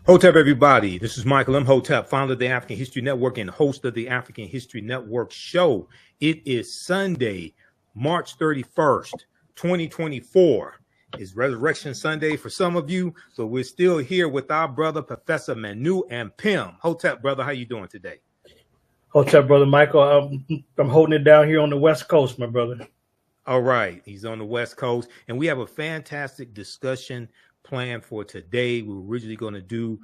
Hotep, everybody. This is Michael Imhotep, founder of the African History Network and host of the African History Network show. It is Sunday, March 31st, 2024. It's Resurrection Sunday for some of you, so we're still here with our brother, Professor Manu Ampim. Hotep, brother, how you doing today? Hotep, brother Michael. I'm holding it down here on the West Coast, my brother. All right. He's on the West Coast, and we have a fantastic discussion plan for today. We were originally going to do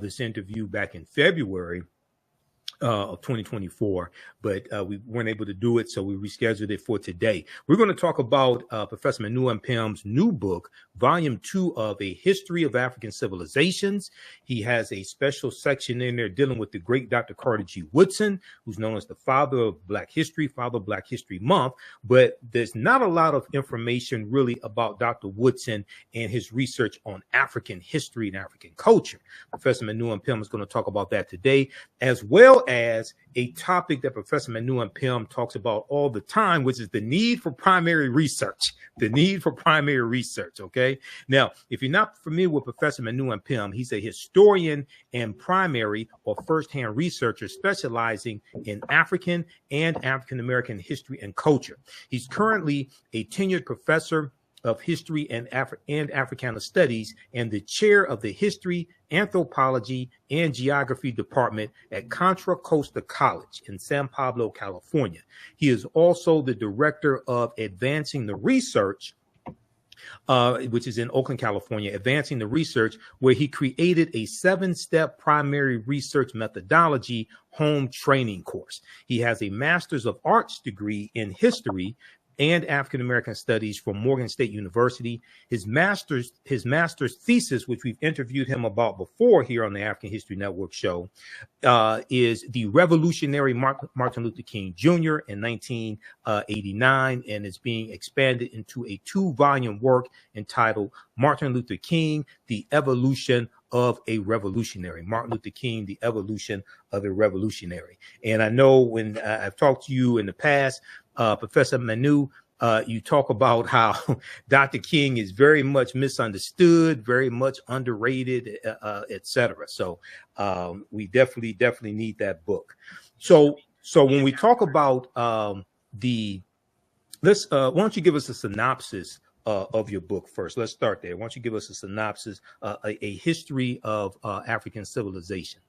this interview back in February of 2024, but we weren't able to do it, so we rescheduled it for today. We're going to talk about Professor Manu Ampim's new book, Volume 2 of A History of African Civilizations. He has a special section in there dealing with the great Dr. Carter G. Woodson, who's known as the father of Black History, father of Black History Month, but there's not a lot of information really about Dr. Woodson and his research on African history and African culture. Professor Manu Ampim is going to talk about that today, as well as a topic that Professor Manu Ampim talks about all the time, which is the need for primary research. The need for primary research, okay? Now, if you're not familiar with Professor Manu Ampim, he's a historian and primary or first-hand researcher specializing in African and African-American history and culture. He's currently a tenured professor of History and Africana Studies and the chair of the History, Anthropology, and Geography Department at Contra Costa College in San Pablo, California. He is also the director of Advancing the Research, which is in Oakland, California, Advancing the Research, where he created a 7-step primary research methodology home training course. He has a Master's of Arts degree in history and African American Studies from Morgan State University. His master's thesis, which we've interviewed him about before here on the African History Network show, is The Revolutionary Martin Luther King Jr. in 1989, and is being expanded into a 2-volume work entitled Martin Luther King, The Evolution of a Revolutionary. Martin Luther King, The Evolution of a Revolutionary. And I know when I've talked to you in the past, Professor Manu, you talk about how Dr. King is very much misunderstood, very much underrated, etc. So we definitely need that book. So when we talk about why don't you give us a synopsis of your book first? Let's start there. Why don't you give us a synopsis, a history of African civilization?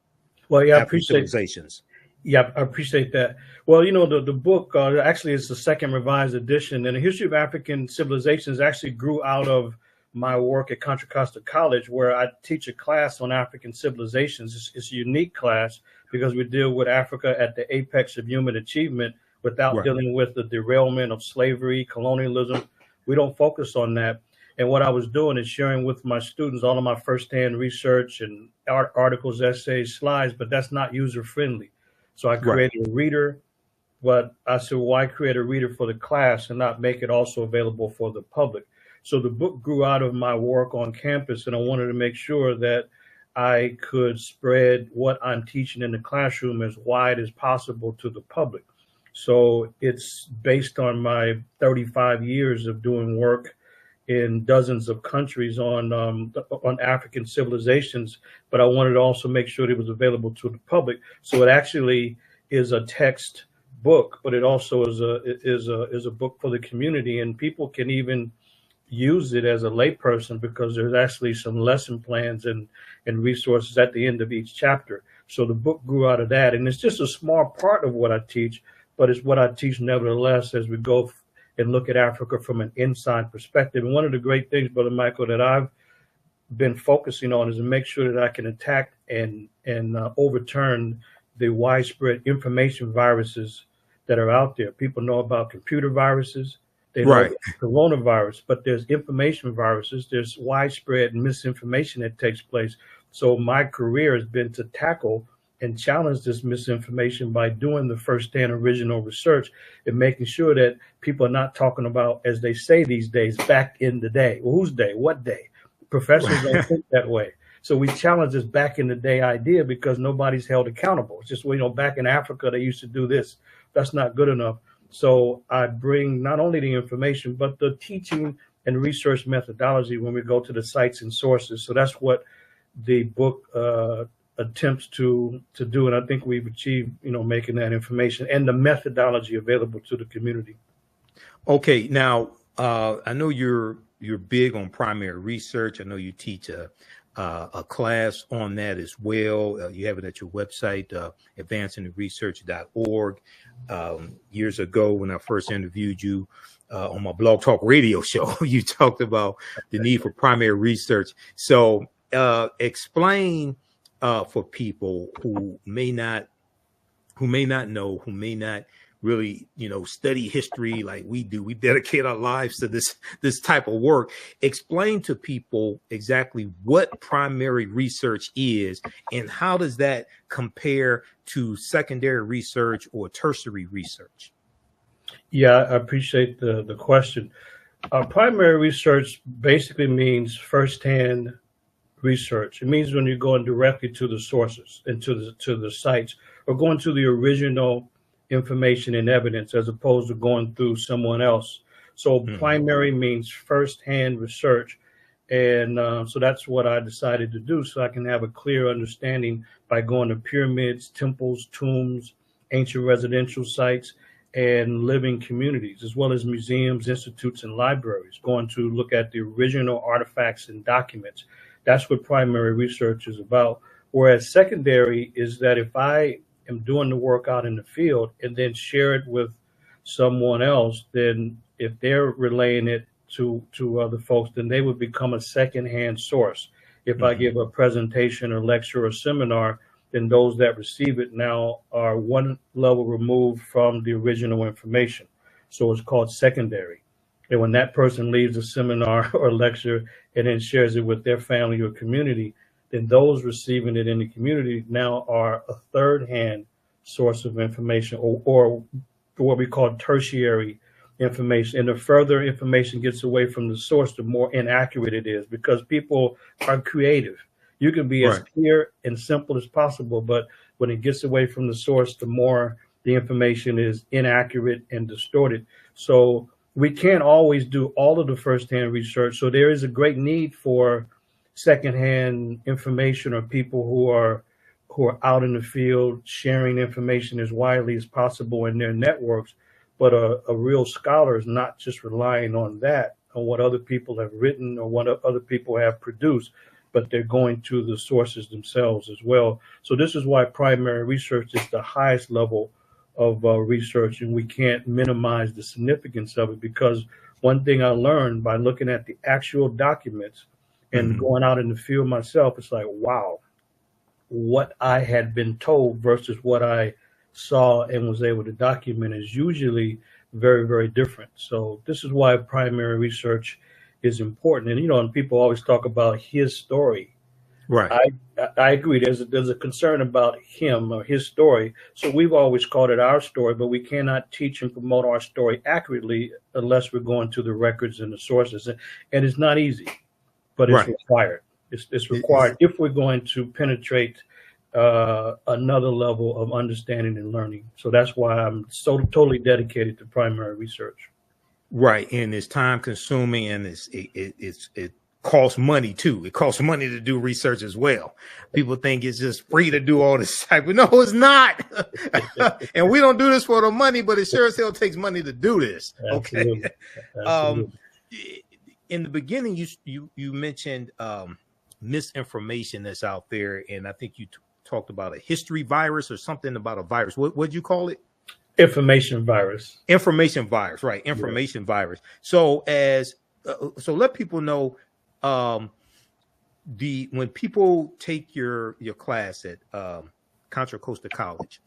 Well, yeah, African civilizations. Yeah, I appreciate that. Well, you know, the book actually is the second revised edition, and the History of African Civilizations actually grew out of my work at Contra Costa College, where I teach a class on African civilizations. It's a unique class because we deal with Africa at the apex of human achievement without dealing with the derailment of slavery, colonialism. We don't focus on that. And what I was doing is sharing with my students all of my firsthand research and articles, essays, slides, but that's not user-friendly. So I created a reader, but I said, why create a reader for the class and not make it also available for the public? So the book grew out of my work on campus, and I wanted to make sure that I could spread what I'm teaching in the classroom as wide as possible to the public. So it's based on my 35 years of doing work in dozens of countries on African civilizations, but I wanted to also make sure that it was available to the public. So it actually is a text book, but it also is a book for the community, and people can even use it as a layperson because there's actually some lesson plans and resources at the end of each chapter. So the book grew out of that, and it's just a small part of what I teach, but it's what I teach nevertheless as we go and look at Africa from an inside perspective. And one of the great things, Brother Michael, that I've been focusing on is to make sure that I can attack and overturn the widespread information viruses that are out there. People know about computer viruses, they know about coronavirus, but there's information viruses, there's widespread misinformation that takes place. So my career has been to tackle and challenge this misinformation by doing the first-hand original research and making sure that people are not talking about, as they say these days, back in the day. Well, whose day? What day? Professors don't think that way. So we challenge this back in the day idea because nobody's held accountable. It's just, well, you know, back in Africa, they used to do this. That's not good enough. So I bring not only the information, but the teaching and research methodology when we go to the sites and sources. So that's what the book attempts to do, and I think we've achieved, making that information and the methodology available to the community. Okay, now I know you're big on primary research. I know you teach a class on that as well. You have it at your website, advancingtheresearch.org. Years ago, when I first interviewed you on my Blog Talk radio show, you talked about the need for primary research. So explain for people who may not know, who may not really, study history like we do. We dedicate our lives to this type of work. Explain to people exactly what primary research is and how does that compare to secondary research or tertiary research? Yeah, I appreciate the question. Primary research basically means firsthand research. It means when you're going directly to the sources and to the sites, or going to the original information and evidence as opposed to going through someone else. So primary means firsthand research. And so that's what I decided to do, so I can have a clear understanding by going to pyramids, temples, tombs, ancient residential sites, and living communities, as well as museums, institutes, and libraries, going to look at the original artifacts and documents. That's what primary research is about. Whereas secondary is that if I am doing the work out in the field and then share it with someone else, then if they're relaying it to other folks, then they would become a secondhand source. If I give a presentation or lecture or seminar, then those that receive it now are one level removed from the original information. So it's called secondary. And when that person leaves a seminar or lecture and then shares it with their family or community, then those receiving it in the community now are a third-hand source of information, or what we call tertiary information. And the further information gets away from the source, the more inaccurate it is, because people are creative. You can be as clear and simple as possible, but when it gets away from the source, the more the information is inaccurate and distorted. So we can't always do all of the first-hand research. So there is a great need for secondhand information, or people who are out in the field sharing information as widely as possible in their networks. But a real scholar is not just relying on that, on what other people have written or what other people have produced, but they're going to the sources themselves as well. So this is why primary research is the highest level of research, and we can't minimize the significance of it, because one thing I learned by looking at the actual documents and going out in the field myself, it's like, wow, what I had been told versus what I saw and was able to document is usually very, very different. So this is why primary research is important. And, and people always talk about his story. Right. I agree. There's a concern about him or his story. So we've always called it our story, but we cannot teach and promote our story accurately unless we're going to the records and the sources. And it's not easy, but it's required. It's required if we're going to penetrate another level of understanding and learning. So that's why I'm so totally dedicated to primary research. Right. And it's time consuming, and it costs money too. It costs money to do research as well. People think it's just free to do all this type, but no, it's not. And we don't do this for the money, but it sure as hell takes money to do this. Okay. Absolutely. In the beginning, you mentioned misinformation that's out there, and I think you talked about a history virus or something about a virus. What'd you call it? Information virus. Information virus, right? Information virus. So so let people know, when people take your class at Contra Costa College,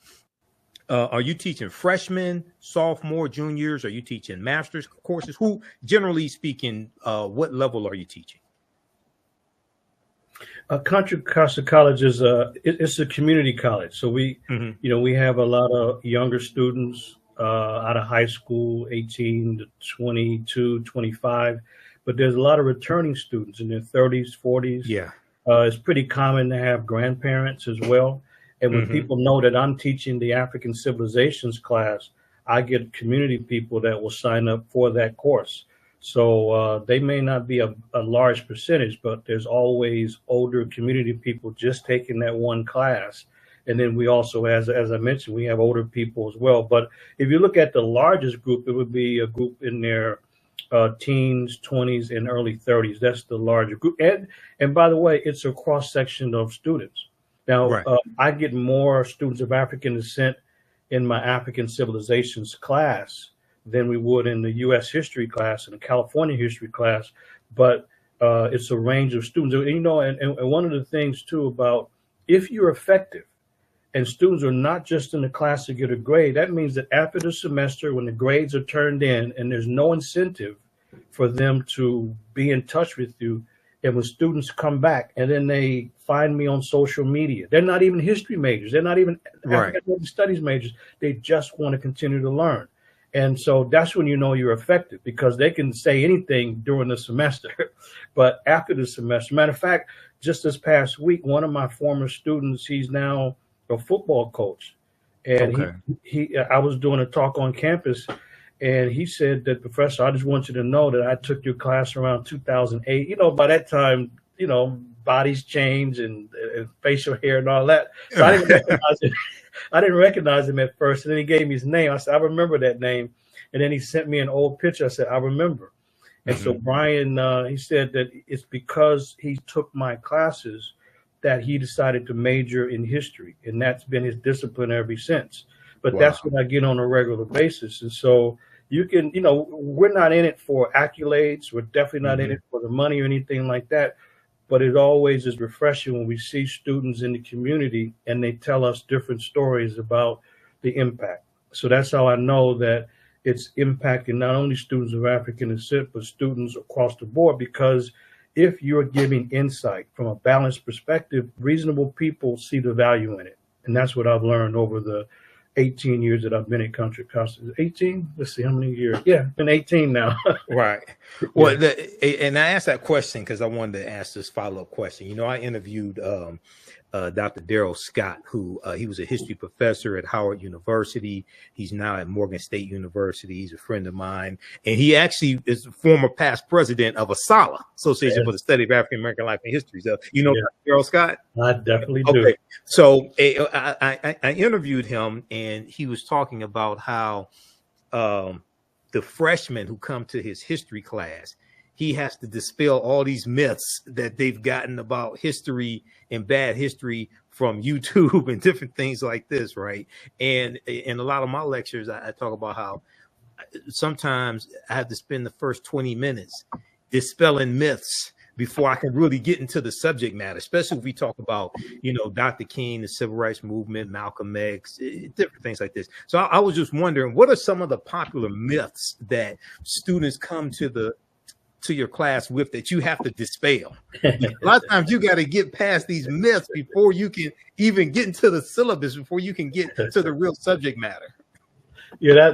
are you teaching freshmen, sophomore, juniors? Are you teaching master's courses? Who, generally speaking, what level are you teaching? Contra Costa College is it's a community college. So we have a lot of younger students out of high school, 18 to 22, 25, but there's a lot of returning students in their 30s, 40s. Yeah. It's pretty common to have grandparents as well. And when people know that I'm teaching the African civilizations class, I get community people that will sign up for that course. So they may not be a large percentage, but there's always older community people just taking that one class. And then we also, as I mentioned, we have older people as well. But if you look at the largest group, it would be a group in their teens, 20s, and early 30s. That's the larger group. And by the way, it's a cross section of students. Now, Right. I get more students of African descent in my African civilizations class than we would in the U.S. history class and the California history class. But it's a range of students. And one of the things, too, about if you're effective, and students are not just in the class to get a grade, that means that after the semester, when the grades are turned in and there's no incentive for them to be in touch with you, and when students come back and then they find me on social media, they're not even history majors, they're not even African studies majors, they just want to continue to learn. And so that's when you know you're effective, because they can say anything during the semester, but after the semester, matter of fact, just this past week, one of my former students, he's now a football coach, and I was doing a talk on campus, and he said that, Professor, I just want you to know that I took your class around 2008. You know, by that time, you know, bodies change and facial hair and all that. So I didn't recognize it. I didn't recognize him at first, and then he gave me his name. I said, I remember that name, and then he sent me an old picture. I said, I remember. And so Brian, he said that it's because he took my classes that he decided to major in history, and that's been his discipline ever since. But that's what I get on a regular basis. And so you can, you know, we're not in it for accolades. We're definitely not in it for the money or anything like that. But it always is refreshing when we see students in the community and they tell us different stories about the impact. So that's how I know that it's impacting not only students of African descent, but students across the board, because if you're giving insight from a balanced perspective, reasonable people see the value in it. And that's what I've learned over the 18 years that I've been at Contra Costa. 18? Let's see how many years. Yeah, been 18 now. Right. Well, and I asked that question because I wanted to ask this follow-up question. You know, I interviewed Dr. Darrell Scott, who he was a history professor at Howard University. He's now at Morgan State University. He's a friend of mine. And he actually is the former past president of ASALH, Association for the Study of African American Life and History. So, you know, Dr. Darrell Scott? I definitely do. Okay. So I interviewed him, and he was talking about how the freshmen who come to his history class, he has to dispel all these myths that they've gotten about history and bad history from YouTube and different things like this, right? And in a lot of my lectures, I talk about how sometimes I have to spend the first 20 minutes dispelling myths before I can really get into the subject matter, especially if we talk about, you know, Dr. King, the Civil Rights Movement, Malcolm X, different things like this. So I was just wondering, what are some of the popular myths that students come to your class with that you have to dispel? A lot of times you got to get past these myths before you can even get into the syllabus, before you can get to the real subject matter. Yeah,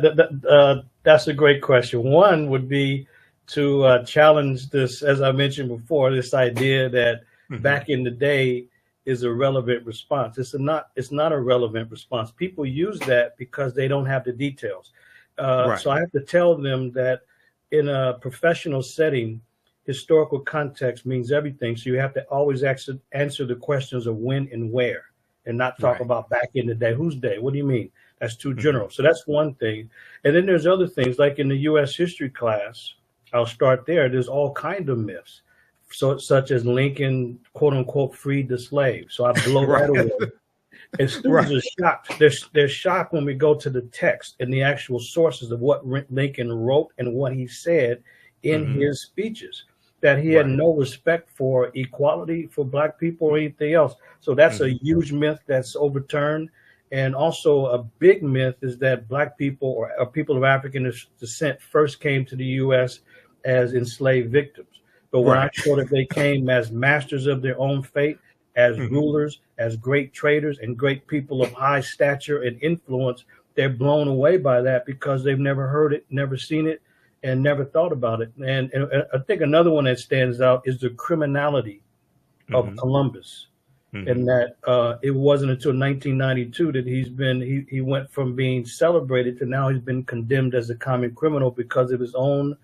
that's a great question. One would be to challenge this, as I mentioned before, this idea that back in the day is a relevant response. It's not a relevant response. People use that because they don't have the details. So I have to tell them that in a professional setting, historical context means everything. So you have to always answer the questions of when and where, and not talk about back in the day. Whose day? What do you mean? That's too general. So that's one thing. And then there's other things, like in the U.S. history class. I'll start there. There's all kinds of myths, so such as Lincoln, quote unquote, freed the slave. So I blow that away. And students are shocked. They're shocked when we go to the text and the actual sources of what Lincoln wrote and what he said in his speeches, that he had no respect for equality for Black people or anything else. So that's a huge myth that's overturned. And also a big myth is that Black people or people of African descent first came to the U.S. as enslaved victims. But when I show that they came as masters of their own fate, as rulers, as great traders, and great people of high stature and influence, they're blown away by that because they've never heard it, never seen it, and never thought about it. And I think another one that stands out is the criminality of Columbus. And that it wasn't until 1992 that he went from being celebrated to now he's been condemned as a common criminal because of his own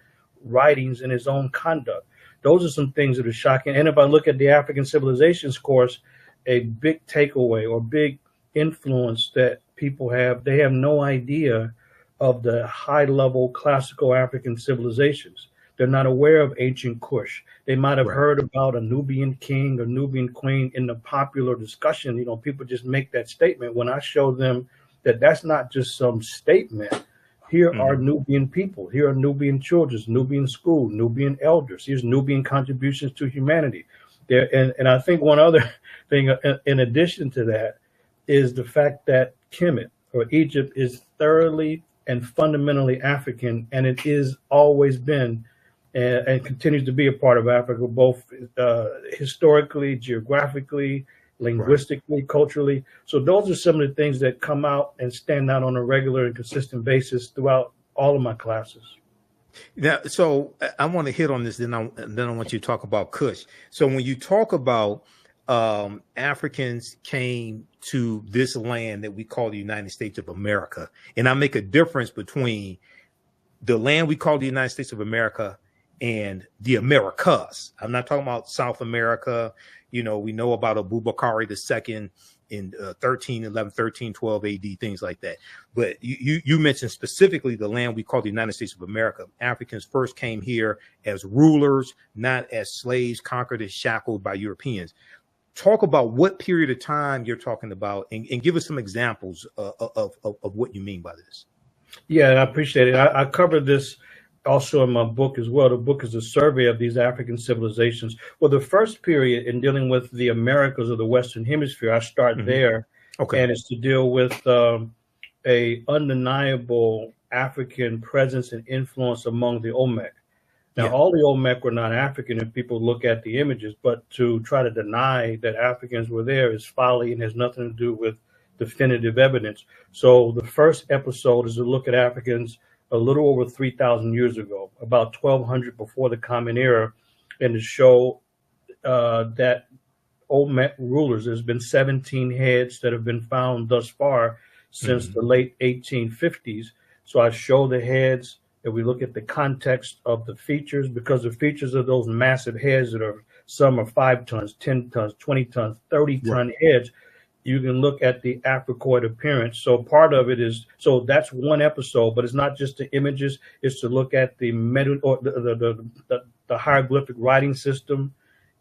writings and his own conduct. Those are some things that are shocking. And if I look at the African Civilizations course, a big takeaway or big influence that people have, they have no idea of the high level classical African civilizations. They're not aware of ancient Kush. They might have heard about a Nubian king or Nubian queen in the popular discussion. You know, people just make that statement. When I show them that that's not just some statement, here are Nubian people, here are Nubian children, Nubian school, Nubian elders, here's Nubian contributions to humanity. There, and I think one other thing in addition to that is the fact that Kemet or Egypt is thoroughly and fundamentally African, and it is always been and continues to be a part of Africa, both historically, geographically, linguistically, culturally. So those are some of the things that come out and stand out on a regular and consistent basis throughout all of my classes. Now, so I want to hit on this, then I want you to talk about Kush. So when you talk about Africans came to this land that we call the United States of America, and I make a difference between the land we call the United States of America and the Americas. I'm not talking about South America. You know, we know about Abubakar II in 1311, 1312 AD, things like that. But you mentioned specifically the land we call the United States of America. Africans first came here as rulers, not as slaves, conquered and shackled by Europeans. Talk about what period of time you're talking about, and give us some examples of what you mean by this. Yeah, I appreciate it. I covered this also in my book as well. The book is a survey of these African civilizations. Well, the first period in dealing with the Americas of the Western Hemisphere, I start there. Okay. And it's to deal with a undeniable African presence and influence among the Olmec. Now, all the Olmec were not African if people look at the images, but to try to deny that Africans were there is folly and has nothing to do with definitive evidence. So the first episode is to look at Africans a little over 3,000 years ago, about 1200 before the Common Era, and to show that Olmec rulers, there's been 17 heads that have been found thus far since the late 1850s. So I show the heads, and we look at the context of the features, because the features of those massive heads that are, some are 5 tons, 10 tons, 20 tons, 30-ton heads, you can look at the Africoid appearance. So part of it is, so that's one episode, but it's not just the images, it's to look at the hieroglyphic writing system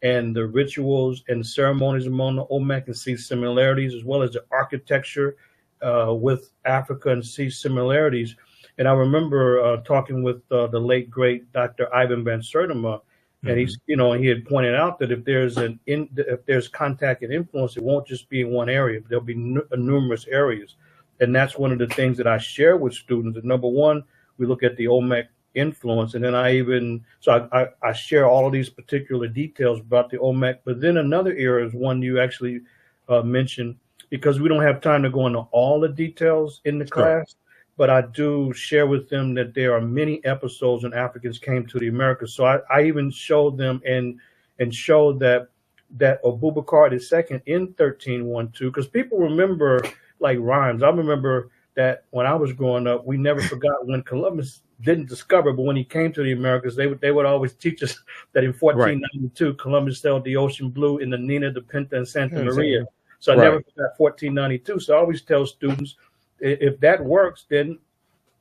and the rituals and ceremonies among the Olmec and see similarities, as well as the architecture with Africa and see similarities. And I remember talking with the late, great Dr. Ivan Van Sertima, and he's, you know, he had pointed out that if there's contact and influence, it won't just be in one area. There'll be numerous areas, and that's one of the things that I share with students. That number one, we look at the Olmec influence, and then I share all of these particular details about the Olmec. But then another area is one you actually mentioned, because we don't have time to go into all the details in the class. But I do share with them that there are many episodes when Africans came to the Americas. So I even showed them and showed that Abubakar II in 1312, because people remember like rhymes. I remember that when I was growing up, we never forgot when Columbus didn't discover, but when he came to the Americas, they would always teach us that in 1492, Columbus sailed the ocean blue in the Nina, the Pinta, and Santa Maria. So I never forgot 1492. So I always tell students, if that works, then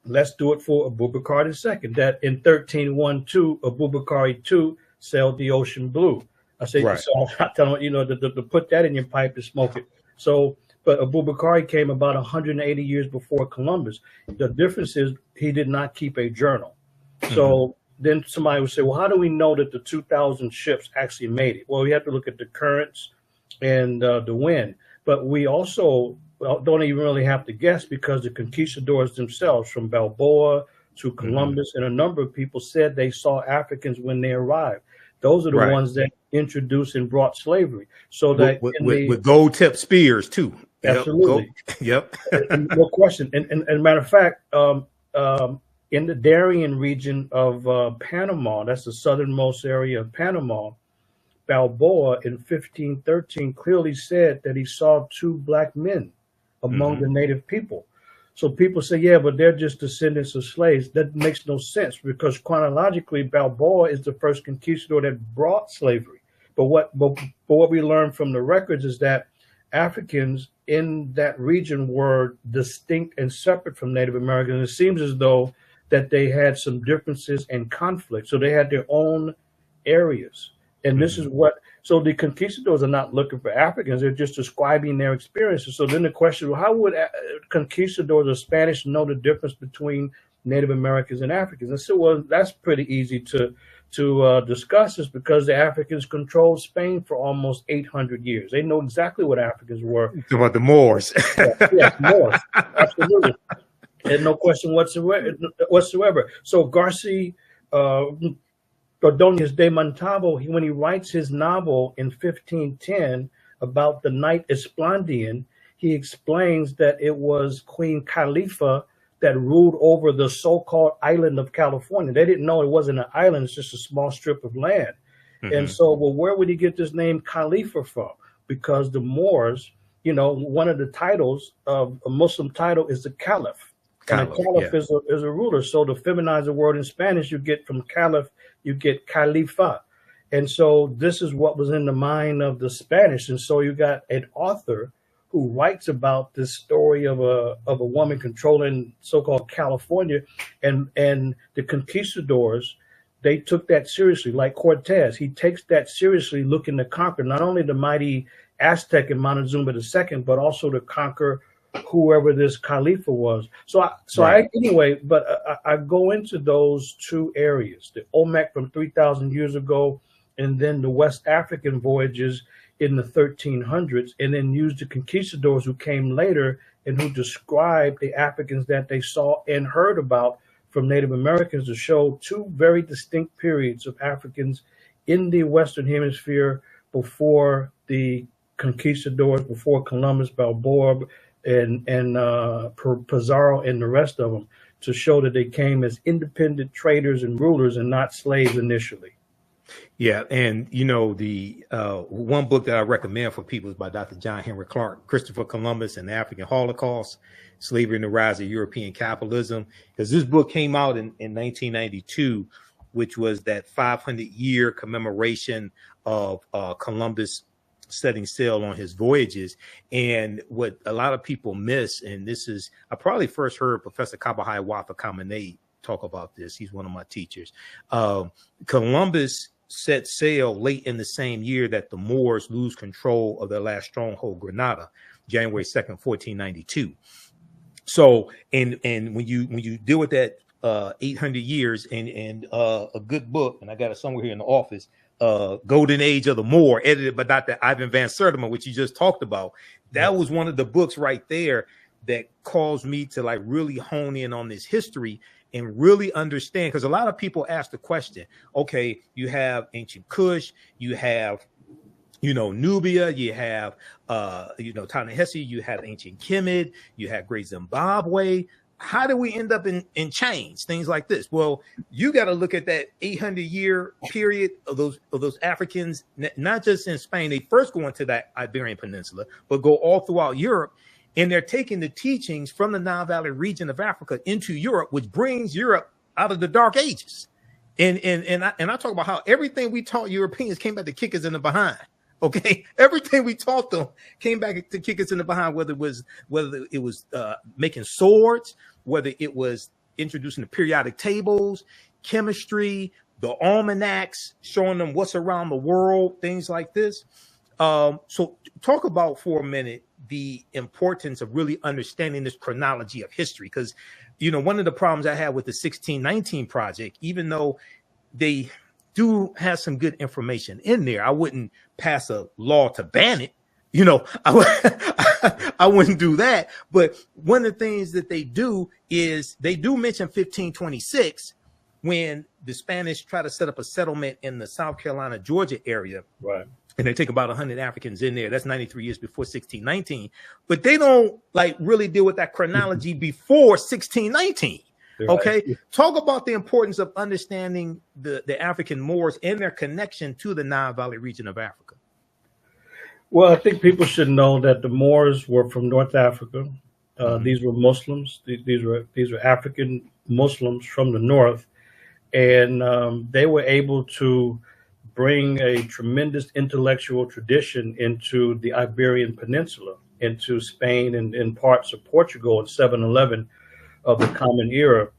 let's do it for Abubakar II. That in 1312, Abubakar II sailed the ocean blue. I say, so I tell them, you know, to put that in your pipe to smoke it. So, but Abubakar came about 180 years before Columbus. The difference is he did not keep a journal. So then somebody would say, well, how do we know that the 2,000 ships actually made it? Well, we have to look at the currents and the wind. But we also don't even really have to guess, because the conquistadors themselves, from Balboa to Columbus, and a number of people said they saw Africans when they arrived. Those are the ones that introduced and brought slavery. So that with gold-tipped spears too. Absolutely. No question. And matter of fact, in the Darien region of Panama, that's the southernmost area of Panama, Balboa in 1513 clearly said that he saw 2 black men among the native people. So people say, yeah, but they're just descendants of slaves. That makes no sense because chronologically, Balboa is the first conquistador that brought slavery. But what we learned from the records is that Africans in that region were distinct and separate from Native Americans. It seems as though that they had some differences and conflict. So they had their own areas. And this is what, so the conquistadors are not looking for Africans, they're just describing their experiences. So then the question, well, how would conquistadors or Spanish know the difference between Native Americans and Africans? And so, well, that's pretty easy to discuss, is because the Africans controlled Spain for almost 800 years. They know exactly what Africans were. About the Moors. Yes, Moors, absolutely. And no question whatsoever. So Garcia Ordonez de Montalvo, when he writes his novel in 1510 about the Knight Esplandian, he explains that it was Queen Khalifa that ruled over the so-called island of California. They didn't know it wasn't an island, it's just a small strip of land. And so, well, where would he get this name Khalifa from? Because the Moors, you know, one of the titles of a Muslim title is the Caliph. And a caliph is a ruler. So to feminize the word in Spanish, you get from caliph, you get califa. And so this is what was in the mind of the Spanish. And so you got an author who writes about this story of a woman controlling so-called California, and the conquistadors, they took that seriously. Like Cortez, he takes that seriously, looking to conquer not only the mighty Aztec and Montezuma II, but also to conquer whoever this Khalifa was. I go into those two areas, the Olmec from 3,000 years ago, and then the West African voyages in the 1300s, and then use the conquistadors who came later and who described the Africans that they saw and heard about from Native Americans to show two very distinct periods of Africans in the Western Hemisphere before the conquistadors, before Columbus, Balboa, and Pizarro and the rest of them, to show that they came as independent traders and rulers and not slaves initially. Yeah, and you know, the one book that I recommend for people is by Dr. John Henry Clark, Christopher Columbus and the African Holocaust, Slavery and the Rise of European Capitalism, because this book came out in 1992, which was that 500-year commemoration of Columbus setting sail on his voyages. And what a lot of people miss, and this is, I probably first heard Professor Kabahai Watha Kamene talk about this. He's one of my teachers. Columbus set sail late in the same year that the Moors lose control of their last stronghold, Granada, January 2nd, 1492. So, and when you deal with that 800 years and a good book, and I got it somewhere here in the office, Golden Age of the Moor, edited by Dr. Ivan Van Sertima, which you just talked about. That was one of the books right there that caused me to like really hone in on this history and really understand, because a lot of people ask the question, okay, you have ancient Kush, you have, you know, Nubia, you have, you know, Ta-Nehisi, you have ancient Kemet, you have Great Zimbabwe. How do we end up in chains, things like this? Well, you got to look at that 800-year period of those Africans, not just in Spain. They first go into that Iberian Peninsula, but go all throughout Europe. And they're taking the teachings from the Nile Valley region of Africa into Europe, which brings Europe out of the Dark Ages. And I talk about how everything we taught Europeans came back to kick us in the behind. Okay, everything we taught them came back to kick us in the behind, whether it was making swords, whether it was introducing the periodic tables, chemistry, the almanacs, showing them what's around the world, things like this. So talk about for a minute the importance of really understanding this chronology of history, because, you know, one of the problems I had with the 1619 project, even though they do have some good information in there, I wouldn't pass a law to ban it. You know, I wouldn't do that. But one of the things that they do is they do mention 1526 when the Spanish try to set up a settlement in the South Carolina, Georgia area. Right. And they take about 100 Africans in there. That's 93 years before 1619. But they don't like really deal with that chronology before 1619. Okay. Right. Talk about the importance of understanding the African Moors and their connection to the Nile Valley region of Africa. Well, I think people should know that the Moors were from North Africa. These were Muslims. These were African Muslims from the north, and they were able to bring a tremendous intellectual tradition into the Iberian Peninsula, into Spain and parts of Portugal in 711 of the Common Era.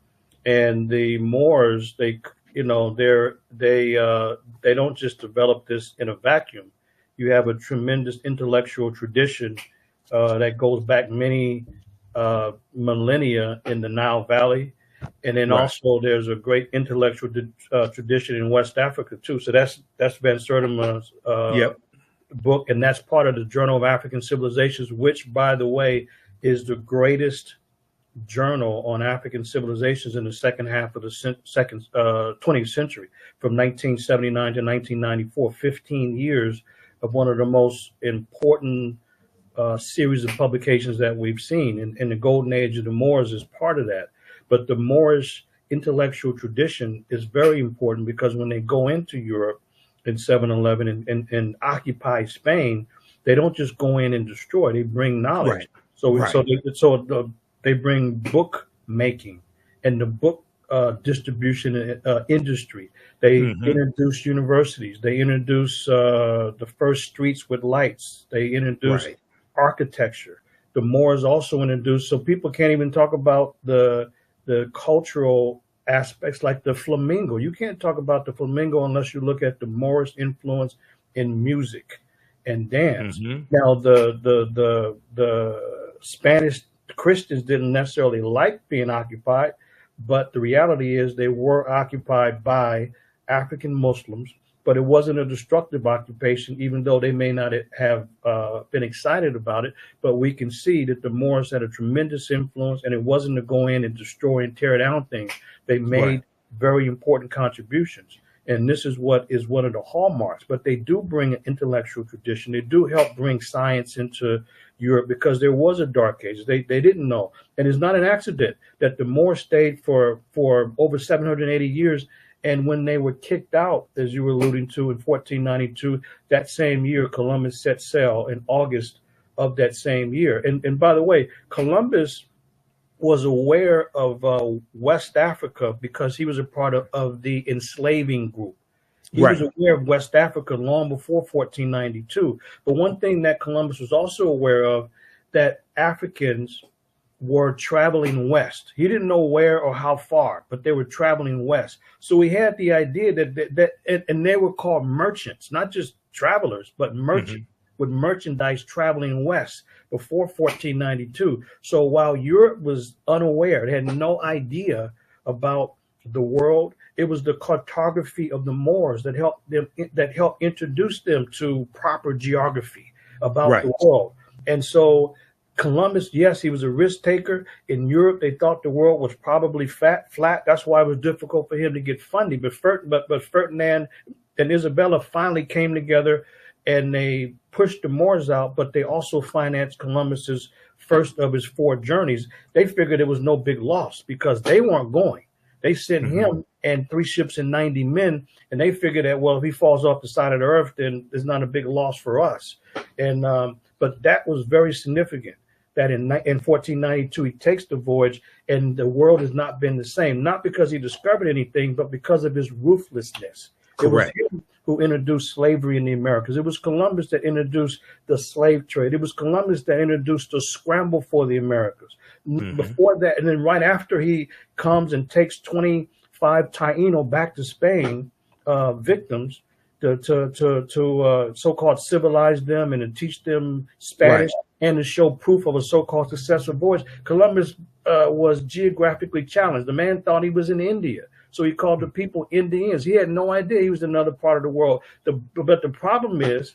And the Moors, they don't just develop this in a vacuum. You have a tremendous intellectual tradition that goes back many millennia in the Nile Valley. And then also there's a great intellectual tradition in West Africa too. So that's Van Sertima's book, and that's part of the Journal of African Civilizations, which, by the way, is the greatest journal on African civilizations in the second half of the 20th century, from 1979 to 1994, 15 years of one of the most important series of publications that we've seen. And the golden age of the Moors is part of that. But the Moorish intellectual tradition is very important, because when they go into Europe in 711 and occupy Spain, they don't just go in and destroy, they bring knowledge. They bring book making and the book distribution industry. They introduce universities. They introduce the first streets with lights. They introduce architecture. The Moors also introduced, so people can't even talk about the cultural aspects like the flamenco. You can't talk about the flamenco unless you look at the Moorish influence in music and dance. Now, the Spanish Christians didn't necessarily like being occupied, but the reality is they were occupied by African Muslims, but it wasn't a destructive occupation, even though they may not have been excited about it. But we can see that the Moors had a tremendous influence, and it wasn't to go in and destroy and tear down things. They made very important contributions. And this is what is one of the hallmarks. But they do bring an intellectual tradition. They do help bring science into Europe, because there was a dark age. They didn't know. And it's not an accident that the Moors stayed for over 780 years. And when they were kicked out, as you were alluding to, in 1492, that same year, Columbus set sail in August of that same year. And by the way, Columbus was aware of West Africa because he was a part of the enslaving group. He was aware of West Africa long before 1492. But one thing that Columbus was also aware of, that Africans were traveling west. He didn't know where or how far, but they were traveling west. So he had the idea and they were called merchants, not just travelers, but merchants, with merchandise traveling west before 1492. So while Europe was unaware, they had no idea about the world, it was the cartography of the Moors that helped introduce them to proper geography about the world. And so Columbus, yes, he was a risk taker. In Europe, they thought the world was probably flat. That's why it was difficult for him to get funding. But Ferdinand and Isabella finally came together, and they pushed the Moors out, but they also financed Columbus's first of his 4 journeys. They figured it was no big loss because they weren't going. They sent him and 3 ships and 90 men, and they figured that, well, if he falls off the side of the earth, then it's not a big loss for us. And but that was very significant, that in 1492 he takes the voyage, and the world has not been the same, not because he discovered anything, but because of his ruthlessness. It was him who introduced slavery in the Americas. It was Columbus that introduced the slave trade. It was Columbus that introduced the scramble for the Americas. Before that, and then right after he comes and takes 25 Taino back to Spain, victims, to so-called civilize them and to teach them Spanish and to show proof of a so-called successful voyage. Columbus was geographically challenged. The man thought he was in India, so he called the people Indians. He had no idea he was in another part of the world. But the problem is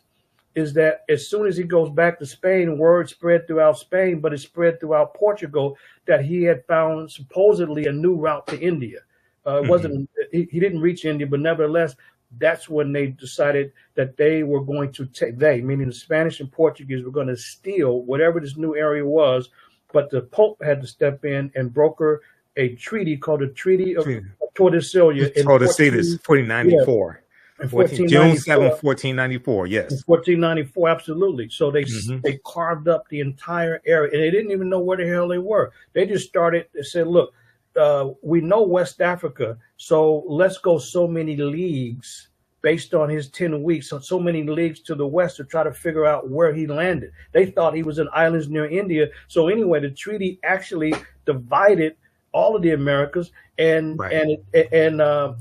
that as soon as he goes back to Spain, word spread throughout Spain, but it spread throughout Portugal that he had found supposedly a new route to India. It wasn't, he didn't reach India, but nevertheless, that's when they decided that they were going to take, meaning the Spanish and Portuguese, were going to steal whatever this new area was. But the Pope had to step in and broker a treaty called the Treaty of Tordesillas in 1494. In June 7th, 1494. In Yes. 1494, absolutely. So Hmm. they carved up the entire area, and they didn't even know where the hell they were. They just started. They said, "Look, we know West Africa, so let's go so many leagues based on his 10 weeks, so many leagues to the west to try to figure out where he landed." They thought he was in islands near India. So anyway, the treaty actually divided all of the Americas, and Right.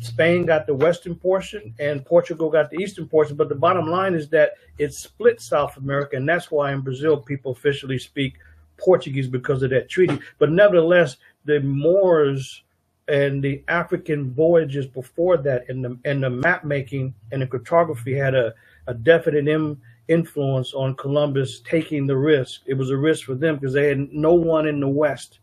Spain got the western portion, and Portugal got the eastern portion. But the bottom line is that it split South America, and that's why in Brazil people officially speak Portuguese because of that treaty. But nevertheless, the Moors and the African voyages before that, and the map making and the cartography had a definite influence on Columbus taking the risk. It was a risk for them because they had no one in the West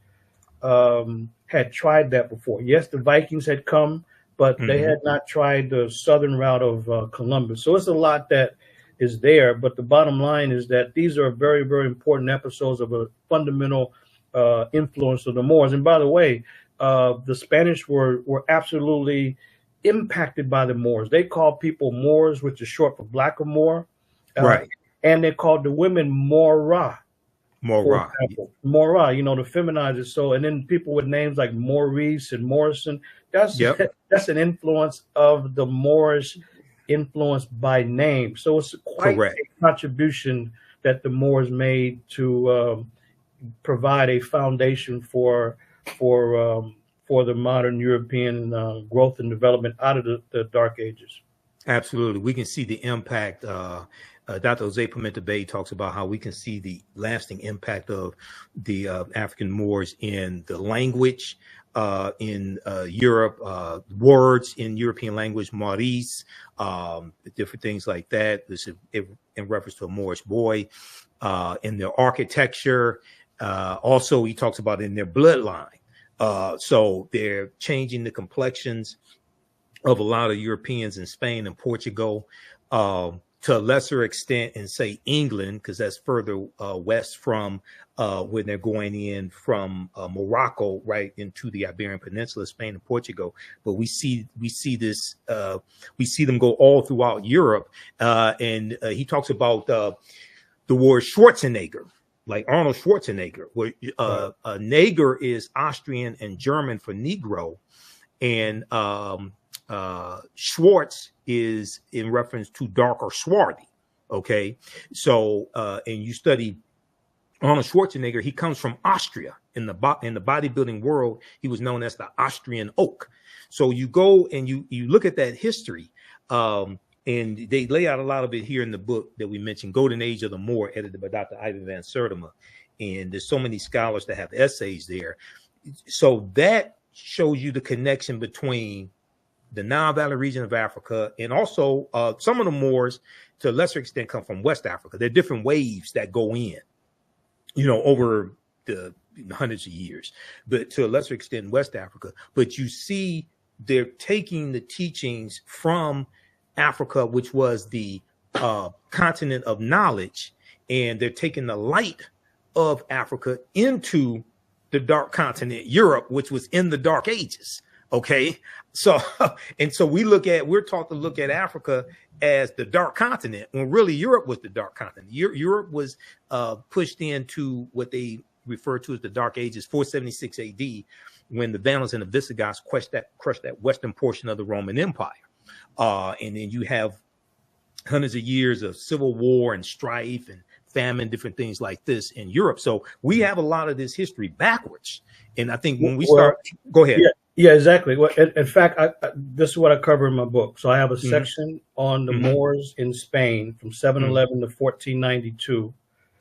had tried that before. Yes, the Vikings had come, but they had not tried the southern route of Columbus. So it's a lot that is there. But the bottom line is that these are very, very important episodes of a fundamental influence of the Moors. And by the way, the Spanish were absolutely impacted by the Moors. They called people Moors, which is short for black or Moor. Right. And they called the women Mora. Mora. Mora, you know, to feminize it. So, and then people with names like Maurice and Morrison, that's an influence of the Moorish influence by name. So it's quite a contribution that the Moors made to provide a foundation for the modern European growth and development out of the Dark Ages. Absolutely. We can see the impact. Dr. Jose Pimenta Bay talks about how we can see the lasting impact of the African Moors in the language in Europe, words in European language, Maurice, different things like that. This is in reference to a Moorish boy, in their architecture. Also, he talks about in their bloodline. So they're changing the complexions of a lot of Europeans in Spain and Portugal, to a lesser extent in, say, England, because that's further west from when they're going in from Morocco right into the Iberian Peninsula, Spain and Portugal. But we see this, we see them go all throughout Europe. And he talks about the word Schwarzenegger, like Arnold Schwarzenegger, where Neger is Austrian and German for Negro, and Schwartz is in reference to dark or swarthy. Okay, so and you study Arnold Schwarzenegger, he comes from Austria. In the bodybuilding world, he was known as the Austrian oak. So you go and you look at that history, and they lay out a lot of it here in the book that we mentioned, Golden Age of the Moor, edited by Dr. Ivan Van Sertima. And there's so many scholars that have essays there. So that shows you the connection between the Nile Valley region of Africa, and also some of the Moors, to a lesser extent, come from West Africa. There are different waves that go in, you know, over the hundreds of years, but to a lesser extent, West Africa. But you see, they're taking the teachings from Africa, which was the continent of knowledge, and they're taking the light of Africa into the dark continent, Europe, which was in the Dark Ages. Okay, so we're taught to look at Africa as the dark continent, when really Europe was the dark continent. Europe was pushed into what they refer to as the Dark Ages, 476 AD, when the Vandals and the Visigoths crushed that western portion of the Roman Empire. And then you have hundreds of years of civil war and strife and famine, different things like this in Europe. So we have a lot of this history backwards. And I think when we start, go ahead. Yeah, exactly. Well, in fact, this is what I cover in my book. So I have a section on the Moors in Spain from 711 to 1492.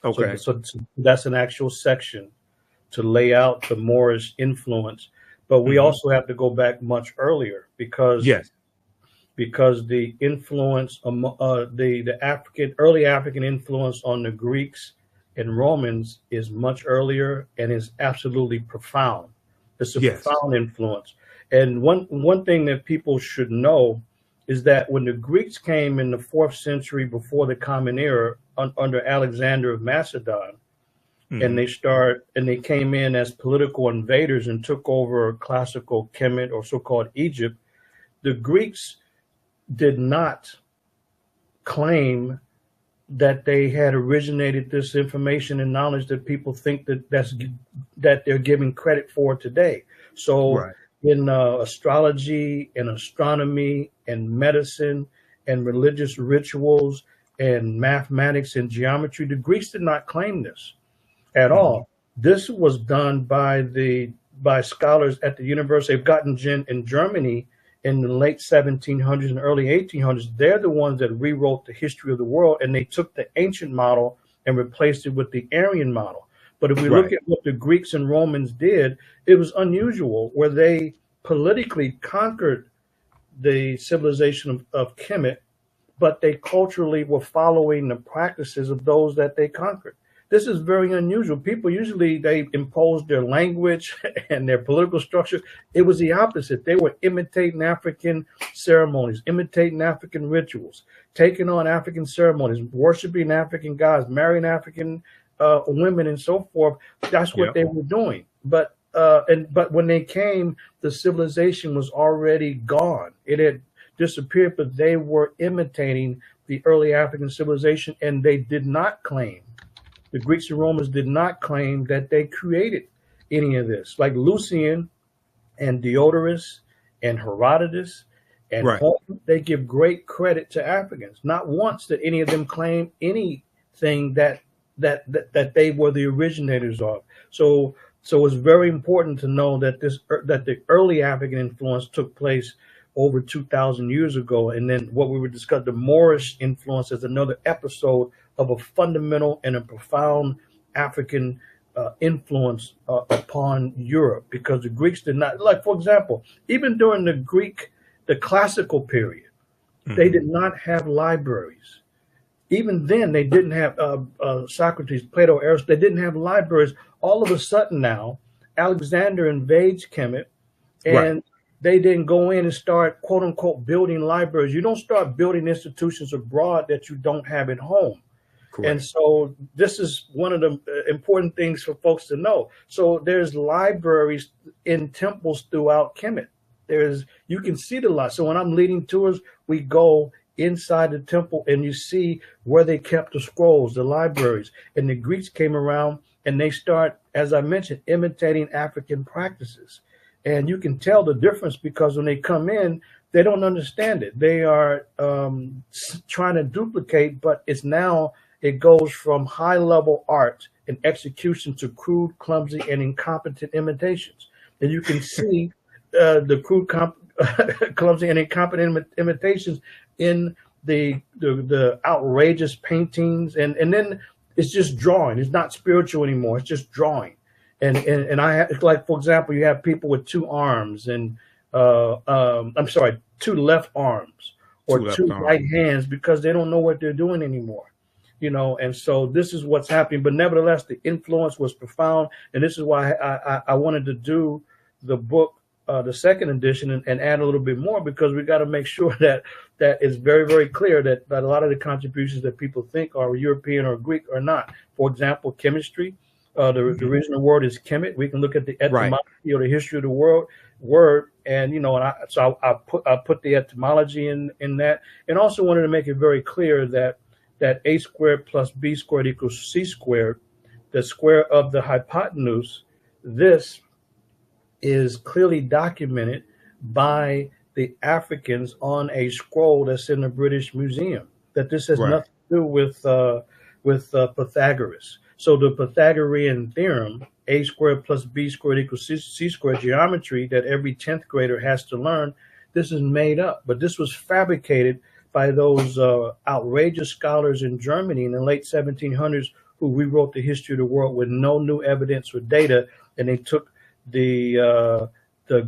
Okay. So that's an actual section to lay out the Moorish influence. But we also have to go back much earlier, because the influence, the early African influence on the Greeks and Romans is much earlier and is absolutely profound. It's a profound influence. And one thing that people should know is that when the Greeks came in the 4th century before the Common Era under Alexander of Macedon, and they came in as political invaders and took over classical Kemet, or so-called Egypt, the Greeks did not claim that they had originated this information and knowledge that people think that they're giving credit for today. So Right. in astrology and astronomy and medicine and religious rituals and mathematics and geometry, the Greeks did not claim this at all. This was done by scholars at the University of Göttingen in Germany in the late 1700s and early 1800s. They're the ones that rewrote the history of the world, and they took the ancient model and replaced it with the Aryan model. But if we look at what the Greeks and Romans did, it was unusual, where they politically conquered the civilization of Kemet, but they culturally were following the practices of those that they conquered. This is very unusual. People usually, they imposed their language and their political structure. It was the opposite. They were imitating African ceremonies, imitating African rituals, taking on African ceremonies, worshiping African gods, marrying African women, and so forth. That's what they were doing. But when they came, the civilization was already gone. It had disappeared, but they were imitating the early African civilization, and they did not claim. The Greeks and Romans did not claim that they created any of this. Like Lucian and Diodorus and Herodotus and Homer, they give great credit to Africans. Not once did any of them claim anything that they were the originators of. So it's very important to know that that the early African influence took place over 2,000 years ago. And then what we would discuss, the Moorish influence, is another episode of a fundamental and a profound African influence upon Europe, because the Greeks did not, like, for example, even during the classical period, they did not have libraries. Even then, they didn't have Socrates, Plato, Aristotle, they didn't have libraries. All of a sudden now, Alexander invades Kemet, and they didn't go in and start, quote unquote, building libraries. You don't start building institutions abroad that you don't have at home. Correct. And so this is one of the important things for folks to know. So there's libraries in temples throughout Kemet. You can see the lot. So when I'm leading tours, we go inside the temple and you see where they kept the scrolls, the libraries. And the Greeks came around and they start, as I mentioned, imitating African practices. And you can tell the difference, because when they come in, they don't understand it. They are trying to duplicate, but it goes from high-level art and execution to crude, clumsy, and incompetent imitations. And you can see the crude, clumsy, and incompetent imitations in the outrageous paintings. And then it's just drawing. It's not spiritual anymore. It's just drawing. And like, for example, you have people with two arms and two left arms or two right hands, because they don't know what they're doing anymore. And so this is what's happening. But nevertheless, the influence was profound. And this is why I wanted to do the book, the second edition, and add a little bit more, because we got to make sure that it's very, very clear that a lot of the contributions that people think are European or Greek are not. For example, chemistry. The original word is Kemet. We can look at the etymology or the history of the word, and I put the etymology in that, and also wanted to make it very clear that a squared plus b squared equals c squared, the square of the hypotenuse. This is clearly documented by the Africans on a scroll that's in the British Museum. That this has nothing to do with Pythagoras. So the Pythagorean theorem, a squared plus b squared equals c squared, geometry that every 10th grader has to learn, this is made up. But this was fabricated by those outrageous scholars in Germany in the late 1700s who rewrote the history of the world with no new evidence or data. And they took the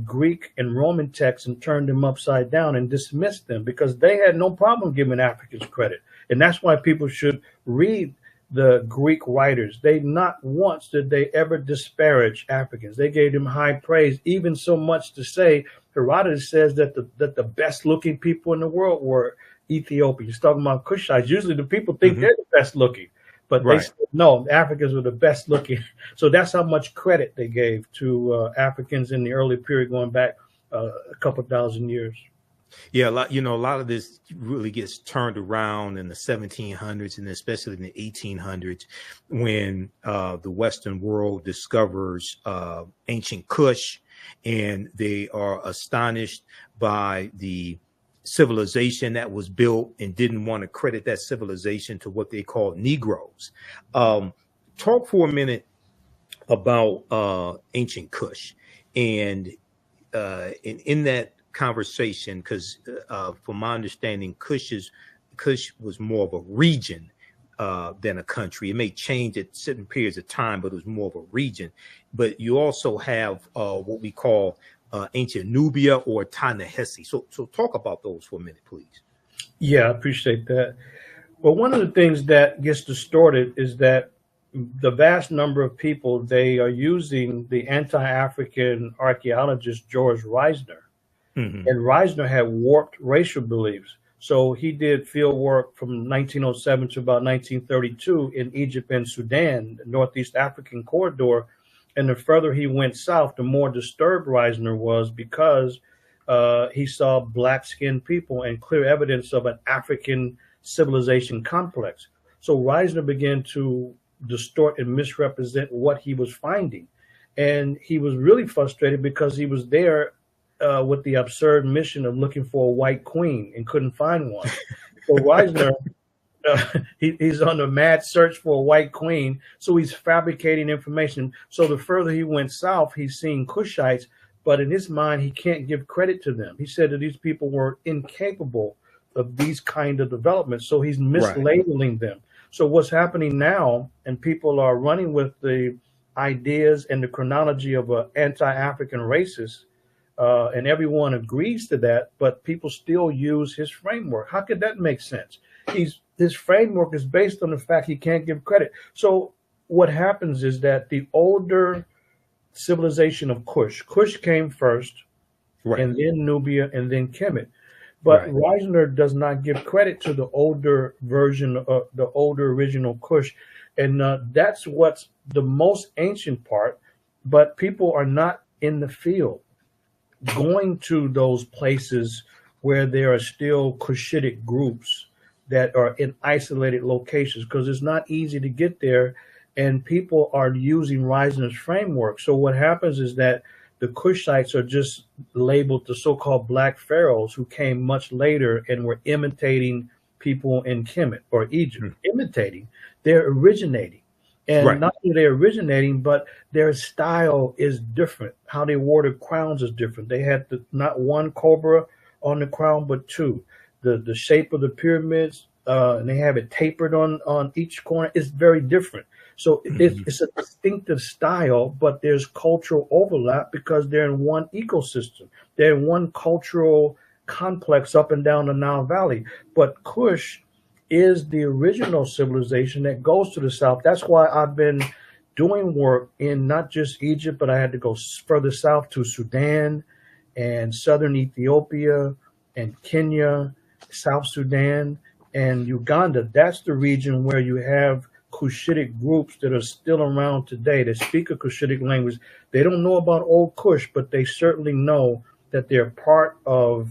Greek and Roman texts and turned them upside down and dismissed them, because they had no problem giving Africans credit. And that's why people should read the Greek writers. They not once did they ever disparage Africans. They gave them high praise, even so much to say Herodotus says that the best looking people in the world were Ethiopians. He's talking about Cushites. Usually the people think they're the best looking, but they said, no, Africans were the best looking. So that's how much credit they gave to Africans in the early period, going back a couple thousand years. Yeah, a lot of this really gets turned around in the 1700s and especially in the 1800s when the Western world discovers ancient Kush, and they are astonished by the civilization that was built and didn't want to credit that civilization to what they called Negroes. Talk for a minute about ancient Kush, and in that conversation, because from my understanding, Kush was more of a region than a country. It may change at certain periods of time, but it was more of a region. But you also have what we call ancient Nubia or Ta-Nehisi. So talk about those for a minute, please. Yeah, I appreciate that. Well, one of the things that gets distorted is that the vast number of people, they are using the anti-African archaeologist George Reisner. Mm-hmm. And Reisner had warped racial beliefs. So he did field work from 1907 to about 1932 in Egypt and Sudan, the Northeast African corridor. And the further he went south, the more disturbed Reisner was, because he saw black-skinned people and clear evidence of an African civilization complex. So Reisner began to distort and misrepresent what he was finding. And he was really frustrated because he was there with the absurd mission of looking for a white queen and couldn't find one. So Reisner, he's on a mad search for a white queen. So he's fabricating information. So the further he went south, he's seeing Kushites, but in his mind, he can't give credit to them. He said that these people were incapable of these kind of developments. So he's mislabeling them. So what's happening now, and people are running with the ideas and the chronology of an anti-African racist, and everyone agrees to that, but people still use his framework. How could that make sense? His framework is based on the fact he can't give credit. So what happens is that the older civilization of Kush came first, and then Nubia, and then Kemet. But Reisner does not give credit to the older version of the older original Kush. And that's what's the most ancient part. But people are not in the field going to those places where there are still Cushitic groups that are in isolated locations, because it's not easy to get there. And people are using Reisner's framework. So what happens is that the Kushites are just labeled the so-called black pharaohs who came much later and were imitating people in Kemet or Egypt. Imitating, they're originating. And not only they're originating, but their style is different. How they wore the crowns is different. They had not one cobra on the crown, but two. The shape of the pyramids, and they have it tapered on each corner, is very different. So it's a distinctive style, but there's cultural overlap because they're in one ecosystem. They're in one cultural complex up and down the Nile Valley. But Kush is the original civilization that goes to the south. That's why I've been doing work in not just Egypt, but I had to go further south to Sudan and southern Ethiopia and Kenya, South Sudan and Uganda. That's the region where you have Cushitic groups that are still around today that speak a Cushitic language. They don't know about Old Kush, but they certainly know that they're part of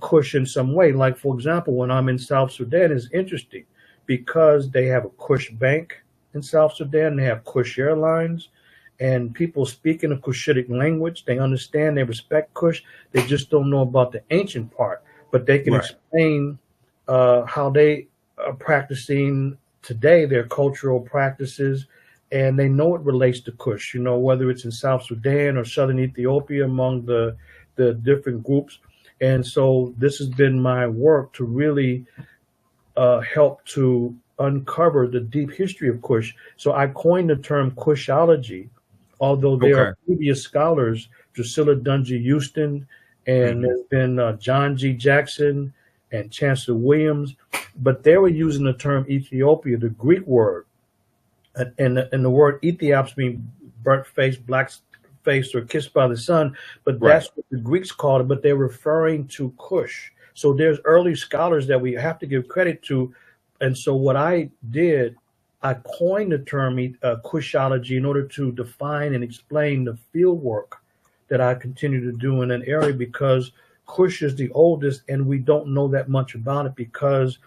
Kush in some way. Like, for example, when I'm in South Sudan, it's interesting because they have a Kush bank in South Sudan. They have Kush Airlines, and people speaking a Cushitic language. They understand, they respect Kush. They just don't know about the ancient part, but they can explain how they are practicing today, their cultural practices, and they know it relates to Kush, you know, whether it's in South Sudan or southern Ethiopia among the different groups. And so this has been my work to really help to uncover the deep history of Kush. So I coined the term Kushology, although there are previous scholars, Drusilla Dungy Houston, and there's been John G. Jackson and Chancellor Williams, but they were using the term Ethiopia, the Greek word, and the word Ethiops means burnt face, black face, or kissed by the sun, but that's what the Greeks called it, but they're referring to Kush. So there's early scholars that we have to give credit to, and so what I did, I coined the term Kushology in order to define and explain the field work that I continue to do in an area, because Kush is the oldest, and we don't know that much about it because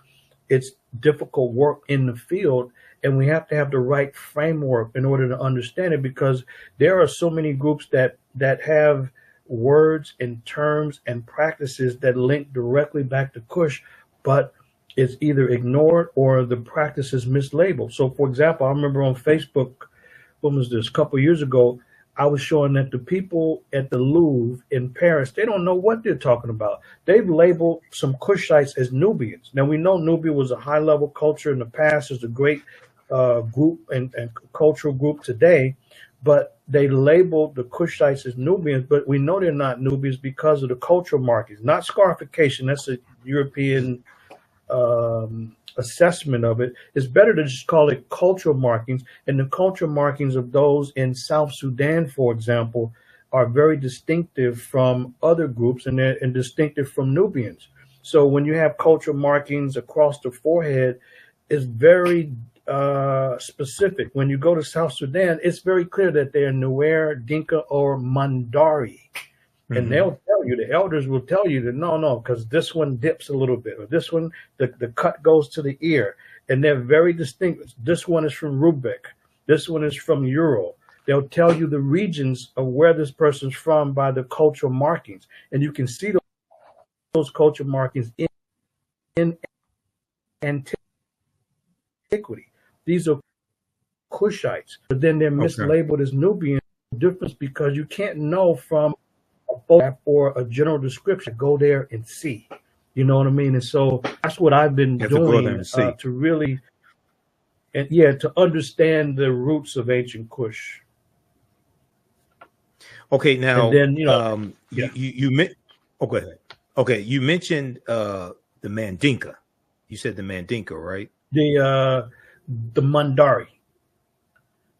it's difficult work in the field, and we have to have the right framework in order to understand it, because there are so many groups that have words and terms and practices that link directly back to Kush, but it's either ignored or the practice is mislabeled. So, for example, I remember on Facebook, when was this, a couple of years ago, I was showing that the people at the Louvre in Paris, they don't know what they're talking about. They've labeled some Kushites as Nubians. Now, we know Nubia was a high-level culture in the past. It's a great group and cultural group today, but they labeled the Kushites as Nubians, but we know they're not Nubians because of the cultural markings, not scarification. That's a European assessment of it. It's better to just call it cultural markings, and the cultural markings of those in South Sudan, for example, are very distinctive from other groups, and they're distinctive from Nubians. So when you have cultural markings across the forehead, it's very specific. When you go to South Sudan, it's very clear that they're Nuer, Dinka, or Mandari. And they'll tell you, the elders will tell you that no, because this one dips a little bit, or this one, the cut goes to the ear, and they're very distinct. This one is from Rubik. This one is from Ural. They'll tell you the regions of where this person's from by the cultural markings, and you can see those cultural markings in antiquity. These are Kushites, but then they're mislabeled as Nubian. Difference because you can't know from a photograph or a general description. Go there and see. You know what I mean? And so that's what I've been doing to really, and to understand the roots of ancient Kush. Okay, now and then go ahead. Okay, you mentioned the Mandinka. You said the Mandinka, right? The Mandari.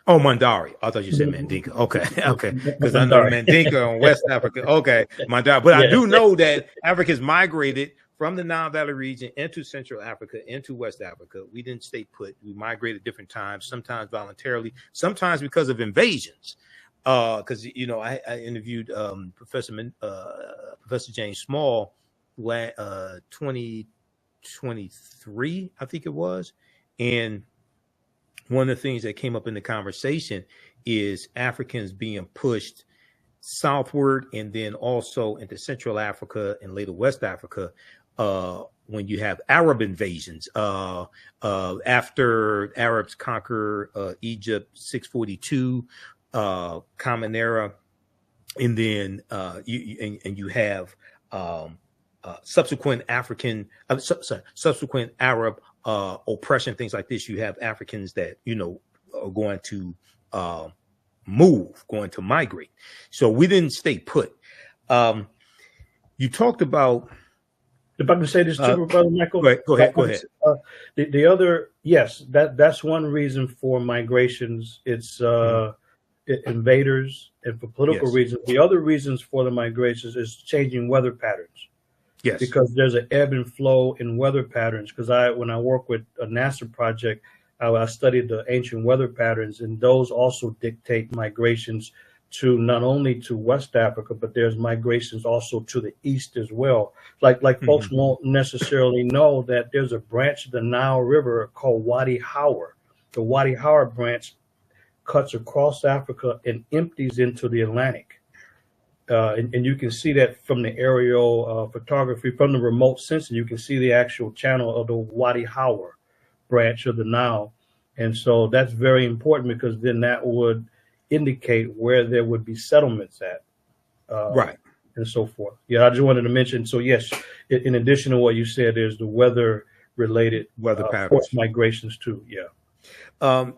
Oh, Mandari. I thought you said Mandinka. Okay, okay. Because I know Mandinka in West Africa. Okay, Mandari. But I do know that Africans migrated from the Nile Valley region into Central Africa, into West Africa. We didn't stay put. We migrated different times, sometimes voluntarily, sometimes because of invasions. Because, I interviewed Professor James Small 2023, I think it was. And one of the things that came up in the conversation is Africans being pushed southward and then also into Central Africa and later West Africa when you have Arab invasions. After Arabs conquer Egypt, 642, Common Era, and then you have subsequent Arab oppression, things like this. You have Africans that are going to migrate. So we didn't stay put. You talked about. If I can say this too, Brother Michael. Go ahead. The other, yes, that's one reason for migrations. It's invaders, and for political reasons. The other reasons for the migrations is changing weather patterns. Yes, because there's an ebb and flow in weather patterns. Because when I work with a NASA project, I studied the ancient weather patterns, and those also dictate migrations to not only to West Africa, but there's migrations also to the east as well. Like folks won't necessarily know that there's a branch of the Nile River called Wadi Howard. The Wadi Howard branch cuts across Africa and empties into the Atlantic. And you can see that from the aerial photography, from the remote sensing, you can see the actual channel of the Wadi Howard branch of the Nile. And so that's very important, because then that would indicate where there would be settlements at. Right. And so forth. Yeah, I just wanted to mention. So, yes, in addition to what you said, there's the weather-related patterns, forced migrations too. Yeah.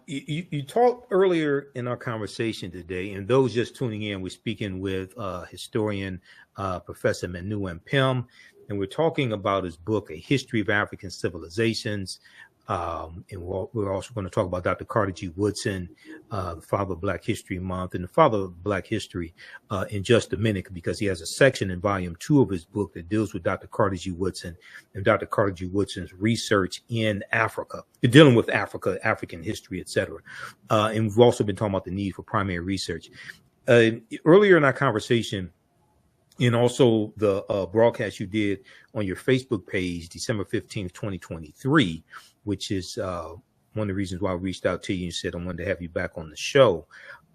You talked earlier in our conversation today, and those just tuning in, we're speaking with historian Professor Manu Ampim, and we're talking about his book, A History of African Civilizations. And we're also going to talk about Dr. Carter G. Woodson, the father of Black History Month, and the father of Black history in just a minute, because he has a section in volume 2 of his book that deals with Dr. Carter G. Woodson and Dr. Carter G. Woodson's research in Africa, dealing with Africa, African history, etc. And we've also been talking about the need for primary research. Earlier in our conversation, and also the broadcast you did on your Facebook page, December 15th, 2023, which is one of the reasons why I reached out to you and said I wanted to have you back on the show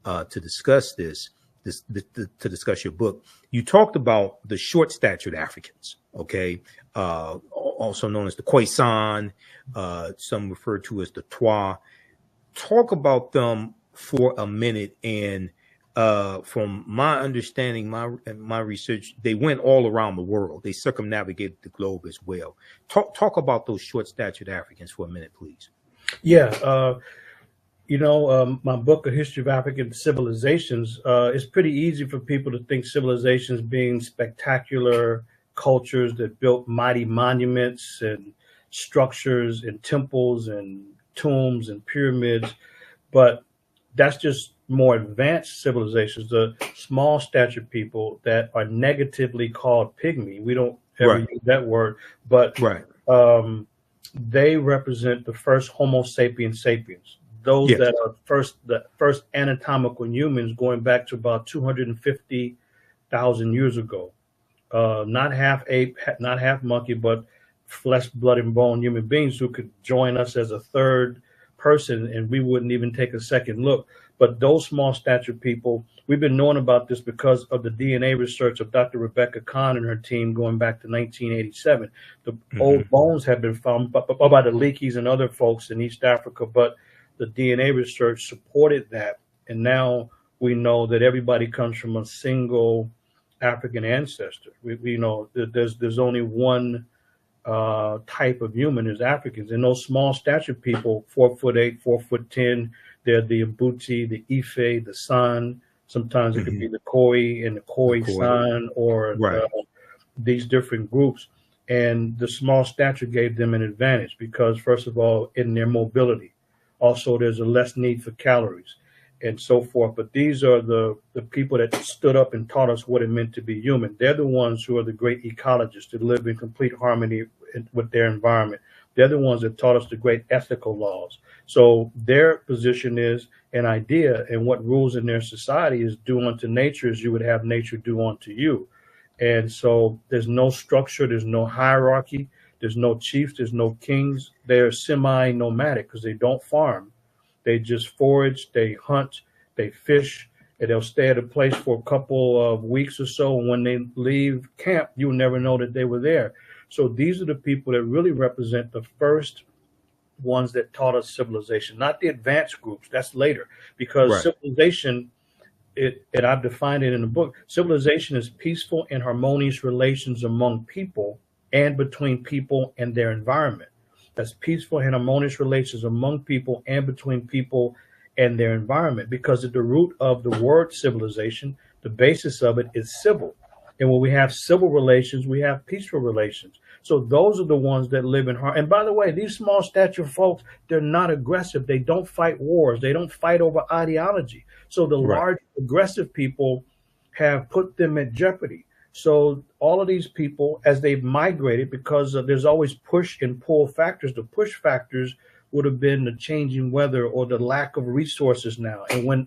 to discuss to discuss your book. You talked about the short-statured Africans, okay, also known as the Khoisan, some refer to as the Twa. Talk about them for a minute. And from my understanding, my research, they went all around the world. They circumnavigated the globe as well. Talk about those short-statured Africans for a minute, please. Yeah. My book, A History of African Civilizations, it's pretty easy for people to think civilizations being spectacular cultures that built mighty monuments and structures and temples and tombs and pyramids, but that's just more advanced civilizations. The small stature people that are negatively called pygmy, we don't ever use that word, but they represent the first Homo sapiens sapiens. Those that are the first anatomical humans going back to about 250,000 years ago. Not half ape, not half monkey, but flesh, blood, and bone human beings who could join us as a third person, and we wouldn't even take a second look. But those small stature people, we've been knowing about this because of the DNA research of Dr. Rebecca Kahn and her team going back to 1987. The old bones have been found by the Leakeys and other folks in East Africa, but the DNA research supported that. And now we know that everybody comes from a single African ancestor. We know that there's only one type of human is Africans, and those small stature people, 4'8", 4'10", they're the Mbuti, the Ife, the San. Sometimes it could be the Khoi and the Khoisan, or these different groups. And the small stature gave them an advantage because, first of all, in their mobility, also there's a less need for calories and so forth. But these are the people that stood up and taught us what it meant to be human. They're the ones who are the great ecologists that live in complete harmony with their environment. They're the ones that taught us the great ethical laws. So their position is an idea, and what rules in their society is do unto nature as you would have nature do unto you. And so there's no structure, there's no hierarchy, there's no chiefs, there's no kings. They're semi-nomadic because they don't farm. They just forage, they hunt, they fish, and they'll stay at a place for a couple of weeks or so. And when they leave camp, you'll never know that they were there. So these are the people that really represent the first ones that taught us civilization, not the advanced groups. That's later, because civilization, and I've defined it in the book, civilization is peaceful and harmonious relations among people and between people and their environment. That's peaceful and harmonious relations among people and between people and their environment, because at the root of the word civilization, the basis of it is civil. And when we have civil relations, we have peaceful relations. So those are the ones that live in harmony. And by the way, these small stature folks, they're not aggressive. They don't fight wars. They don't fight over ideology. So the large aggressive people have put them at jeopardy. So all of these people, as they've migrated, because there's always push and pull factors, the push factors would have been the changing weather or the lack of resources now. And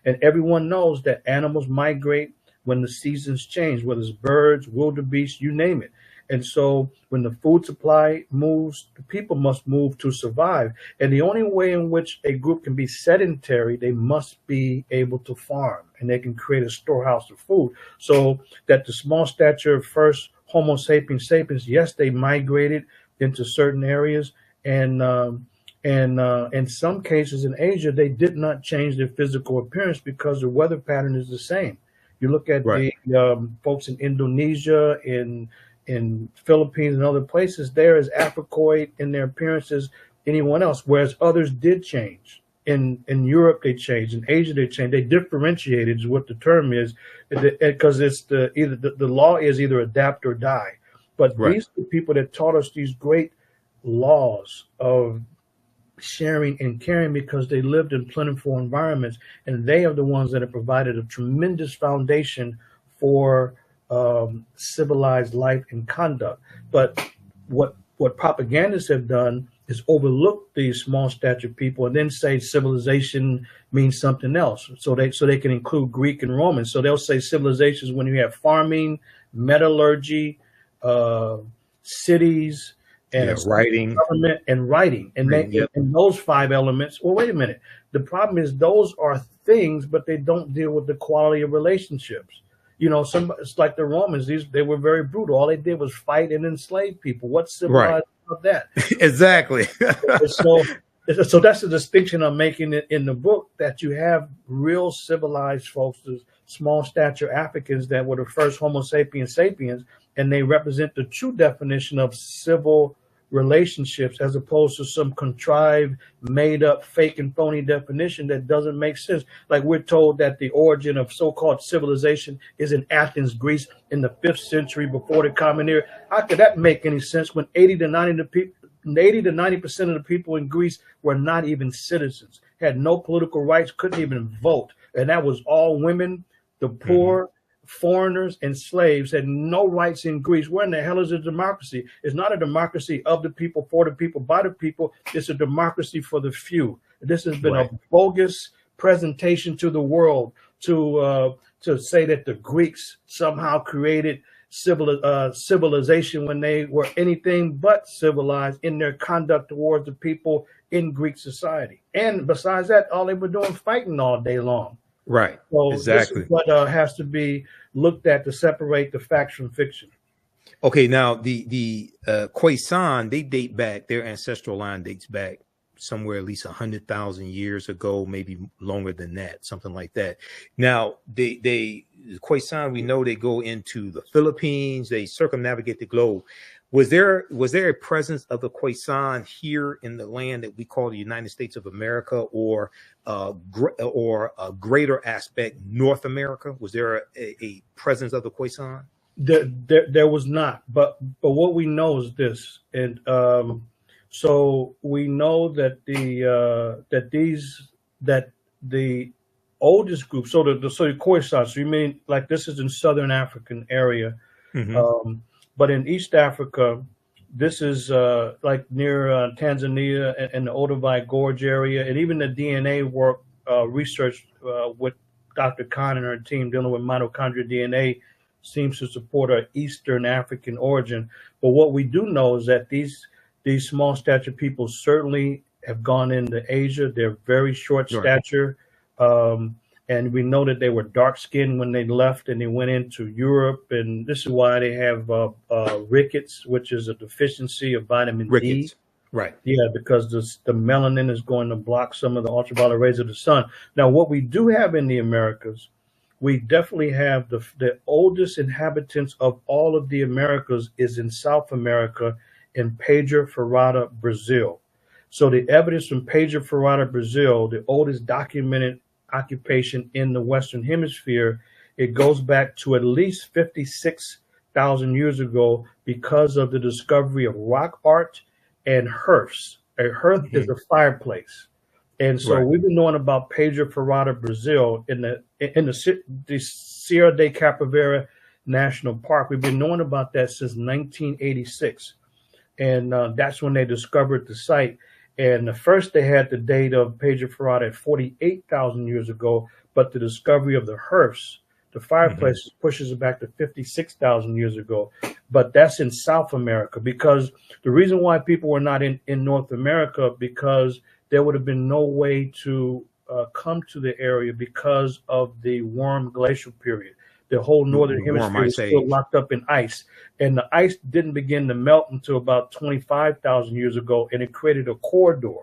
and everyone knows that animals migrate when the seasons change, whether it's birds, wildebeest, you name it. And so when the food supply moves, the people must move to survive. And the only way in which a group can be sedentary, they must be able to farm, and they can create a storehouse of food. So that the small stature first Homo sapiens sapiens, yes, they migrated into certain areas, and in some cases in Asia, they did not change their physical appearance because the weather pattern is the same. You look at the folks in Indonesia, in Philippines and other places, they're as Africoid in their appearance as anyone else, whereas others did change. In Europe, they changed. In Asia, they changed. They differentiated is what the term is, because it's the law is either adapt or die. But these are the people that taught us these great laws of sharing and caring, because they lived in plentiful environments, and they are the ones that have provided a tremendous foundation for civilized life and conduct. But what propagandists have done is overlook these small stature people and then say civilization means something else. So they can include Greek and Roman. So they'll say civilizations when you have farming, metallurgy, cities, and writing, government and writing. And and those 5 elements. Well, wait a minute. The problem is those are things, but they don't deal with the quality of relationships. It's like the Romans. They were very brutal. All they did was fight and enslave people. What's civilized about that? Exactly. So that's the distinction I'm making in the book, that you have real civilized folks, the small stature Africans that were the first Homo sapiens sapiens, and they represent the true definition of civil relationships, as opposed to some contrived, made up, fake and phony definition that doesn't make sense. Like we're told that the origin of so-called civilization is in Athens, Greece, in the 5th century before the Common Era. How could that make any sense when 80 to 90% of the people in Greece were not even citizens, had no political rights, couldn't even vote, and that was all women, the poor, foreigners, and slaves had no rights in Greece. Where in the hell is a democracy? It's not a democracy of the people, for the people, by the people. It's a democracy for the few. This has been a bogus presentation to the world to say that the Greeks somehow created civilization when they were anything but civilized in their conduct towards the people in Greek society. And besides that, all they were doing fighting all day long. Right. So exactly. This is what has to be looked at to separate the facts from fiction. Okay, now the Khoisan, they date back, their ancestral line dates back somewhere at least 100,000 years ago, maybe longer than that, something like that. Now, the Khoisan, we know they go into the Philippines, they circumnavigate the globe. Was there a presence of the Khoisan here in the land that we call the United States of America, or a greater aspect, North America? Was there a presence of the Khoisan? There was not, but what we know is this, and so we know that the oldest group, so the Khoisan, so you mean like this is in Southern African area. But in East Africa, this is like near Tanzania and the Olduvai Gorge area, and even the DNA work research with Dr. Khan and her team dealing with mitochondrial DNA seems to support an Eastern African origin. But what we do know is that these small stature people certainly have gone into Asia. They're very short stature. And we know that they were dark skinned when they left and they went into Europe. And this is why they have rickets, which is a deficiency of vitamin D. Right. Yeah, because the melanin is going to block some of the ultraviolet rays of the sun. Now, what we do have in the Americas, we definitely have the oldest inhabitants of all of the Americas is in South America, in Pedra Ferrada, Brazil. So the evidence from Pedra Ferrada, Brazil, the oldest documented occupation in the Western Hemisphere, it goes back to at least 56,000 years ago because of the discovery of rock art and hearths. A hearth is a fireplace. And so we've been knowing about Pedra Ferrada, Brazil, in the Sierra de Capoeira National Park. We've been knowing about that since 1986. And that's when they discovered the site. And first they had the date of Pedra Ferrada at 48,000 years ago, but the discovery of the hearths, the fireplaces, pushes it back to 56,000 years ago. But that's in South America, because the reason why people were not in North America, because there would have been no way to come to the area because of the warm glacial period. The whole northern hemisphere is still locked up in ice. And the ice didn't begin to melt until about 25,000 years ago, and it created a corridor.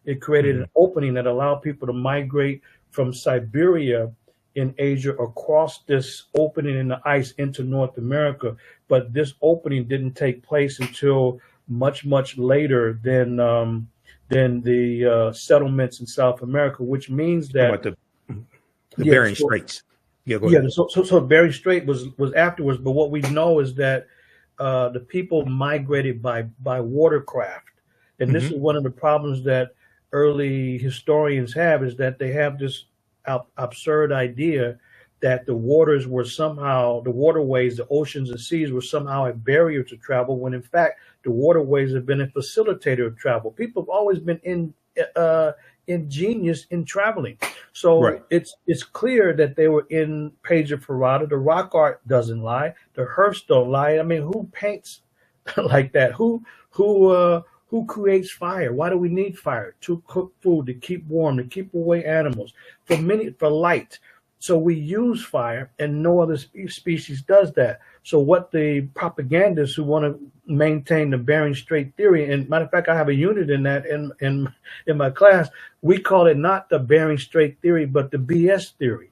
It created an opening that allowed people to migrate from Siberia in Asia across this opening in the ice into North America. But this opening didn't take place until much, much later than the settlements in South America, which means that the Bering Straits. Yeah, so Bering Strait was afterwards, but what we know is that the people migrated by watercraft, and this is one of the problems that early historians have, is that they have this absurd idea that the waters were somehow, the waterways, the oceans and seas were somehow a barrier to travel, when in fact the waterways have been a facilitator of travel. People have always been ingenious in traveling. So Right. it's clear that they were in Page of Ferrata. The rock art doesn't lie. The hearths don't lie. I mean, who paints like that? Who creates fire? Why do we need fire? To cook food, to keep warm, to keep away animals, for light. So we use fire, and no other species does that. So what the propagandists who want to maintain the Bering Strait theory, and matter of fact, I have a unit in that in my class. We call it not the Bering Strait theory, but the BS theory,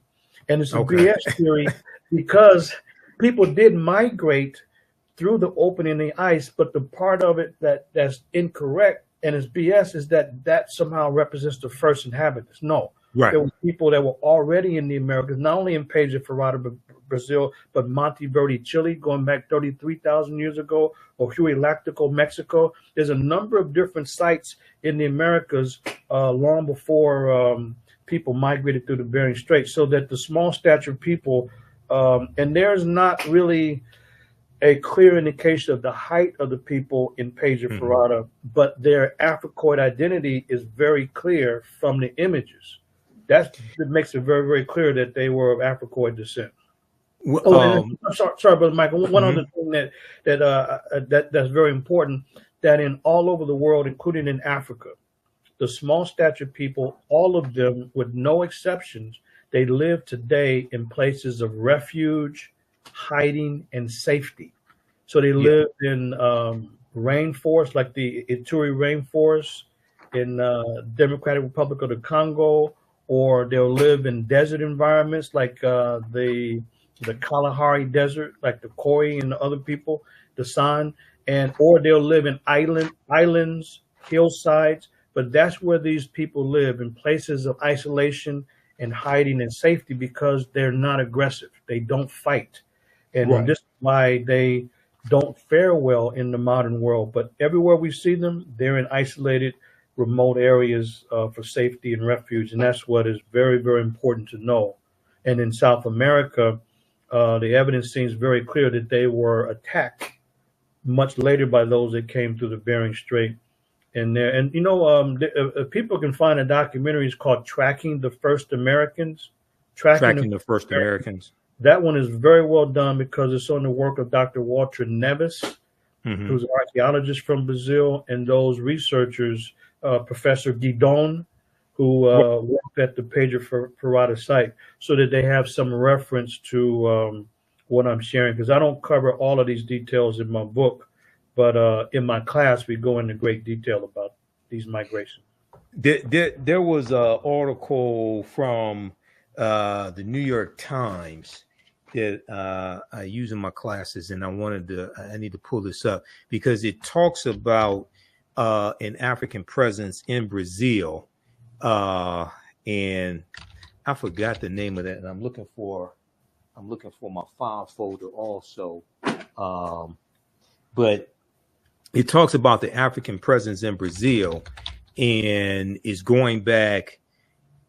and it's a BS theory because people did migrate through the opening in the ice, but the part of it that's incorrect and is BS is that somehow represents the first inhabitants. No. Right. There were people that were already in the Americas, not only in Page of Ferrata, Brazil, but Monteverde, Chile, going back 33,000 years ago, or Huilactico, Mexico. There's a number of different sites in the Americas long before people migrated through the Bering Strait, so that the small stature people, and there's not really a clear indication of the height of the people in Page of Ferrata, but their Africoid identity is very clear from the images. That makes it very, very clear that they were of Africoid descent. I'm sorry, Brother Michael. One other thing that's very important, that in all over the world, including in Africa, the small stature people, all of them, with no exceptions, they live today in places of refuge, hiding, and safety. So they live in rainforests, like the Ituri rainforest in Democratic Republic of the Congo, or they'll live in desert environments like the Kalahari Desert, like the Khoi and the other people, the San, or they'll live in islands, hillsides. But that's where these people live, in places of isolation and hiding and safety, because they're not aggressive. They don't fight. And this is why they don't fare well in the modern world. But everywhere we see them, they're in isolated, remote areas for safety and refuge. And that's what is very, very important to know. And in South America, the evidence seems very clear that they were attacked much later by those that came through the Bering Strait. And people can find a documentary. It's called Tracking the First Americans. Tracking the First Americans. That one is very well done because it's on the work of Dr. Walter Neves, who's an archaeologist from Brazil, and those researchers, Professor Guidon, who worked at the Page of Ferrata site, so that they have some reference to what I'm sharing, because I don't cover all of these details in my book, but in my class, we go into great detail about these migrations. There was an article from the New York Times that I use in my classes, and I need to pull this up because it talks about an African presence in Brazil, and I forgot the name of that, and I'm looking for my file folder also, but it talks about the African presence in Brazil, and is going back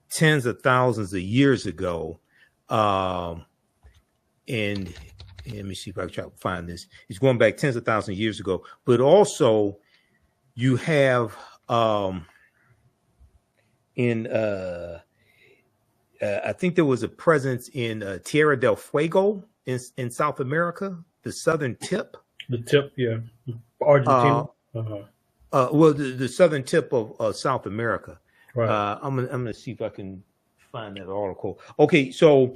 tens of thousands of years ago. And let me see if I can try to find this. It's going back tens of thousands of years ago, but also you have I think there was a presence in Tierra del Fuego in South America, the southern tip. The tip, yeah, Argentina. Well, the southern tip of South America. Right. I'm gonna see if I can find that article. Okay, so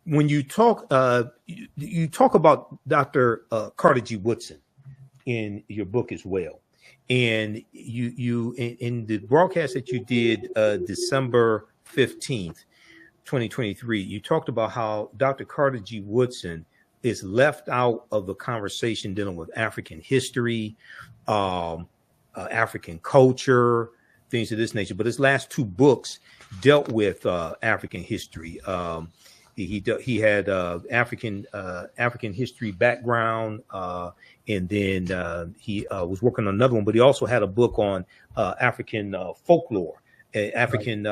when you talk about Dr. Carter G. Woodson in your book as well, and you in the broadcast that you did December 15th, 2023, you talked about how Dr. Carter G. Woodson is left out of the conversation dealing with African history, African culture, things of this nature. But his last two books dealt with African history. He had African history background, and then he was working on another one. But he also had a book on African folklore, African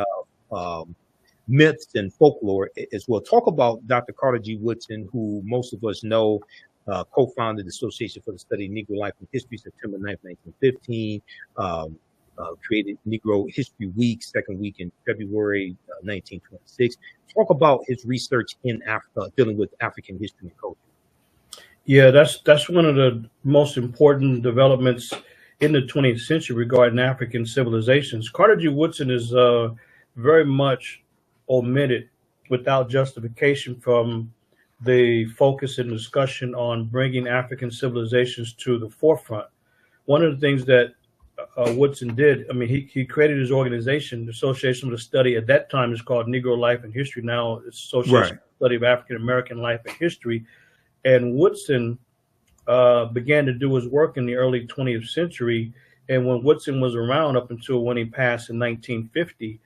myths and folklore as well. Talk about Dr. Carter G. Woodson, who most of us know, co-founded the Association for the Study of Negro Life and History, September 9th, 1915, created Negro History Week, second week in February 1926. Talk about his research in Africa, dealing with African history and culture. Yeah, that's one of the most important developments in the 20th century regarding African civilizations. Carter G. Woodson is very much omitted without justification from the focus and discussion on bringing African civilizations to the forefront. One of the things that Woodson did, I mean, he created his organization, the Association for the Study, at that time is called Negro Life and History. Now it's Association for the Study of African American Life and History. And Woodson began to do his work in the early 20th century. And when Woodson was around up until when he passed in 1950,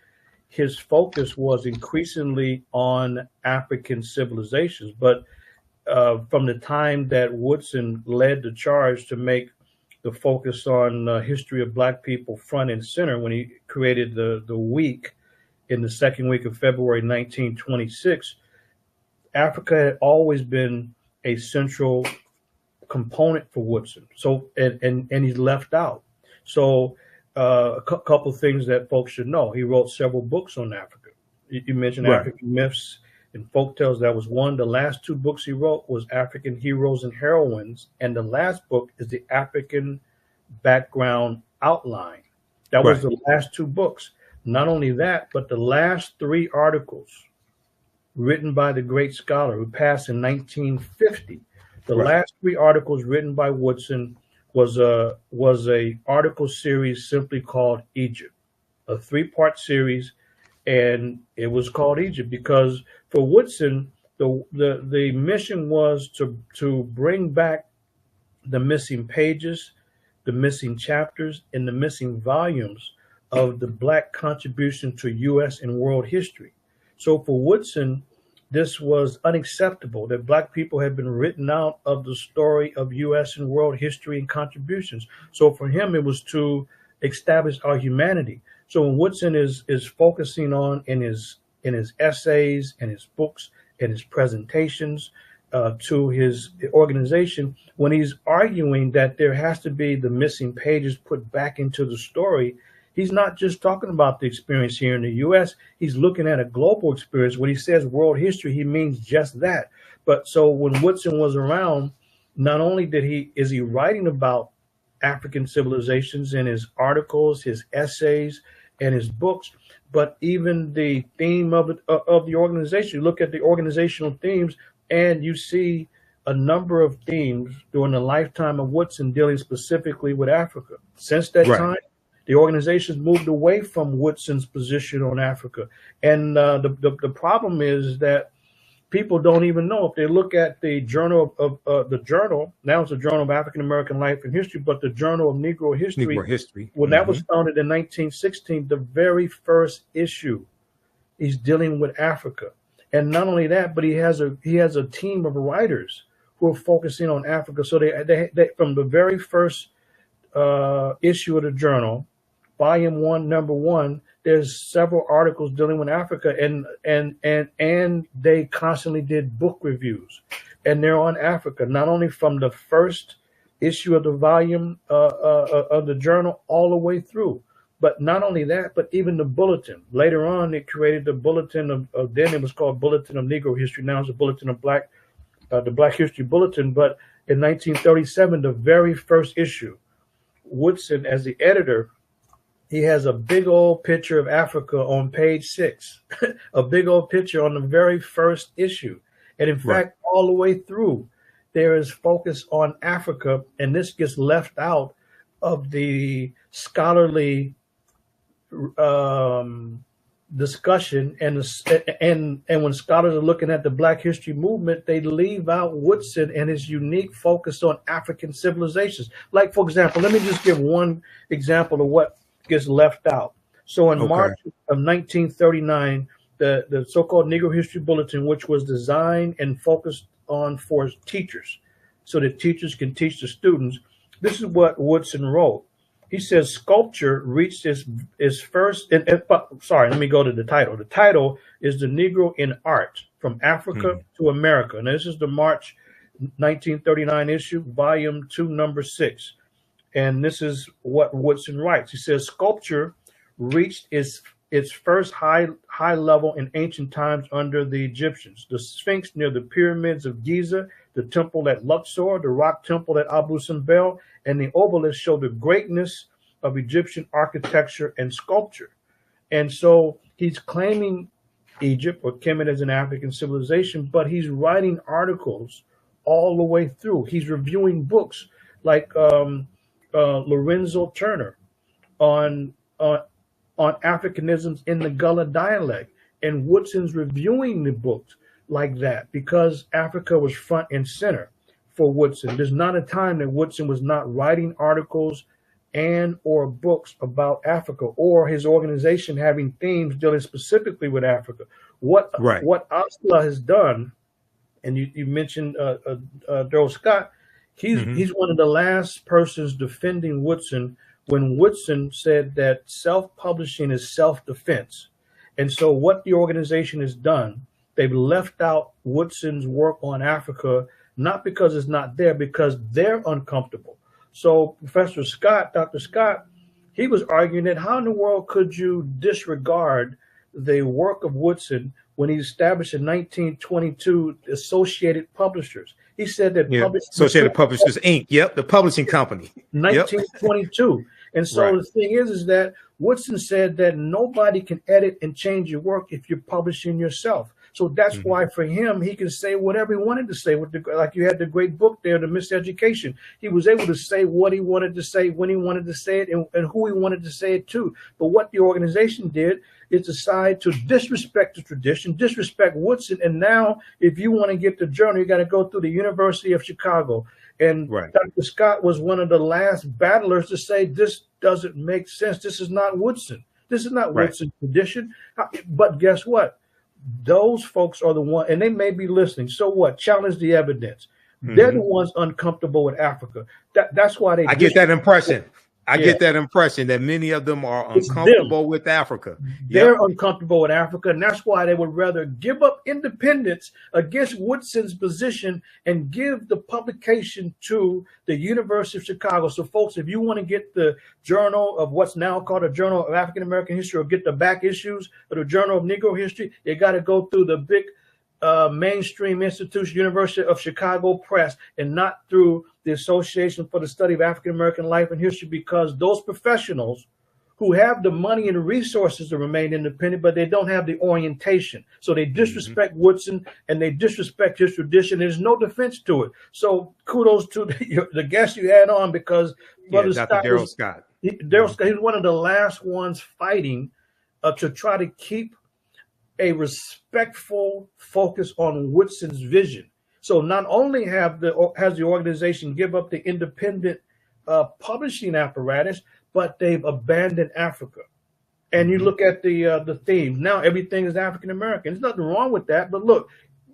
his focus was increasingly on African civilizations. But from the time that Woodson led the charge to make the focus on history of Black people front and center, when he created the week in the second week of February 1926, Africa had always been a central component for Woodson. So, and he's left out. So a couple of things that folks should know. He wrote several books on Africa. You mentioned African myths and folktales. That was one. The last two books he wrote was African Heroes and Heroines. And the last book is the African Background Outline. That was the last two books. Not only that, but the last three articles written by the great scholar who passed in 1950. The last three articles written by Woodson was a article series simply called Egypt, a 3-part series, and it was called Egypt because for Woodson the mission was to bring back the missing pages, the missing chapters, and the missing volumes of the Black contribution to U.S. and world history. So for Woodson, this was unacceptable that Black people had been written out of the story of U.S. and world history and contributions. So for him, it was to establish our humanity. So when Woodson is focusing on in his essays and his books and his presentations to his organization, when he's arguing that there has to be the missing pages put back into the story, he's not just talking about the experience here in the U.S. He's looking at a global experience. When he says world history, he means just that. But so when Woodson was around, not only is he writing about African civilizations in his articles, his essays, and his books, but even the theme of the organization. You look at the organizational themes, and you see a number of themes during the lifetime of Woodson dealing specifically with Africa. Since that time, the organization's moved away from Woodson's position on Africa. And the problem is that people don't even know. If they look at the journal of the journal, now it's a Journal of African American Life and History, but the Journal of Negro History, when that was founded in 1916, the very first issue is dealing with Africa. And not only that, but he has a team of writers who are focusing on Africa. So they from the very first issue of the journal, Volume 1, Number 1, there's several articles dealing with Africa, and they constantly did book reviews, and they're on Africa, not only from the first issue of the volume of the journal all the way through. But not only that, but even the bulletin. Later on, they created the bulletin of then it was called Bulletin of Negro History. Now it's a Bulletin of the Black History Bulletin. But in 1937, the very first issue, Woodson, as the editor, he has a big old picture of Africa on page 6, a big old picture on the very first issue. And in fact, all the way through, there is focus on Africa, and this gets left out of the scholarly discussion. And when scholars are looking at the Black history movement, they leave out Woodson and his unique focus on African civilizations. Like, for example, let me just give one example of what gets left out. So in March of 1939, the so-called Negro History Bulletin, which was designed and focused on for teachers, so that teachers can teach the students, this is what Woodson wrote. he says sculpture reached its first. Sorry, let me go to the title. The title is "The Negro in Art: From Africa to America," and this is the March 1939 issue, Volume 2, Number 6. And this is what Woodson writes. He says sculpture reached its first high level in ancient times under the Egyptians. The Sphinx near the pyramids of Giza, the temple at Luxor, the rock temple at Abu Simbel, and the obelisk show the greatness of Egyptian architecture and sculpture. And so he's claiming Egypt or Kemet as an African civilization, but he's writing articles all the way through. He's reviewing books like Lorenzo Turner on Africanisms in the Gullah dialect, and Woodson's reviewing the books like that because Africa was front and center for Woodson. There's not a time that Woodson was not writing articles and or books about Africa, or his organization having themes dealing specifically with Africa. What Osla has done, and you mentioned Daryl Scott, he's one of the last persons defending Woodson when Woodson said that self-publishing is self-defense. And so what the organization has done, they've left out Woodson's work on Africa, not because it's not there, because they're uncomfortable. So Professor Scott, Dr. Scott, he was arguing that how in the world could you disregard the work of Woodson when he established in 1922 Associated Publishers? He said that Associated Publishers Inc. Yep, the publishing company. 1922. And so the thing is that Woodson said that nobody can edit and change your work if you're publishing yourself. So that's why for him, he can say whatever he wanted to say. Like you had the great book there, The Miseducation. He was able to say what he wanted to say, when he wanted to say it, and who he wanted to say it to. But what the organization did is decide to disrespect the tradition, disrespect Woodson. And now if you want to get the journal, you got to go through the University of Chicago. And Dr. Scott was one of the last battlers to say, this doesn't make sense. This is not Woodson. This is not Woodson's tradition. But guess what? Those folks are the one, and they may be listening. So what? Challenge the evidence. They're the ones uncomfortable with Africa. That's why they. I get that impression. I get that impression that many of them are uncomfortable with Africa. They're uncomfortable with Africa, and that's why they would rather give up independence against Woodson's position and give the publication to the University of Chicago. So, folks, if you want to get the journal of what's now called a Journal of African American History, or get the back issues of the Journal of Negro History, you got to go through the big mainstream institution, University of Chicago Press, and not through the Association for the Study of African American Life and History, because those professionals who have the money and the resources to remain independent, but they don't have the orientation. So they disrespect Woodson and they disrespect his tradition. There's no defense to it. So kudos to the guest you had on, because Brother Daryl Scott. Daryl Scott, he was one of the last ones fighting to try to keep a respectful focus on Woodson's vision. So not only has the organization give up the independent publishing apparatus, but they've abandoned Africa. And you look at the theme now, everything is African American. There's nothing wrong with that. But look,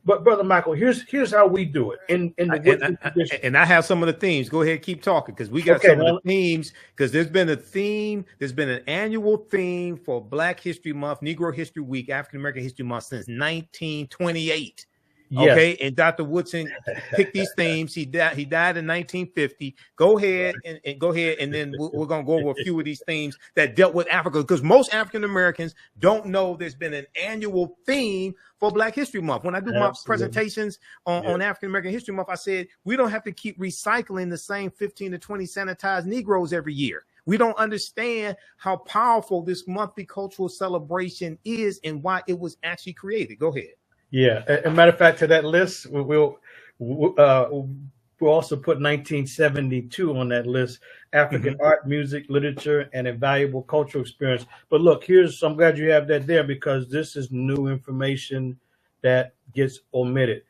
Brother Michael, here's how we do it in the Woodson tradition. And I have some of the themes. Go ahead, keep talking, because we got some of the themes. Because there's been a theme, there's been an annual theme for Black History Month, Negro History Week, African American History Month since 1928. Yes. Okay, and Dr. Woodson picked these themes. He died in 1950. Go ahead, and then we're going to go over a few of these themes that dealt with Africa, because most African Americans don't know there's been an annual theme for Black History Month. When I do my presentations on African American History Month, I said we don't have to keep recycling the same 15 to 20 sanitized Negroes every year. We don't understand how powerful this monthly cultural celebration is and why it was actually created. Go ahead. Yeah, as a matter of fact, to that list, we'll also put 1972 on that list: African art, music, literature, and a valuable cultural experience. But look, I'm glad you have that there, because this is new information that gets omitted.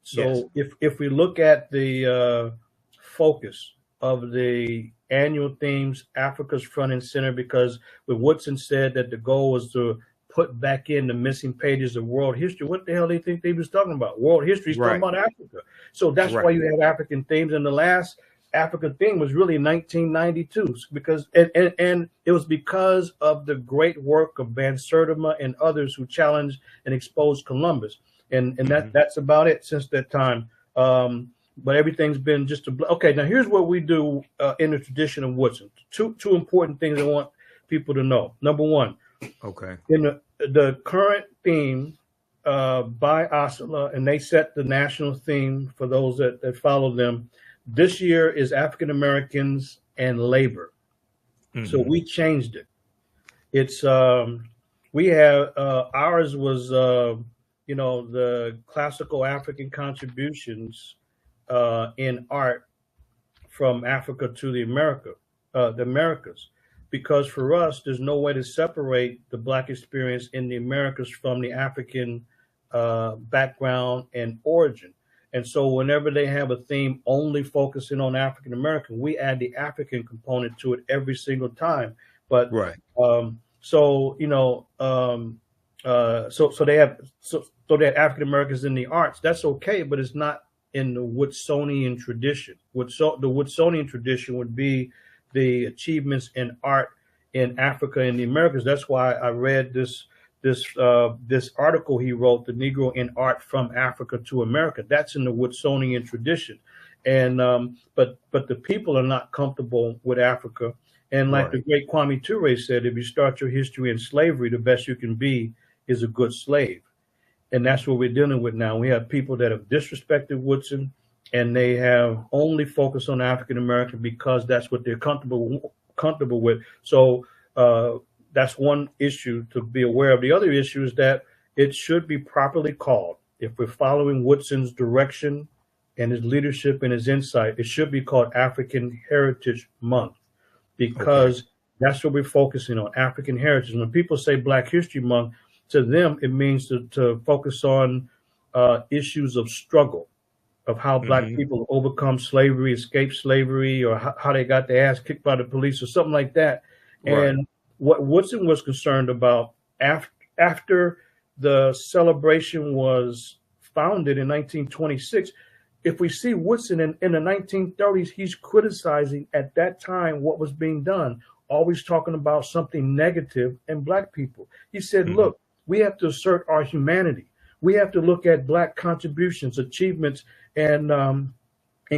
So if we look at the focus of the annual themes, Africa's front and center, because what Woodson said that the goal was to put back in the missing pages of world history. What the hell do they think they was talking about? World history is talking about Africa. So that's why you have African themes. And the last Africa theme was really 1992, because and it was because of the great work of Van Sertima and others who challenged and exposed Columbus, and that's about it since that time. But everything's been just okay. Now here's what we do in the tradition of Woodson. Two important things I want people to know. Number one, okay, in the current theme by Asala, and they set the national theme for those that follow them. This year is African Americans and labor. So we changed it. It's we have ours was the classical African contributions in art from Africa to the Americas, because for us there's no way to separate the Black experience in the Americas from the African background and origin. And so whenever they have a theme only focusing on African American, we add the African component to it every single time. But right. So they have African Americans in the arts. That's okay, but it's not in the Woodsonian tradition. The Woodsonian tradition would be the achievements in art in Africa and the Americas. That's why I read this article he wrote, "The Negro in Art from Africa to America." That's in the Woodsonian tradition, and but the people are not comfortable with Africa. And like the great Kwame Ture said, if you start your history in slavery, the best you can be is a good slave. And that's what we're dealing with now. We have people that have disrespected Woodson, and they have only focused on African American because that's what they're comfortable with. So that's one issue to be aware of. The other issue is that it should be properly called. If we're following Woodson's direction and his leadership and his insight, it should be called African Heritage Month, because that's what we're focusing on, African heritage. When people say Black History Month, to them, it means to focus on issues of struggle, of how Black people overcome slavery, escape slavery, or how they got their ass kicked by the police or something like that. And what Woodson was concerned about after the celebration was founded in 1926, if we see Woodson in the 1930s, he's criticizing at that time what was being done, always talking about something negative in Black people. He said, look, we have to assert our humanity. We have to look at Black contributions, achievements, and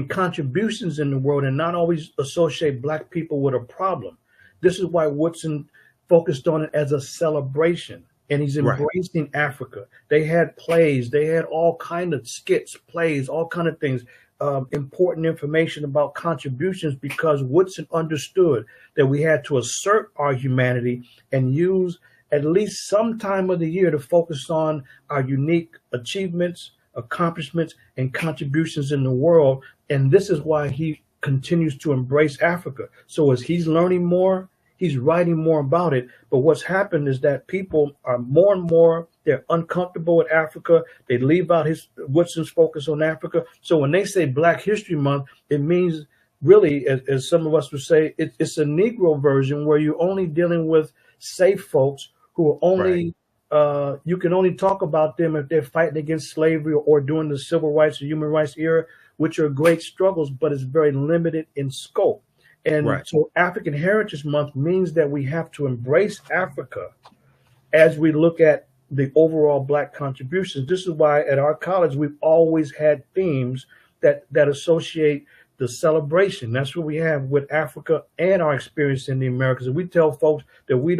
contributions in the world, and not always associate Black people with a problem. This is why Woodson focused on it as a celebration, and he's embracing Africa. They had plays, they had all kind of skits, plays, all kind of things, important information about contributions, because Woodson understood that we had to assert our humanity and use at least some time of the year to focus on our unique achievements, accomplishments, and contributions in the world. And this is why he continues to embrace Africa. So as he's learning more, he's writing more about it. But what's happened is that people are more and more, they're uncomfortable with Africa. They leave out Woodson's focus on Africa. So when they say Black History Month, it means really, as some of us would say, it's a Negro version where you're only dealing with safe folks who are only, you can only talk about them if they're fighting against slavery or during the civil rights or human rights era, which are great struggles, but it's very limited in scope. And so African Heritage Month means that we have to embrace Africa as we look at the overall Black contributions. This is why at our college, we've always had themes that associate the celebration. That's what we have with Africa and our experience in the Americas. And we tell folks that we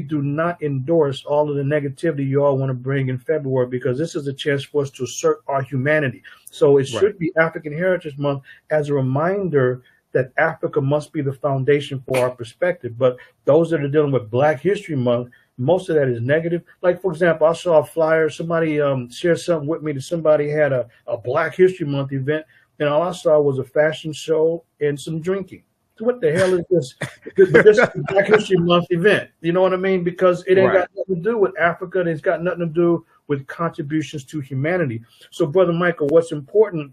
do not endorse all of the negativity you all want to bring in February, because this is a chance for us to assert our humanity. So it should be African Heritage Month as a reminder that Africa must be the foundation for our perspective. But those that are dealing with Black History Month, most of that is negative. Like, for example, I saw a flyer, somebody shared something with me that somebody had a Black History Month event, and all I saw was a fashion show and some drinking. So what the hell is this? This is a Black History Month event. You know what I mean? Because it ain't got nothing to do with Africa. And it's got nothing to do with contributions to humanity. So, Brother Michael, what's important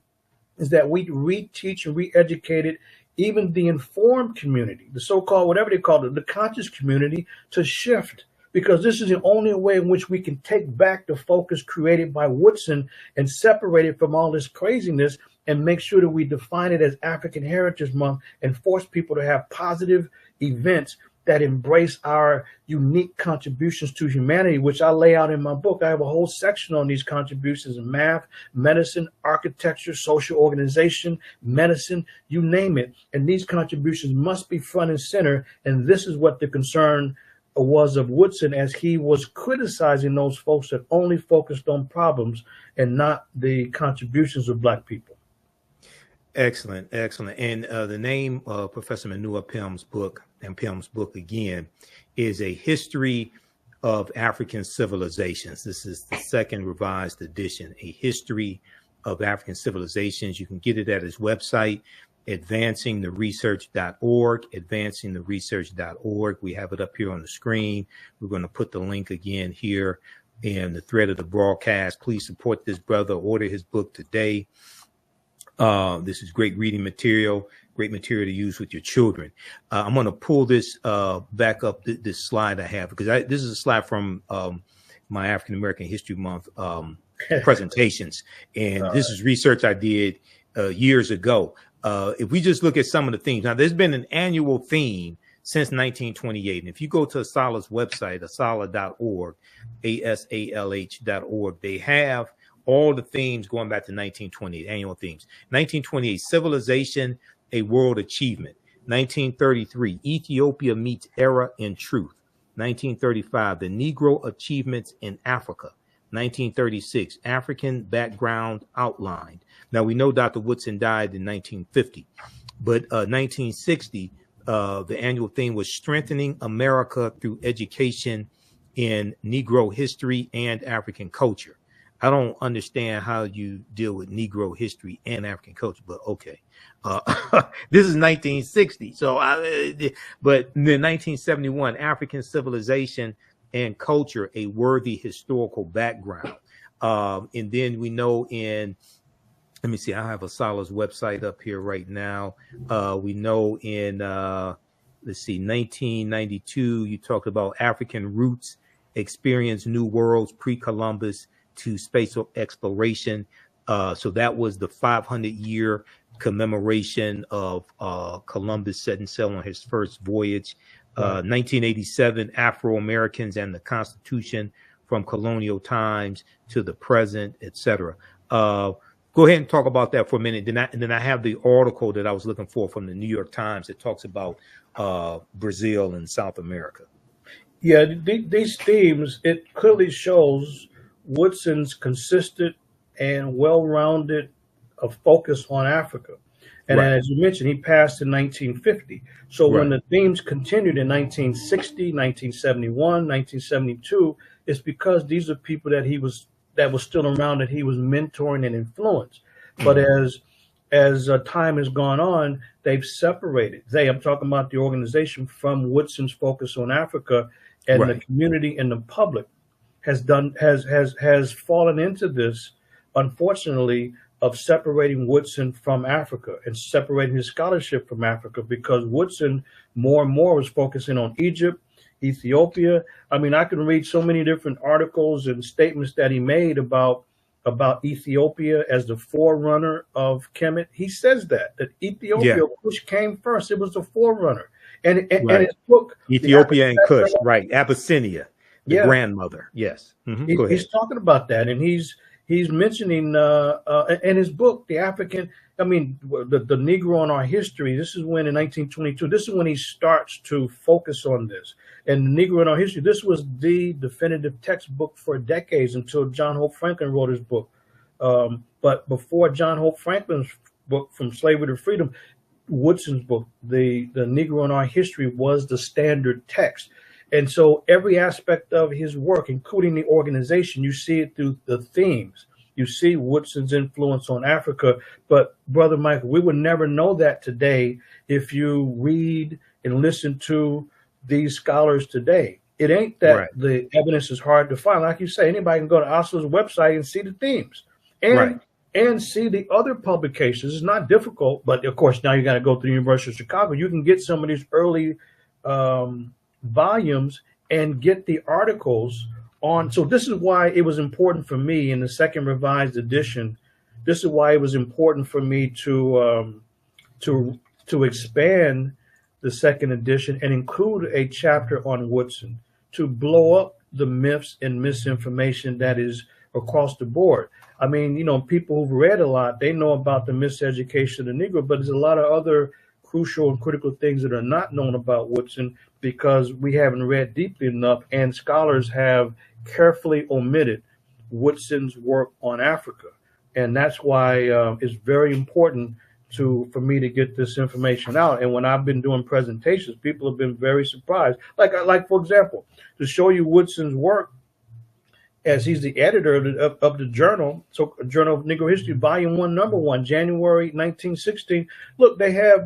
is that we reteach and re-educate even the informed community, the so-called, whatever they call it, the conscious community, to shift. Because this is the only way in which we can take back the focus created by Woodson and separate it from all this craziness and make sure that we define it as African Heritage Month and force people to have positive events that embrace our unique contributions to humanity, which I lay out in my book. I have a whole section on these contributions in math, medicine, architecture, social organization, medicine, you name it. And these contributions must be front and center. And this is what the concern was of Woodson, as he was criticizing those folks that only focused on problems and not the contributions of Black people. Excellent, excellent. And the name of Professor Manu Ampim's book again is A History of African Civilizations. This is the second revised edition, A History of African Civilizations. You can get it at his website, advancingtheresearch.org, advancingtheresearch.org. We have it up here on the screen. We're going to put the link again here in the thread of the broadcast. Please support this brother. Order his book today. This is great reading material, great material to use with your children. I'm going to pull this back up, this slide I have, because this is a slide from my African American History Month presentations. And this is research I did years ago. If we just look at some of the themes, now there's been an annual theme since 1928. And if you go to Asalah's website, asalah.org, asalh.org, they have all the themes going back to 1928, annual themes. 1928, Civilization, a World Achievement. 1933, Ethiopia Meets Era in Truth. 1935, The Negro Achievements in Africa. 1936, African Background Outlined. Now, we know Dr. Woodson died in 1950, but 1960, the annual theme was Strengthening America Through Education in Negro History and African Culture. I don't understand how you deal with Negro history and African culture, but okay. This is 1960. So, but in 1971, African Civilization and Culture, a Worthy Historical Background. And then we know let me see, I have Asalah's website up here right now. We know in, let's see, 1992, you talked about African Roots, Experience New Worlds, Pre-Columbus to Spatial Exploration. So that was the 500-year commemoration of Columbus setting sail on his first voyage. 1987, Afro-Americans and the Constitution from colonial times to the present, etc. Go ahead and talk about that for a minute. Then I have the article that I was looking for from the New York Times that talks about Brazil and South America. Yeah, these themes, it clearly shows Woodson's consistent and well-rounded focus on Africa. And right. As you mentioned, he passed in 1950. So right. When the themes continued in 1960, 1971, 1972, it's because these are people that was still around, that he was mentoring and influenced. But as time has gone on, they've separated. I'm talking about the organization from Woodson's focus on Africa, and right. the community and the public has fallen into this, unfortunately, of separating Woodson from Africa and separating his scholarship from Africa, because Woodson more and more was focusing on Egypt, Ethiopia. I mean, I can read so many different articles and statements that he made about Ethiopia as the forerunner of Kemet. He says that Ethiopia, which came first, it was the forerunner. And his book, Ethiopia and Kush, right? Abyssinia, the grandmother. Yes. Mm-hmm. He's talking about that, and he's mentioning in his book, the Negro in Our History. This is when in 1922. This is when he starts to focus on this. And the Negro in Our History. This was the definitive textbook for decades until John Hope Franklin wrote his book. But before John Hope Franklin's book, From Slavery to Freedom, Woodson's book, the Negro in Our History, was the standard text. And so every aspect of his work, including the organization, you see it through the themes. You see Woodson's influence on Africa. But Brother Michael, we would never know that today if you read and listen to these scholars today. It ain't that the evidence is hard to find. Like you say, anybody can go to Oslo's website and see the themes. And see the other publications. It's not difficult, but of course, now you got to go to the University of Chicago. You can get some of these early volumes and get the articles on. So this is why it was important for me in the second revised edition. this is why it was important for me to expand the second edition and include a chapter on Woodson to blow up the myths and misinformation that is across the board. I mean, you know, people who've read a lot, they know about the miseducation of the Negro, but there's a lot of other crucial and critical things that are not known about Woodson because we haven't read deeply enough, and scholars have carefully omitted Woodson's work on Africa. And that's why it's very important for me to get this information out. And when I've been doing presentations, people have been very surprised. Like for example, to show you Woodson's work, as he's the editor of the journal, so Journal of Negro History, Volume 1, Number 1, January 1916. Look, they have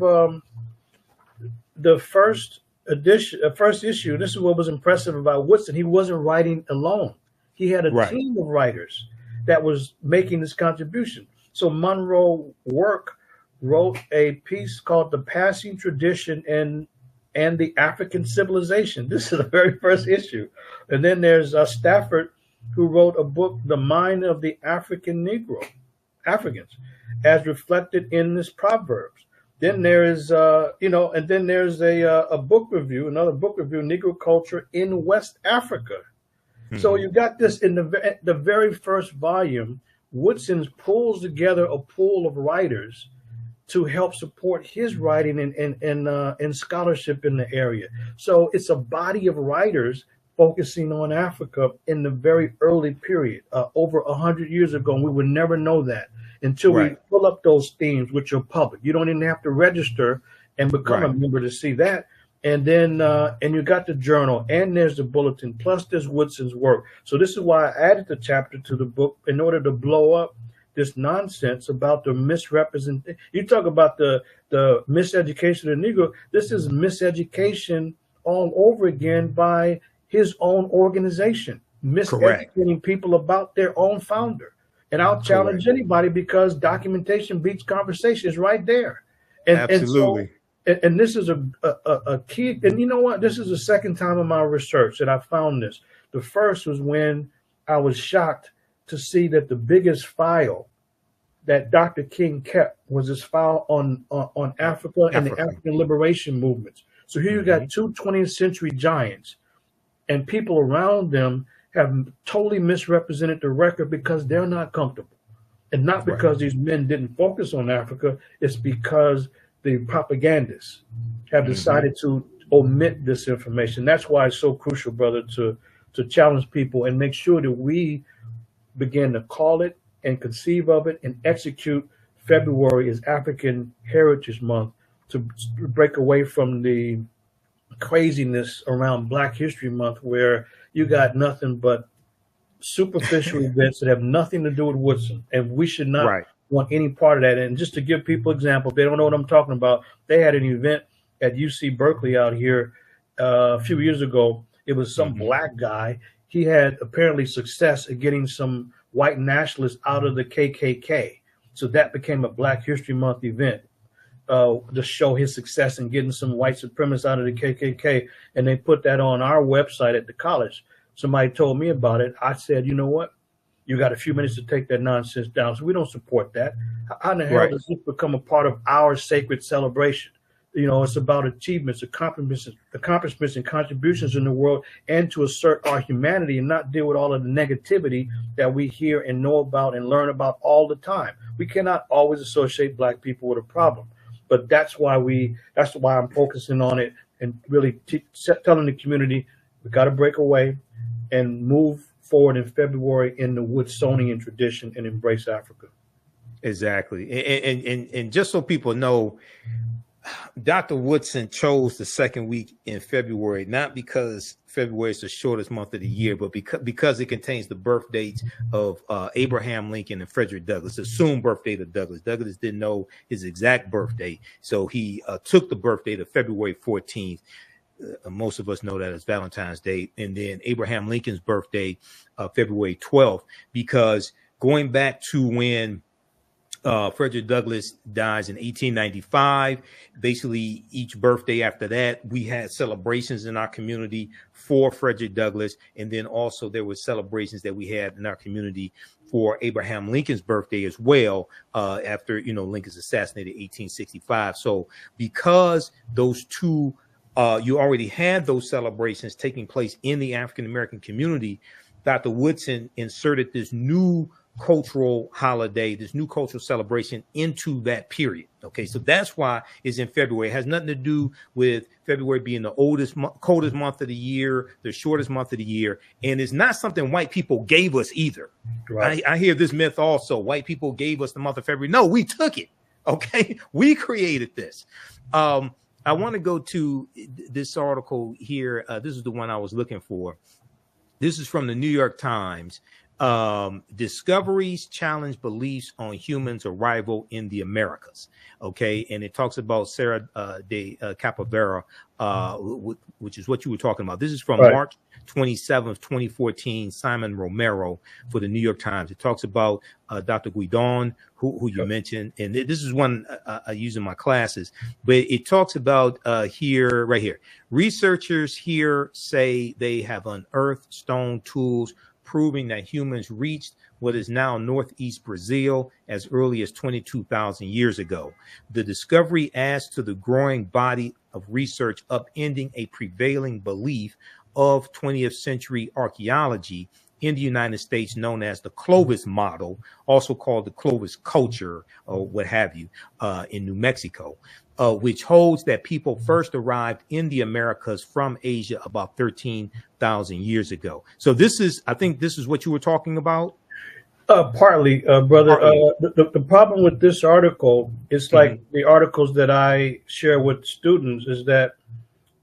the first issue. This is what was impressive about Woodson. He wasn't writing alone. He had a team of writers that was making this contribution. So Monroe wrote a piece called "The Passing Tradition and the African Civilization." This is the very first issue. And then there's Stafford, who wrote a book, "The Mind of the African Africans, as reflected in this Proverbs." Then there is, and then there's a book review, another book review, Negro Culture in West Africa. Mm-hmm. So you got this in the very first volume. Woodson pulls together a pool of writers to help support his writing and scholarship in the area. So it's a body of writers focusing on Africa in the very early period, over 100 years ago. And we would never know that until we pull up those themes, which are public. You don't even have to register and become a member to see that. And then, and you got the journal, and there's the bulletin, plus there's Woodson's work. So this is why I added the chapter to the book, in order to blow up this nonsense about the misrepresentation. You talk about the miseducation of the Negro. This is miseducation all over again by his own organization, miseducating people about their own founder. And I'll challenge anybody, because documentation beats conversation is right there. And, absolutely. And this is a key. And you know what? This is the second time in my research that I found this. The first was when I was shocked to see that the biggest file that Dr. King kept was his file on Africa and the African liberation movements. So here you got two 20th century giants, and people around them have totally misrepresented the record because they're not comfortable. And not because these men didn't focus on Africa, it's because the propagandists have decided to omit this information. That's why it's so crucial, brother, to challenge people and make sure that we begin to call it and conceive of it and execute February as African Heritage Month, to break away from the craziness around Black History Month, where you got nothing but superficial events that have nothing to do with Woodson. And we should not want any part of that. And just to give people examples, they don't know what I'm talking about. They had an event at UC Berkeley out here a few years ago. It was some black guy. He had apparently success at getting some white nationalists out of the KKK. So that became a Black History Month event to show his success in getting some white supremacists out of the KKK. And they put that on our website at the college. Somebody told me about it. I said, you know what? You got a few minutes to take that nonsense down. So we don't support that. How in the hell does this become a part of our sacred celebration? You know, it's about achievements, accomplishments and contributions in the world, and to assert our humanity and not deal with all of the negativity that we hear and know about and learn about all the time. We cannot always associate Black people with a problem, but that's why I'm focusing on it and really telling the community we got to break away and move forward in February in the Woodsonian tradition and embrace Africa. Exactly. And just so people know, Dr. Woodson chose the second week in February, not because February is the shortest month of the year, but because it contains the birth dates of Abraham Lincoln and Frederick Douglass, the assumed birth date of Douglass. Douglass didn't know his exact birth date, so he took the birth date of February 14th. Most of us know that as Valentine's Day. And then Abraham Lincoln's birthday, February 12th, because going back to when Frederick Douglass dies in 1895. Basically, each birthday after that, we had celebrations in our community for Frederick Douglass. And then also there were celebrations that we had in our community for Abraham Lincoln's birthday as well, after, Lincoln's assassinated in 1865. So because those two, you already had those celebrations taking place in the African-American community, Dr. Woodson inserted this new cultural holiday, this new cultural celebration into that period. Okay, so that's why it's in February. It has nothing to do with February being the coldest month of the year, the shortest month of the year, and it's not something white people gave us either. Right. I hear this myth also: white people gave us the month of February. No, we took it. Okay, we created this. I want to go to this article here. This is the one I was looking for. This is from the New York Times. Discoveries challenge beliefs on humans' arrival in the Americas. Okay, and it talks about Sarah de Capavera, which is what you were talking about. This is from March 27th, 2014, Simon Romero for the New York Times. It talks about Dr. Guidon, who you mentioned, and this is one I use in my classes, but it talks about right here. Researchers here say they have unearthed stone tools proving that humans reached what is now northeast Brazil as early as 22,000 years ago. The discovery adds to the growing body of research upending a prevailing belief of 20th century archaeology in the United States known as the Clovis model, also called the Clovis culture or what have you, in New Mexico, which holds that people first arrived in the Americas from Asia about 13,000 years ago. So I think this is what you were talking about? Partly, brother. Partly. The problem with this article is like the articles that I share with students is that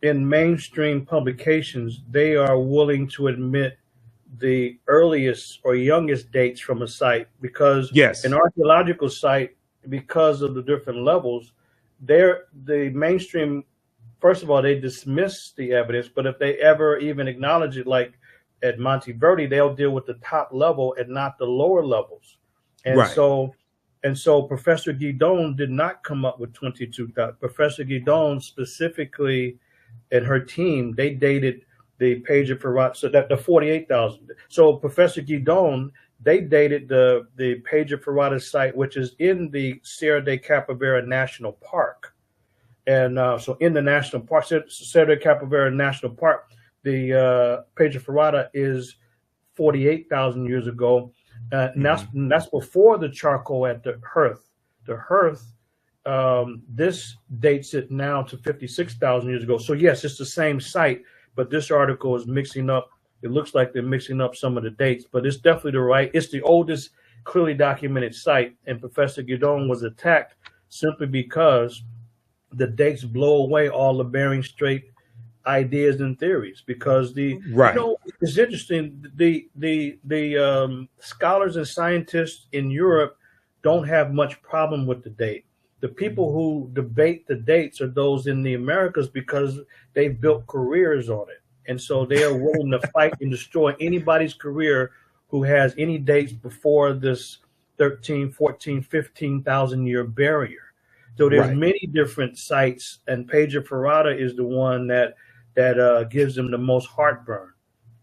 in mainstream publications, they are willing to admit the earliest or youngest dates from a site because an archaeological site, because of the different levels, the mainstream, first of all, they dismiss the evidence, but if they ever even acknowledge it, like at Monteverde, they'll deal with the top level and not the lower levels. And so Professor Guidon did not come up with 22,000. Professor Guidon specifically and her team, they dated the page of Ferrata, so that the 48,000. So Professor Guidon, they dated the page of Ferrata site, which is in the Serra de Capivara National Park. And so in the national park, Serra de Capivara National Park, the page of Ferrata is 48,000 years ago. And that's before the charcoal at the hearth. The hearth, this dates it now to 56,000 years ago. So yes, it's the same site, but this article is mixing up. It looks like they're mixing up some of the dates, but it's definitely it's the oldest clearly documented site. And Professor Guidon was attacked simply because the dates blow away all the Bering Strait ideas and theories. Because it's interesting. The scholars and scientists in Europe don't have much problem with the date. The people who debate the dates are those in the Americas because they've built careers on it. And so they are willing to fight and destroy anybody's career who has any dates before this 13, 14, 15,000 year barrier. So there's many different sites, and Page of Ferrata is the one that gives them the most heartburn.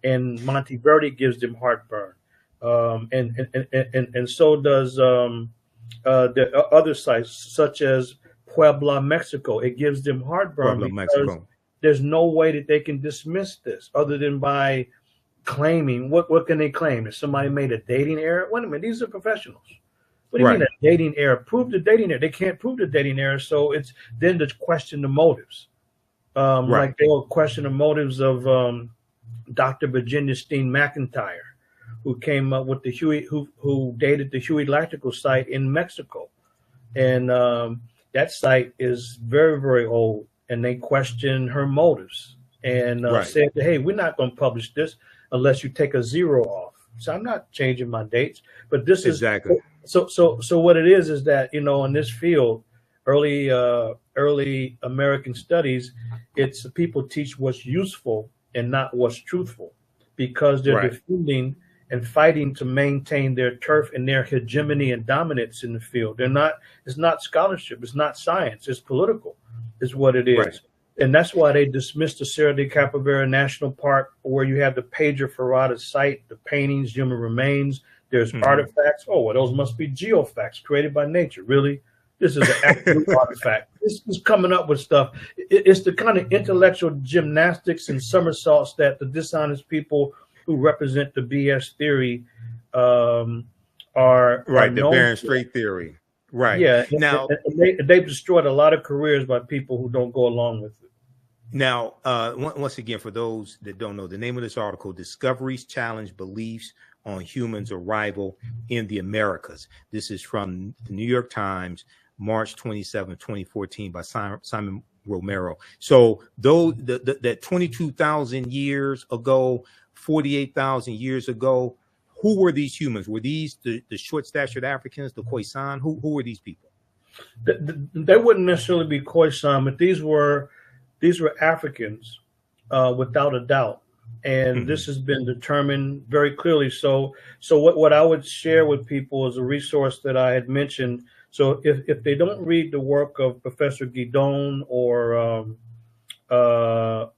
And Monteverde gives them heartburn. And so does the other sites, such as Puebla, Mexico. It gives them heartburn because there's no way that they can dismiss this other than by claiming. What can they claim? If somebody made a dating error? Wait a minute, these are professionals. What do you mean a dating error? Prove the dating error. They can't prove the dating error, so it's then to question the motives. Like they will question the motives of Dr. Virginia Steen McIntyre, who came up with the Huey, who dated the Huey Lactical site in Mexico. And that site is very, very old, and they question her motives and said, hey, we're not going to publish this unless you take a zero off. So I'm not changing my dates, but this is so what it is that, in this field, early American studies, it's people teach what's useful and not what's truthful, because they're defending and fighting to maintain their turf and their hegemony and dominance in the field. It's not scholarship, it's not science, it's political, is what it is. Right. And that's why they dismissed the Serra de Capivara National Park, where you have the Pedro Ferrada site, the paintings, human remains, there's artifacts. Oh, well, those must be geofacts created by nature. Really? This is an absolute artifact. This is coming up with stuff. It's the kind of intellectual gymnastics and somersaults that the dishonest people who represent the BS theory are right. The Barron Strait theory. Right. Yeah. Now, they've destroyed a lot of careers by people who don't go along with it. Now, once again, for those that don't know, the name of this article, Discoveries Challenge Beliefs on Humans' Arrival in the Americas. This is from the New York Times, March 27, 2014, by Simon Romero. So that 22,000 years ago, 48,000 years ago, who were these humans? Were these the short-statured Africans, the Khoisan? Who were these people? They wouldn't necessarily be Khoisan, but these were Africans, without a doubt. And this has been determined very clearly. So what I would share with people is a resource that I had mentioned. So if they don't read the work of Professor Guidon or the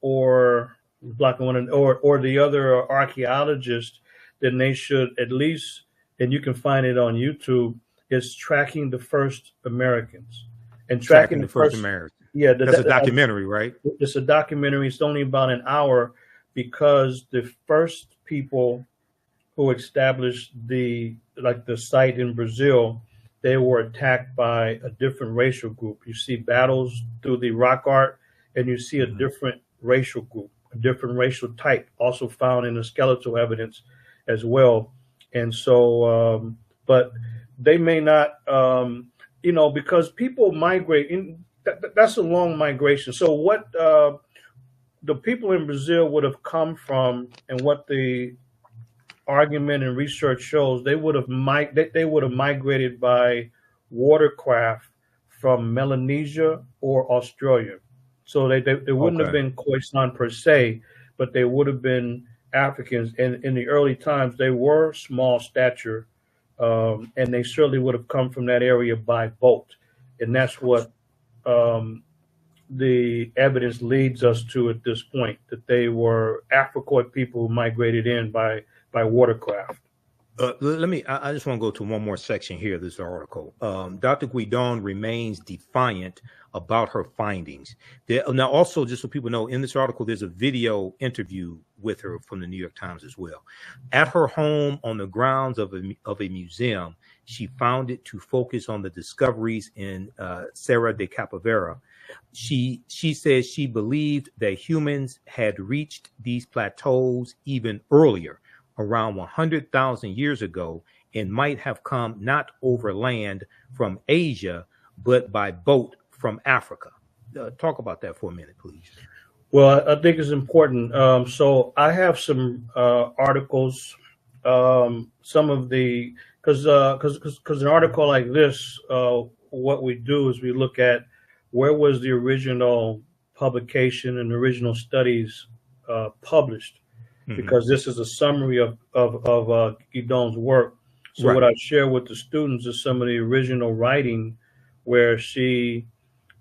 other archaeologists, then they should at least, and you can find it on YouTube, is Tracking the First Americans. And Tracking the First Americans. Yeah, that's a documentary, right? It's a documentary. It's only about an hour, because the first people who established the site in Brazil, they were attacked by a different racial group. You see battles through the rock art, and you see a different racial group, a different racial type, also found in the skeletal evidence as well. And so, but they may not, because people migrate. That's a long migration. So what the people in Brazil would have come from, and what the argument and research shows, they would have migrated by watercraft from Melanesia or Australia. So they wouldn't have been Khoisan per se, but they would have been Africans. And in the early times, they were small stature, and they certainly would have come from that area by boat. And that's what the evidence leads us to at this point, that they were Africoid people who migrated in by watercraft. I just want to go to one more section here of this article. Dr. Guidon remains defiant about her findings. Now, also, just so people know, in this article, there's a video interview with her from the New York Times as well. At her home on the grounds of a museum, she found it to focus on the discoveries in Serra de Capivara. She says she believed that humans had reached these plateaus even earlier, around 100,000 years ago, and might have come not over land from Asia, but by boat from Africa. Talk about that for a minute, please. Well, I think it's important. So I have some articles, some of the, because an article like this, what we do is we look at where was the original publication and original studies published, because this is a summary of Guidon's work. So what I share with the students is some of the original writing, where she,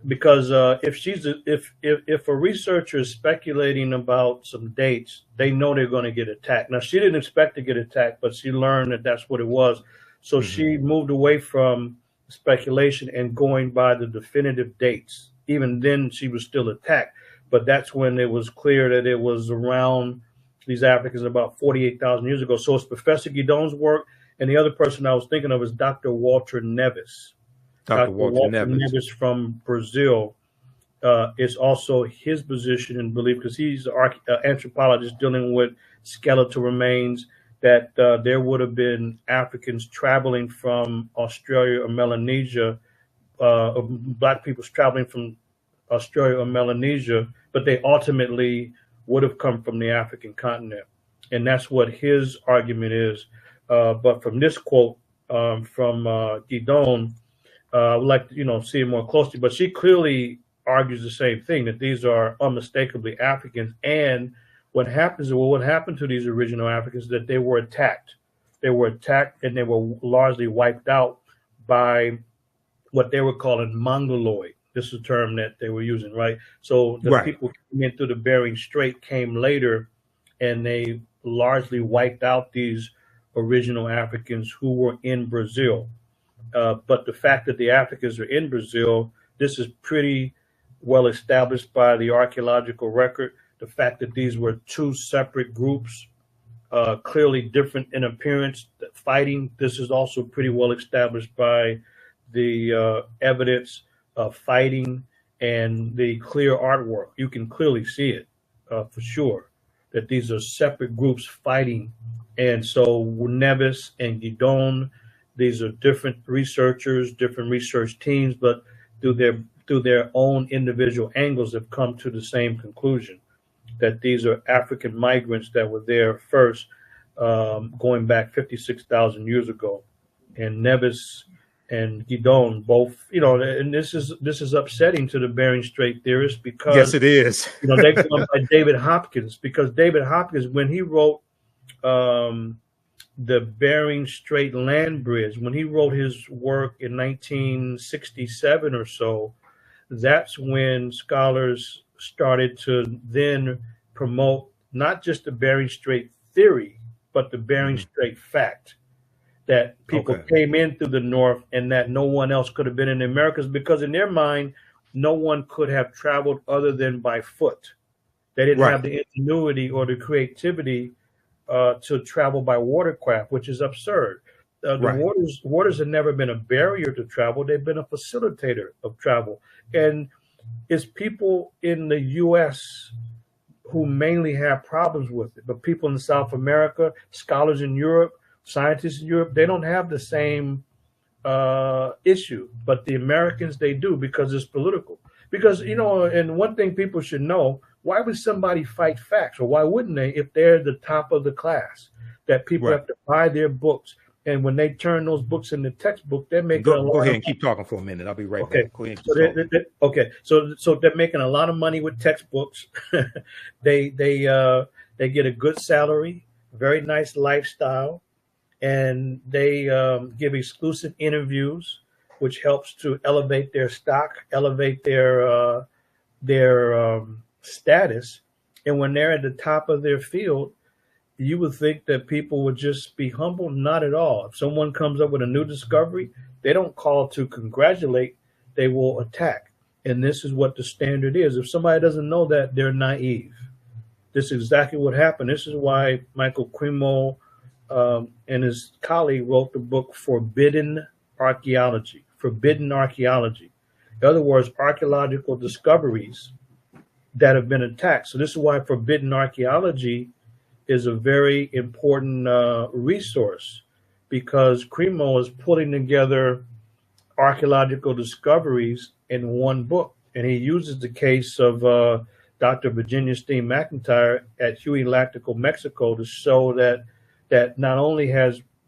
because if a researcher is speculating about some dates, they know they're going to get attacked. Now, she didn't expect to get attacked, but she learned that that's what it was. So she moved away from speculation and going by the definitive dates. Even then, she was still attacked, but that's when it was clear that it was around these Africans about 48,000 years ago. So it's Professor Guidon's work, and the other person I was thinking of is Dr. Walter Neves. Dr. Walter Neves from Brazil. It's also his position and belief, because he's an anthropologist dealing with skeletal remains, that there would have been Africans traveling from Australia or Melanesia, Black peoples traveling from Australia or Melanesia, but they ultimately would have come from the African continent. And that's what his argument is. But from this quote from Guidon, I would like to see it more closely, but she clearly argues the same thing, that these are unmistakably Africans. And what happens, or what happened to these original Africans, is that they were attacked. They were attacked and they were largely wiped out by what they were calling Mongoloid. This is a term that they were using, right? So the people came in through the Bering Strait came later, and they largely wiped out these original Africans who were in Brazil. But the fact that the Africans are in Brazil, this is pretty well established by the archaeological record. The fact that these were two separate groups, clearly different in appearance, fighting, this is also pretty well established by the evidence of fighting and the clear artwork. You can clearly see it for sure, that these are separate groups fighting. And so Neves and Guidon, these are different researchers, different research teams, but through their own individual angles have come to the same conclusion, that these are African migrants that were there first, going back 56,000 years ago. And Neves and Guidon both, and this is upsetting to the Bering Strait theorists, because yes, it is. they come by David Hopkins, because David Hopkins, when he wrote the Bering Strait Land Bridge, when he wrote his work in 1967 or so, that's when scholars started to then promote not just the Bering Strait theory, but the Bering Strait fact, that people came in through the north and that no one else could have been in the Americas, because in their mind, no one could have traveled other than by foot. They didn't have the ingenuity or the creativity to travel by watercraft, which is absurd. The waters have never been a barrier to travel. They've been a facilitator of travel. And it's people in the U.S. who mainly have problems with it. But people in South America, scholars in Europe, scientists in Europe, they don't have the same issue. But the Americans, they do, because it's political. Because, and one thing people should know, why would somebody fight facts? Or why wouldn't they if they're the top of the class? That people have to buy their books. And when they turn those books into textbook, they're making go ahead and keep talking for a minute. I'll be right back. Go ahead. So they're making a lot of money with textbooks. They get a good salary, very nice lifestyle, and they give exclusive interviews, which helps to elevate their stock, elevate their status. And when they're at the top of their field, you would think that people would just be humble. Not at all. If someone comes up with a new discovery, they don't call to congratulate, they will attack. And this is what the standard is. If somebody doesn't know that, they're naive. This is exactly what happened. This is why Michael Cremo and his colleague wrote the book Forbidden Archaeology. Forbidden Archaeology. In other words, archaeological discoveries that have been attacked. So this is why Forbidden Archaeology is a very important resource, because Cremo is putting together archaeological discoveries in one book. And he uses the case of Dr. Virginia Steen McIntyre at Huey Lactical, Mexico, to show that not only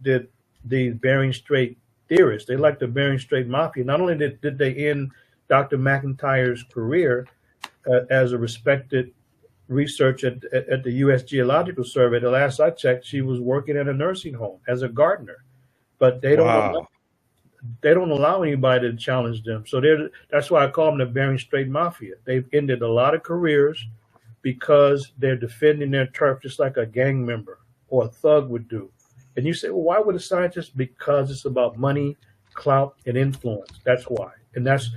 did the Bering Strait theorists, they like the Bering Strait Mafia, not only did they end Dr. McIntyre's career as a respected researcher at the U.S. Geological Survey. The last I checked, she was working at a nursing home as a gardener, but they don't allow anybody to challenge them. So that's why I call them the Bering Strait Mafia. They've ended a lot of careers because they're defending their turf just like a gang member or a thug would do. And you say, well, why would a scientist? Because it's about money, clout, and influence. That's why. And that's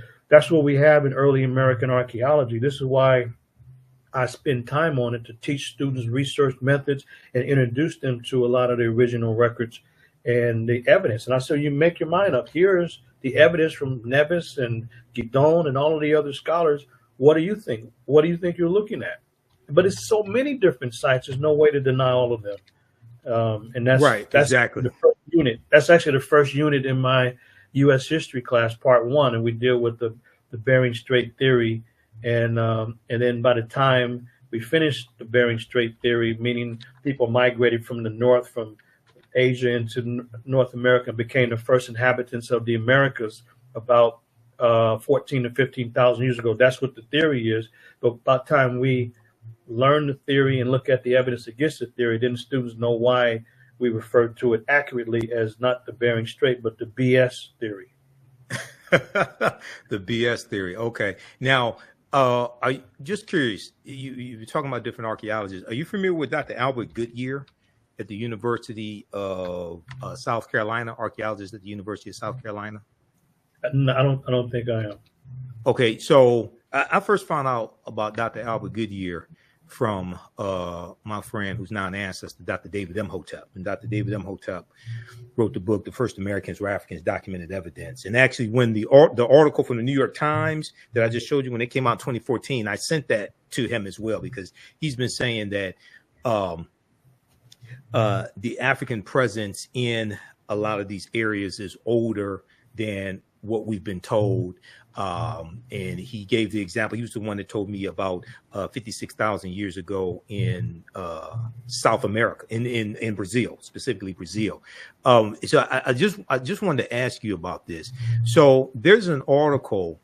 what we have in early American archaeology. This is why I spend time on it, to teach students research methods and introduce them to a lot of the original records and the evidence. And I say, you make your mind up. Here's the evidence from Neves and Guidon and all of the other scholars. What do you think? What do you think you're looking at? But it's so many different sites. There's no way to deny all of them. And that's exactly the first unit. That's actually the first unit in my U.S. history class, part 1, and we deal with the Bering Strait theory. And then by the time we finished the Bering Strait theory, meaning people migrated from the north, from Asia into North America, and became the first inhabitants of the Americas about 14 to 15,000 years ago. That's what the theory is. But by the time we learn the theory and look at the evidence against the theory, then students know why we refer to it accurately as not the Bering Strait, but the BS theory. The BS theory. Okay. Now, I'm just curious. You're talking about different archaeologists. Are you familiar with Dr. Albert Goodyear at the University of South Carolina? Archaeologist at the University of South Carolina? No, I don't think I am. Okay, so I first found out about Dr. Albert Goodyear from my friend who's now an ancestor, Dr. David Imhotep. And Dr. David Imhotep wrote the book, The First Americans Were Africans, Documented Evidence. And actually, when the article from the New York Times that I just showed you, when it came out in 2014, I sent that to him as well, because he's been saying that the African presence in a lot of these areas is older than what we've been told. And he gave the example. He was the one that told me about 56,000 years ago in South America, in Brazil, specifically Brazil. So I just wanted to ask you about this. So there's an article,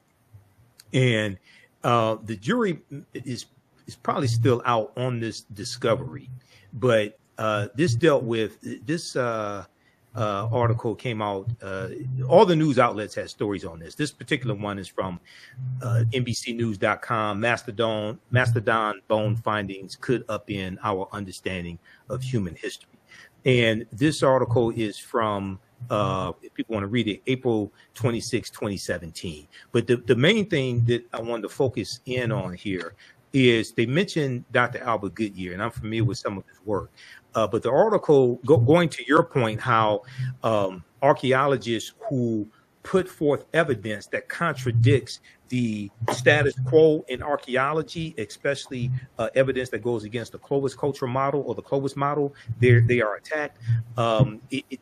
and the jury is probably still out on this discovery, but this dealt with this. Article came out. All the news outlets had stories on this. This particular one is from NBCnews.com. Mastodon bone findings could upend our understanding of human history. And this article is from, if people want to read it, April 26, 2017. But the main thing that I wanted to focus in on here is they mentioned Dr. Albert Goodyear, and I'm familiar with some of his work. But the article, going to your point, how archaeologists who put forth evidence that contradicts the status quo in archaeology, especially evidence that goes against the Clovis cultural model or the Clovis model, they are attacked.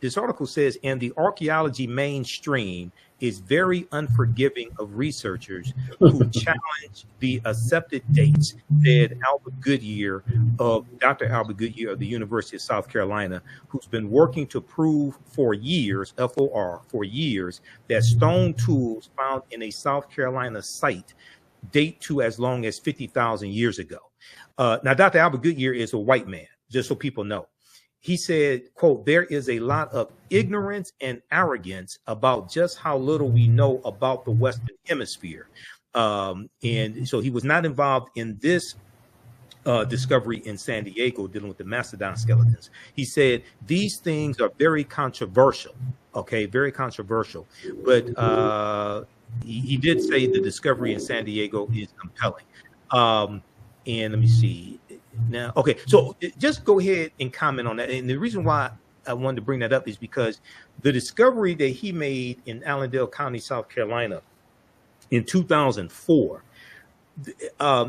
This article says, and the archaeology mainstream is very unforgiving of researchers who challenge the accepted dates, said Albert Goodyear of Dr. Albert Goodyear of the University of South Carolina, who's been working to prove for years, FOR, for years, that stone tools found in a South Carolina site date to as long as 50,000 years ago. Now, Dr. Albert Goodyear is a white man, just so people know. He said, quote, there is a lot of ignorance and arrogance about just how little we know about the Western Hemisphere. And so he was not involved in this discovery in San Diego dealing with the mastodon skeletons. He said, these things are very controversial. Okay, very controversial. But he did say the discovery in San Diego is compelling. And let me see. Now, okay, so just go ahead and comment on that. And the reason why I wanted to bring that up is because the discovery that he made in Allendale County, South Carolina in 2004,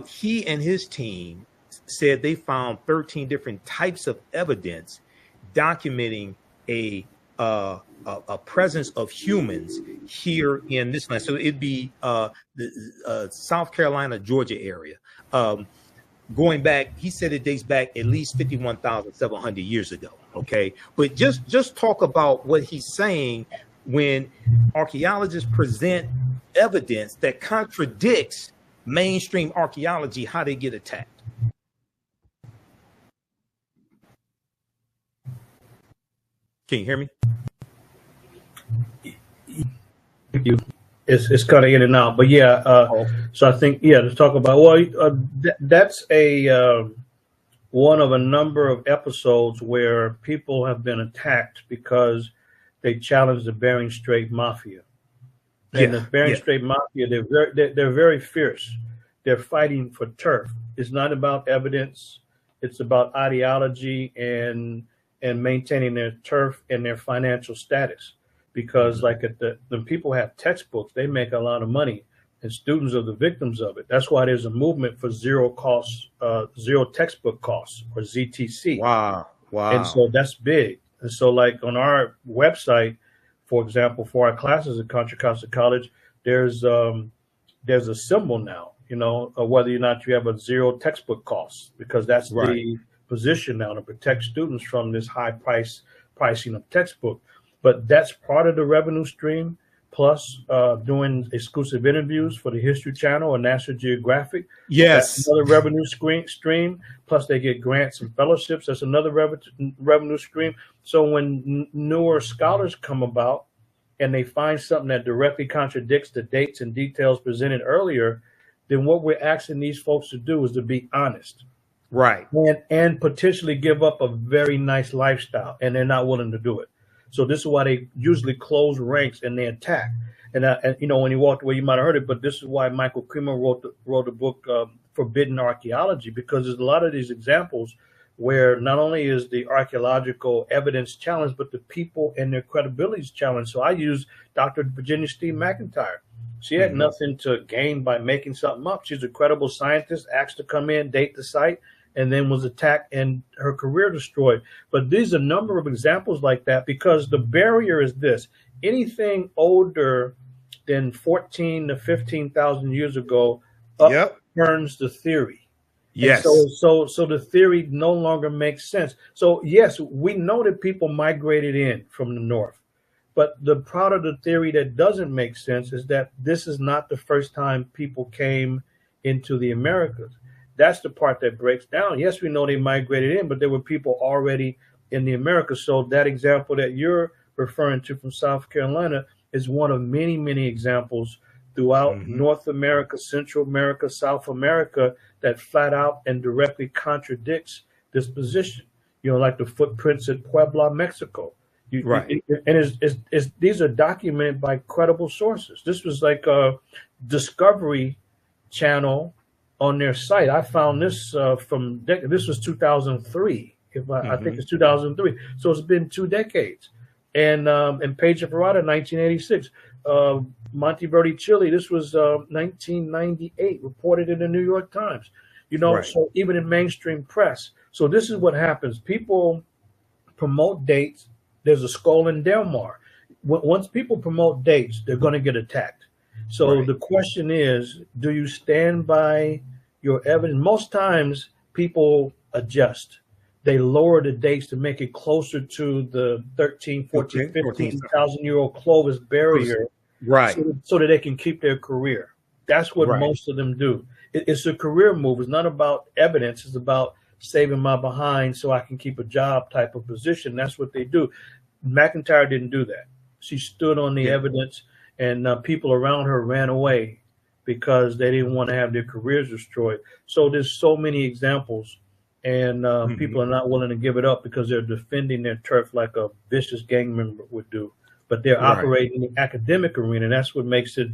he and his team said they found 13 different types of evidence documenting a presence of humans here in this land. So it'd be the South Carolina, Georgia area. Going back, he said it dates back at least 51,700 years ago. Okay, but just talk about what he's saying when archaeologists present evidence that contradicts mainstream archaeology, how they get attacked. Can you hear me? Thank you. It's kind of in and out, but yeah. So I think, yeah, to talk about, well, that's a one of a number of episodes where people have been attacked because they challenged the Bering Strait Mafia. And the Bering Strait Mafia, they're very fierce. They're fighting for turf. It's not about evidence. It's about ideology and maintaining their turf and their financial status. Because like when people have textbooks, they make a lot of money, and students are the victims of it. That's why there's a movement for zero textbook costs, or ZTC. Wow. And so that's big. And so like on our website, for example, for our classes at Contra Costa College, there's a symbol now, whether or not you have a zero textbook costs, because that's the position now to protect students from this high pricing of textbook. But that's part of the revenue stream. plus doing exclusive interviews for the History Channel or National Geographic. Yes. That's another revenue stream. Plus they get grants and fellowships. That's another revenue stream. So when newer scholars come about and they find something that directly contradicts the dates and details presented earlier, then what we're asking these folks to do is to be honest. Right. And potentially give up a very nice lifestyle, and they're not willing to do it. So this is why they usually close ranks and they attack. And you know, when he walked away, you might have heard it, but this is why Michael Creamer wrote a book, Forbidden Archaeology, because there's a lot of these examples where not only is the archaeological evidence challenged, but the people and their credibility is challenged. So I use Dr. Virginia Steve McIntyre. She had nothing to gain by making something up. She's a credible scientist, asked to come in, date the site, and then was attacked and her career destroyed. But there's a number of examples like that, because the barrier is this: anything older than 14 to 15,000 years ago upturns the theory. Yes. So the theory no longer makes sense. So yes, we know that people migrated in from the north, but the part of the theory that doesn't make sense is that this is not the first time people came into the Americas. That's the part that breaks down. Yes, we know they migrated in, but there were people already in the Americas. So that example that you're referring to from South Carolina is one of many, many examples throughout North America, Central America, South America, that flat out and directly contradicts this position. You know, like the footprints at Puebla, Mexico. Right. And these are documented by credible sources. This was like a Discovery Channel on their site. I found this this was 2003. I think it's 2003. So it's been 2 decades. And Page and Ferrata, 1986. Monteverdi, Chile, this was 1998, reported in the New York Times. You know, so even in mainstream press. So this is what happens. People promote dates. There's a skull in Del Mar. Once people promote dates, they're going to get attacked. So the question is, do you stand by your evidence? Most times people adjust. They lower the dates to make it closer to the 13, 14, 15,000-year-old Clovis barrier, so that they can keep their career. That's what most of them do. It's a career move. It's not about evidence. It's about saving my behind so I can keep a job type of position. That's what they do. McIntyre didn't do that. She stood on the evidence, and people around her ran away because they didn't want to have their careers destroyed. So there's so many examples, and people are not willing to give it up because they're defending their turf like a vicious gang member would do. But they're operating in the academic arena, and that's what makes it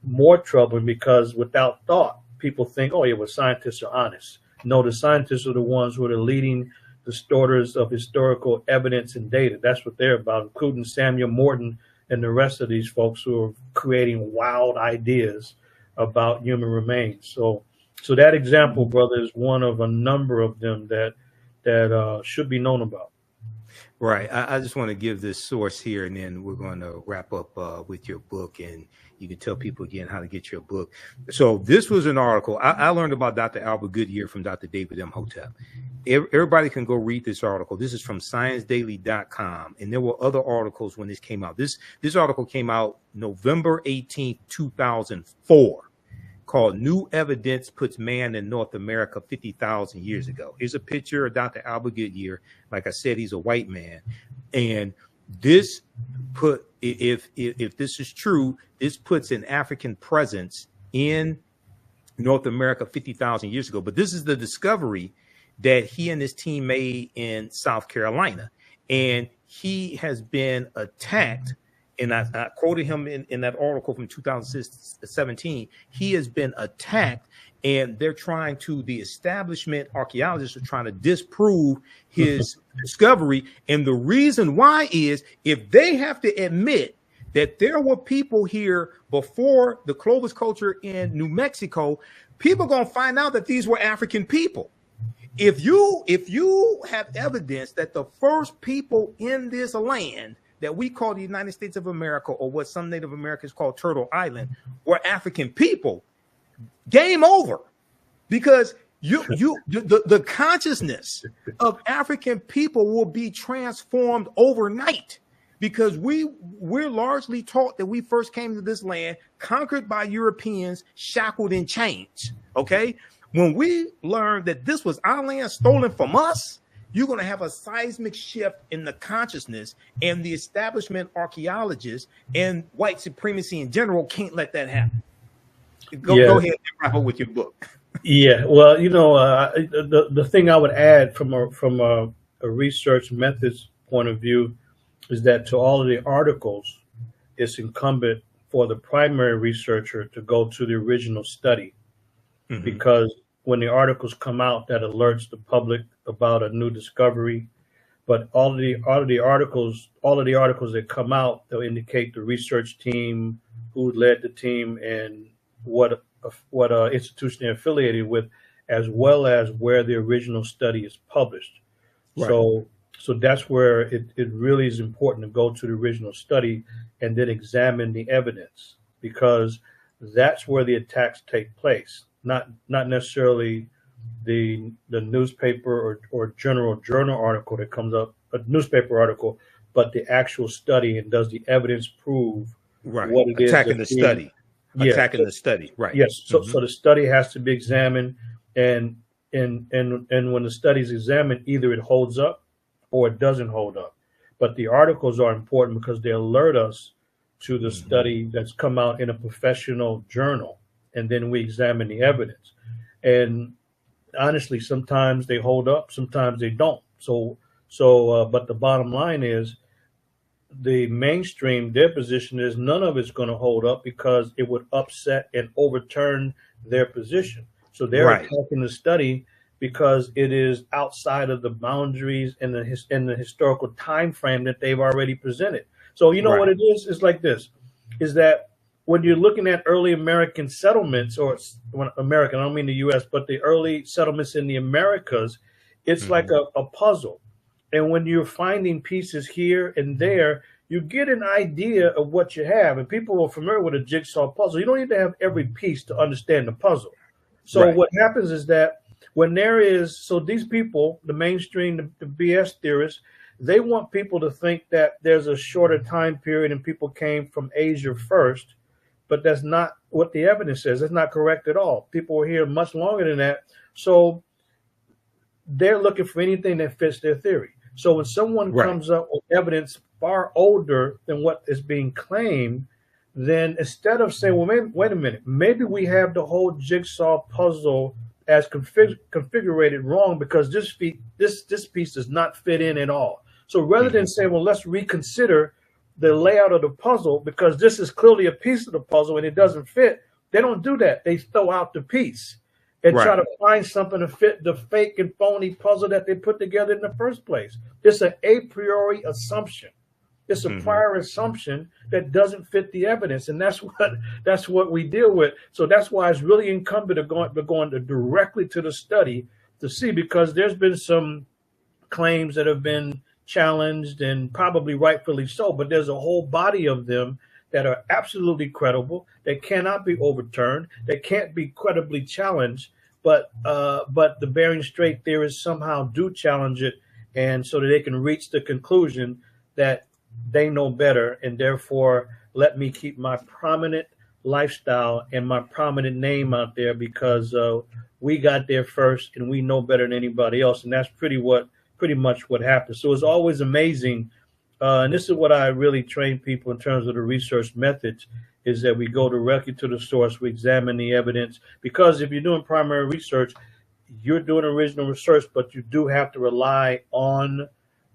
more troubling, because without thought, people think, oh, yeah, well, scientists are honest. No, the scientists are the ones who are the leading distorters of historical evidence and data. That's what they're about, including Samuel Morton and the rest of these folks who are creating wild ideas about human remains. So that example, brother, is one of a number of them that should be known about. Right. I just want to give this source here, and then we're going to wrap up with your book, and you can tell people again how to get your book. So this was an article. I learned about Dr. Albert Goodyear from Dr. David Imhotep. Everybody can go read this article. This is from ScienceDaily.com, and there were other articles when this came out. This article came out November 18th, 2004. Called New Evidence Puts Man in North America 50,000 Years Ago. Here's a picture of Dr. Albert Goodyear. Like I said, he's a white man. And this if this is true, this puts an African presence in North America 50,000 years ago. But this is the discovery that he and his team made in South Carolina. And he has been attacked. And I quoted him in that article from 2017. He has been attacked, and the establishment archaeologists are trying to disprove his discovery. And the reason why is, if they have to admit that there were people here before the Clovis culture in New Mexico, people are going to find out that these were African people. If you have evidence that the first people in this land that we call the United States of America, or what some Native Americans call Turtle Island, were African people, game over. Because the consciousness of African people will be transformed overnight. because we're largely taught that we first came to this land conquered by Europeans, shackled and chained. Okay, when we learn that this was our land stolen from us, you're going to have a seismic shift in the consciousness, and the establishment archaeologists and white supremacy in general can't let that happen. Go ahead and wrap up with your book. Yeah, well, the thing I would add from a research methods point of view is that to all of the articles, it's incumbent for the primary researcher to go to the original study, because when the articles come out, that alerts the public about a new discovery. But all of the articles that come out, they'll indicate the research team, who led the team, and what institution they're affiliated with, as well as where the original study is published. Right. So that's where it really is important to go to the original study and then examine the evidence, because that's where the attacks take place, not necessarily the newspaper or journal article that comes up, a newspaper article, but the actual study, and does the evidence prove what it attacking is the study. Attacking the study, right? Yes. So the study has to be examined, and when the study is examined, either it holds up or it doesn't hold up. But the articles are important because they alert us to the study that's come out in a professional journal, and then we examine the evidence. And honestly, sometimes they hold up, sometimes they don't. But the bottom line is, the mainstream, their position is none of it's going to hold up because it would upset and overturn their position. So they're attacking the study because it is outside of the boundaries and the historical time frame that they've already presented. So what it is? It's like this: is that when you're looking at early American settlements, or when American, I don't mean the U.S., but the early settlements in the Americas, it's like a puzzle. And when you're finding pieces here and there, you get an idea of what you have. And people are familiar with a jigsaw puzzle. You don't need to have every piece to understand the puzzle. So what happens is that when these people, the mainstream, the BS theorists, they want people to think that there's a shorter time period and people came from Asia first, but that's not what the evidence says. That's not correct at all. People were here much longer than that. So they're looking for anything that fits their theory. So when someone comes up with evidence far older than what is being claimed, then instead of saying, well, wait a minute, maybe we have the whole jigsaw puzzle as configured wrong because this piece does not fit in at all. So rather than saying, well, let's reconsider the layout of the puzzle because this is clearly a piece of the puzzle and it doesn't fit, they don't do that. They throw out the piece and try to find something to fit the fake and phony puzzle that they put together in the first place. It's an a priori assumption. It's a prior assumption that doesn't fit the evidence, and that's what we deal with. So that's why it's really incumbent of going directly to the study to see, because there's been some claims that have been challenged, and probably rightfully so, but there's a whole body of them that are absolutely credible, that cannot be overturned, that can't be credibly challenged, but the Bering Strait theorists somehow do challenge it, and so that they can reach the conclusion that they know better, and therefore let me keep my prominent lifestyle and my prominent name out there because we got there first and we know better than anybody else, and that's pretty much what happens. So it's always amazing. And this is what I really train people in terms of the research methods, is that we go directly to the source, we examine the evidence, because if you're doing primary research, you're doing original research, but you do have to rely on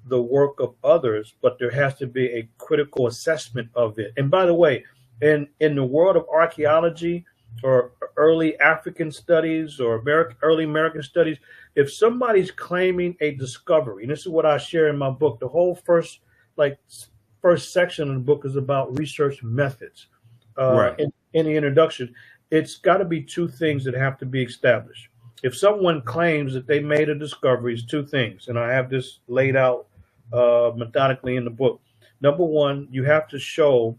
the work of others, but there has to be a critical assessment of it. And by the way, in the world of archaeology or early African studies or early American studies, if somebody's claiming a discovery, and this is what I share in my book, the whole first section of the book is about research methods. In the introduction, it's got to be two things that have to be established. If someone claims that they made a discovery, it's two things, and I have this laid out methodically in the book. Number one, you have to show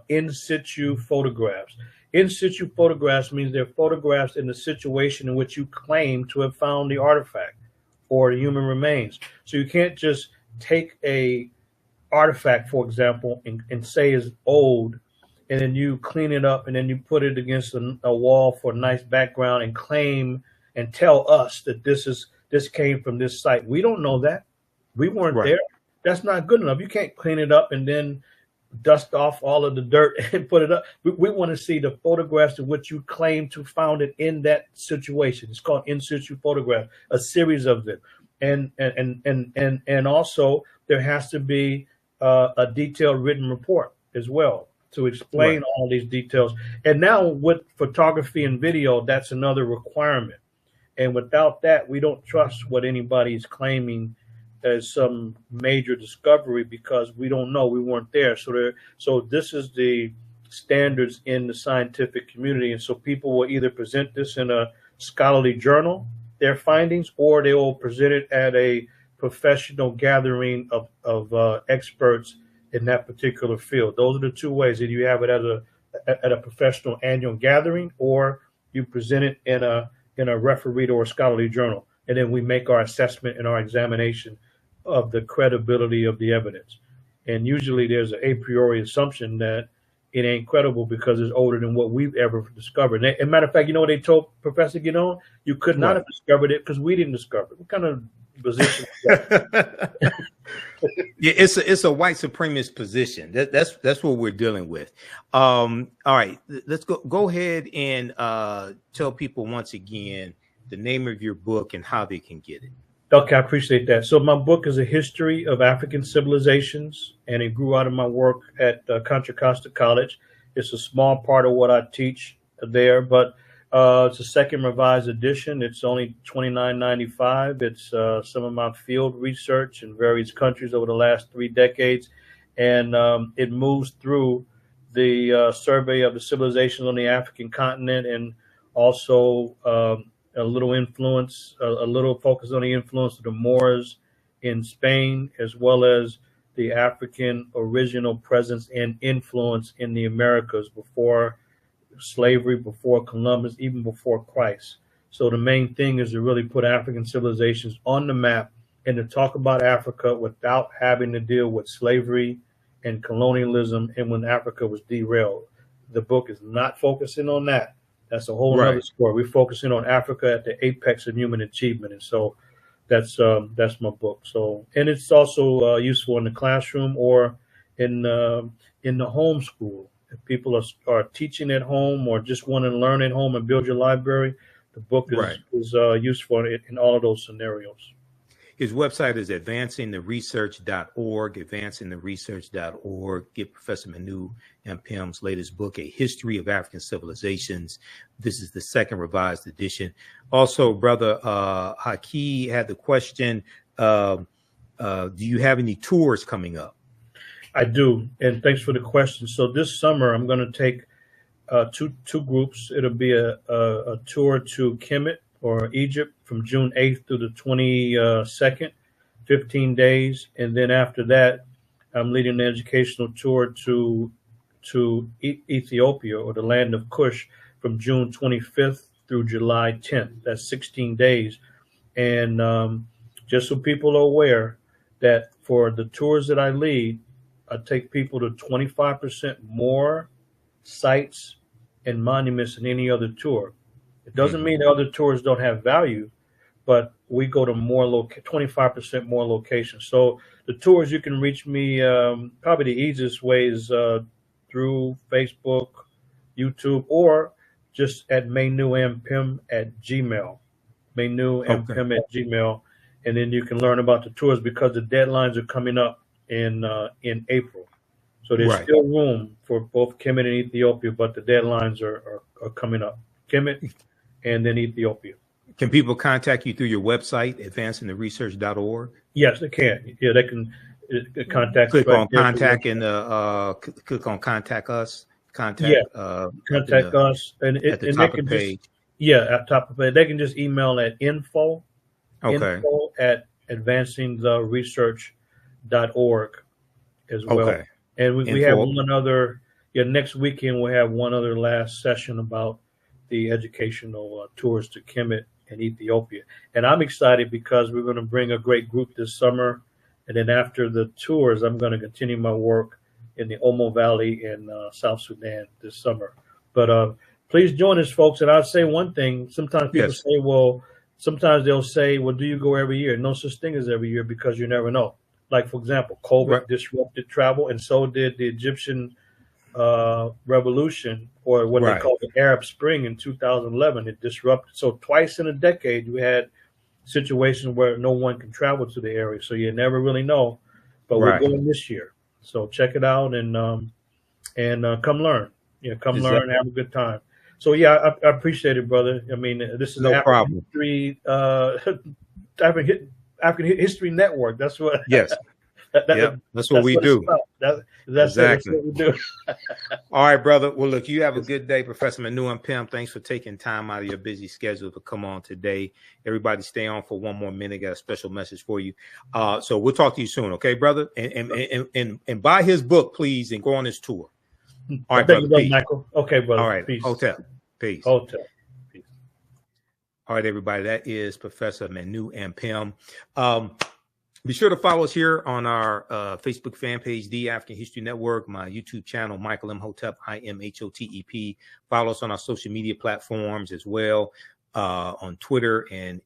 in situ photographs. In situ photographs means they're photographs in the situation in which you claim to have found the artifact or the human remains. So you can't just take a artifact, for example, and say is old, and then you clean it up and then you put it against a wall for a nice background and claim and tell us that this came from this site. We don't know that. We weren't Right. there. That's not good enough. You can't clean it up and then dust off all of the dirt and put it up. We want to see the photographs of which you claim to found it in that situation. It's called in situ photograph, a series of them. And also there has to be a detailed written report as well to explain Right. all these details. And now with photography and video, that's another requirement. And without that, we don't trust what anybody is claiming as some major discovery because we don't know, we weren't there. So this is the standards in the scientific community. And so people will either present this in a scholarly journal, their findings, or they will present it at a professional gathering of experts in that particular field. Those are the two ways. Either you have it at a professional annual gathering, or you present it in a refereed or a scholarly journal. And then we make our assessment and our examination of the credibility of the evidence. And usually there's an a priori assumption that it ain't credible because it's older than what we've ever discovered. And matter of fact, you know what they told Professor Guinon? You could not have discovered it because we didn't discover it. What kind of position is that? Yeah, it's a white supremacist position. That's what we're dealing with. All right, let's go ahead and tell people once again the name of your book and how they can get it. Okay, I appreciate that. So my book is a history of African civilizations, and it grew out of my work at Contra Costa College. It's a small part of what I teach there, but it's a second revised edition. It's only $29.95. It's some of my field research in various countries over the last 3 decades, and it moves through the survey of the civilizations on the African continent, and also a little influence, a little focus on the influence of the Moors in Spain, as well as the African original presence and influence in the Americas before slavery, before Columbus, even before Christ. So the main thing is to really put African civilizations on the map and to talk about Africa without having to deal with slavery and colonialism and when Africa was derailed. The book is not focusing on that. That's a whole other story. We're focusing on Africa at the apex of human achievement, and so that's my book. So, and it's also useful in the classroom or in the homeschool. If people are teaching at home or just want to learn at home and build your library, the book is useful in all of those scenarios. His website is advancingtheresearch.org, advancingtheresearch.org. Get Professor Manu Ampim's latest book, A History of African Civilizations. This is the second revised edition. Also, Brother Haki had the question, do you have any tours coming up? I do, and thanks for the question. So this summer, I'm going to take two groups. It'll be a tour to Kemet, or Egypt, from June 8th through the 22nd, 15 days. And then after that, I'm leading an educational tour to Ethiopia, or the land of Kush, from June 25th through July 10th. That's 16 days. And just so people are aware that for the tours that I lead, I take people to 25% more sites and monuments than any other tour. It doesn't mean the other tours don't have value, but we go to 25% more locations. So the tours, you can reach me, probably the easiest way is through Facebook, YouTube, or just at Manu Ampim at Gmail. Manu Ampim at Gmail. And then you can learn about the tours because the deadlines are coming up in April. So there's still room for both Kemet and Ethiopia, but the deadlines are coming up. Kemet and then Ethiopia. Can people contact you through your website, advancingtheresearch.org? Yes, they can. Yeah, they can contact. Click on contact and click on contact us. Contact us, and at the top of the page. At top of the page. They can just email at info at advancingtheresearch.org as well. Okay. And we have one other. Next weekend we'll have one other last session about the educational tours to Kemet and Ethiopia. And I'm excited because we're going to bring a great group this summer. And then after the tours, I'm going to continue my work in the Omo Valley in South Sudan this summer. But please join us, folks. And I'll say one thing. Sometimes people say, well, sometimes they'll say, well, do you go every year? No such thing as every year, because you never know. Like, for example, COVID disrupted travel, and so did the Egyptian revolution, or what they call the Arab Spring in 2011. It disrupted. So twice in a decade, we had situations where no one can travel to the area. So you never really know. But we're going this year. So check it out and come learn. Yeah, come learn, have a good time. So yeah, I appreciate it, brother. I mean, this is no problem. History, African History Network. That's what. Yes. That's what we do. That's exactly what we do. All right, brother. Well, look, you have a good day, Professor Manu Ampim. Thanks for taking time out of your busy schedule to come on today. Everybody stay on for one more minute. Got a special message for you. So we'll talk to you soon, okay, brother? And buy his book, please, and go on his tour. All right, brother. Peace. Michael. Okay, brother. All right. Peace. Hotel. Peace. Hotel. Peace. All right, everybody. That is Professor Manu Ampim. Be sure to follow us here on our Facebook fan page, The African History Network, my YouTube channel, Michael Imhotep, Imhotep. Follow us on our social media platforms as well, on Twitter and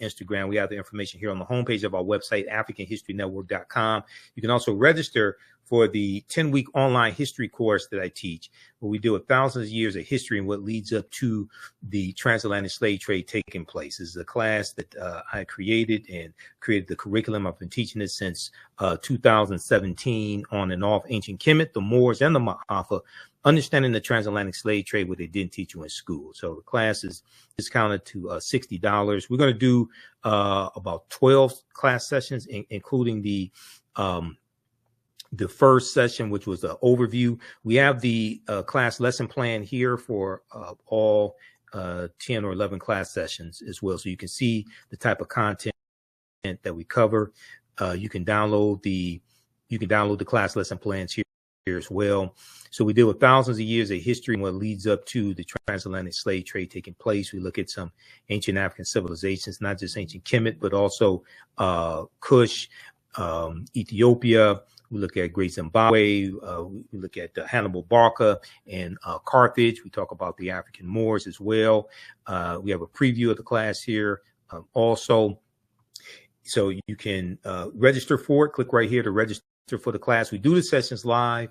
Instagram. We have the information here on the homepage of our website, AfricanHistoryNetwork.com. You can also register for the 10-week online history course that I teach, where we deal with thousands of years of history and what leads up to the transatlantic slave trade taking place. This is a class that I created the curriculum. I've been teaching it since 2017, on and off. Ancient Kemet, the Moors, and the Ma'afa, understanding the transatlantic slave trade, what they didn't teach you in school. So the class is discounted to $60. We're going to do about 12 class sessions, including the first session, which was the overview. We have the class lesson plan here for all 10 or 11 class sessions as well. So you can see the type of content that we cover. You can download the class lesson plans here as well. So we deal with thousands of years of history and what leads up to the transatlantic slave trade taking place. We look at some ancient African civilizations, not just ancient Kemet, but also Kush, Ethiopia. We look at Great Zimbabwe. We look at Hannibal Barca and Carthage. We talk about the African Moors as well. We have a preview of the class here also. So you can register for it. Click right here to register for the class. We do the sessions live.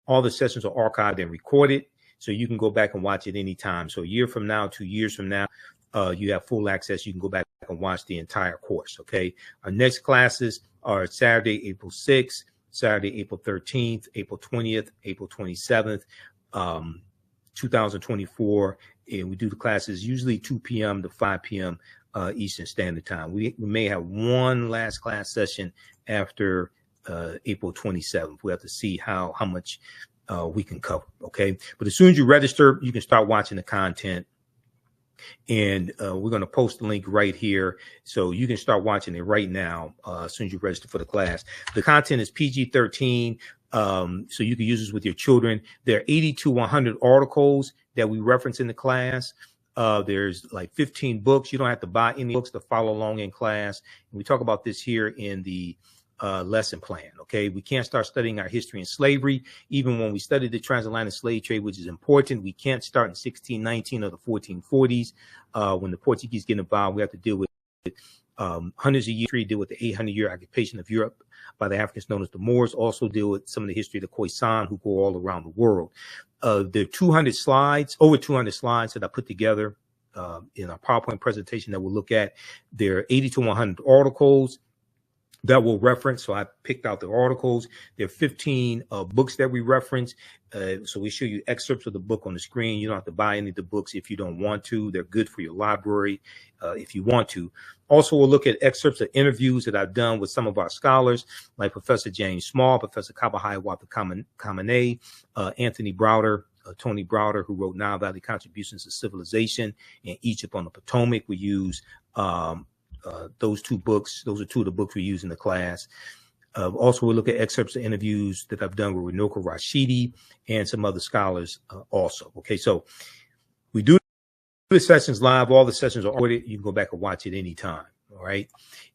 All the sessions are archived and recorded, so you can go back and watch it anytime. So a year from now, 2 years from now, you have full access. You can go back and watch the entire course, okay? Our next classes are Saturday, April 6th, Saturday, April 13th, April 20th, April 27th, 2024. And we do the classes usually 2 p.m. to 5 p.m. Eastern Standard Time. We may have one last class session after April 27th. We have to see how much we can cover, okay? But as soon as you register, you can start watching the content. And we're going to post the link right here, so you can start watching it right now as soon as you register for the class. The content is PG-13, so you can use this with your children. There are 80 to 100 articles that we reference in the class. There's like 15 books. You don't have to buy any books to follow along in class. And we talk about this here in the lesson plan. Okay, we can't start studying our history and slavery. Even when we study the transatlantic slave trade, which is important, we can't start in 1619 or the 1440s. When the Portuguese get involved, we have to deal with hundreds of years, deal with the 800-year occupation of Europe by the Africans known as the Moors, also deal with some of the history of the Khoisan, who go all around the world. There are 200 slides, over 200 slides that I put together in our PowerPoint presentation that we'll look at. There are 80 to 100 articles that we'll reference. So I picked out the articles. There are 15 books that we reference. So we show you excerpts of the book on the screen. You don't have to buy any of the books if you don't want to. They're good for your library if you want to. Also, we'll look at excerpts of interviews that I've done with some of our scholars, like Professor James Small, Professor Kabahai Kamene, Anthony Browder, Tony Browder, who wrote Nile Valley Contributions to Civilization, and Egypt on the Potomac. We use those two books. Those are two of the books we use in the class. Also, we'll look at excerpts of interviews that I've done with Runoko Rashidi and some other scholars also. Okay, so we do the sessions live. All the sessions are recorded. You can go back and watch it anytime. All right.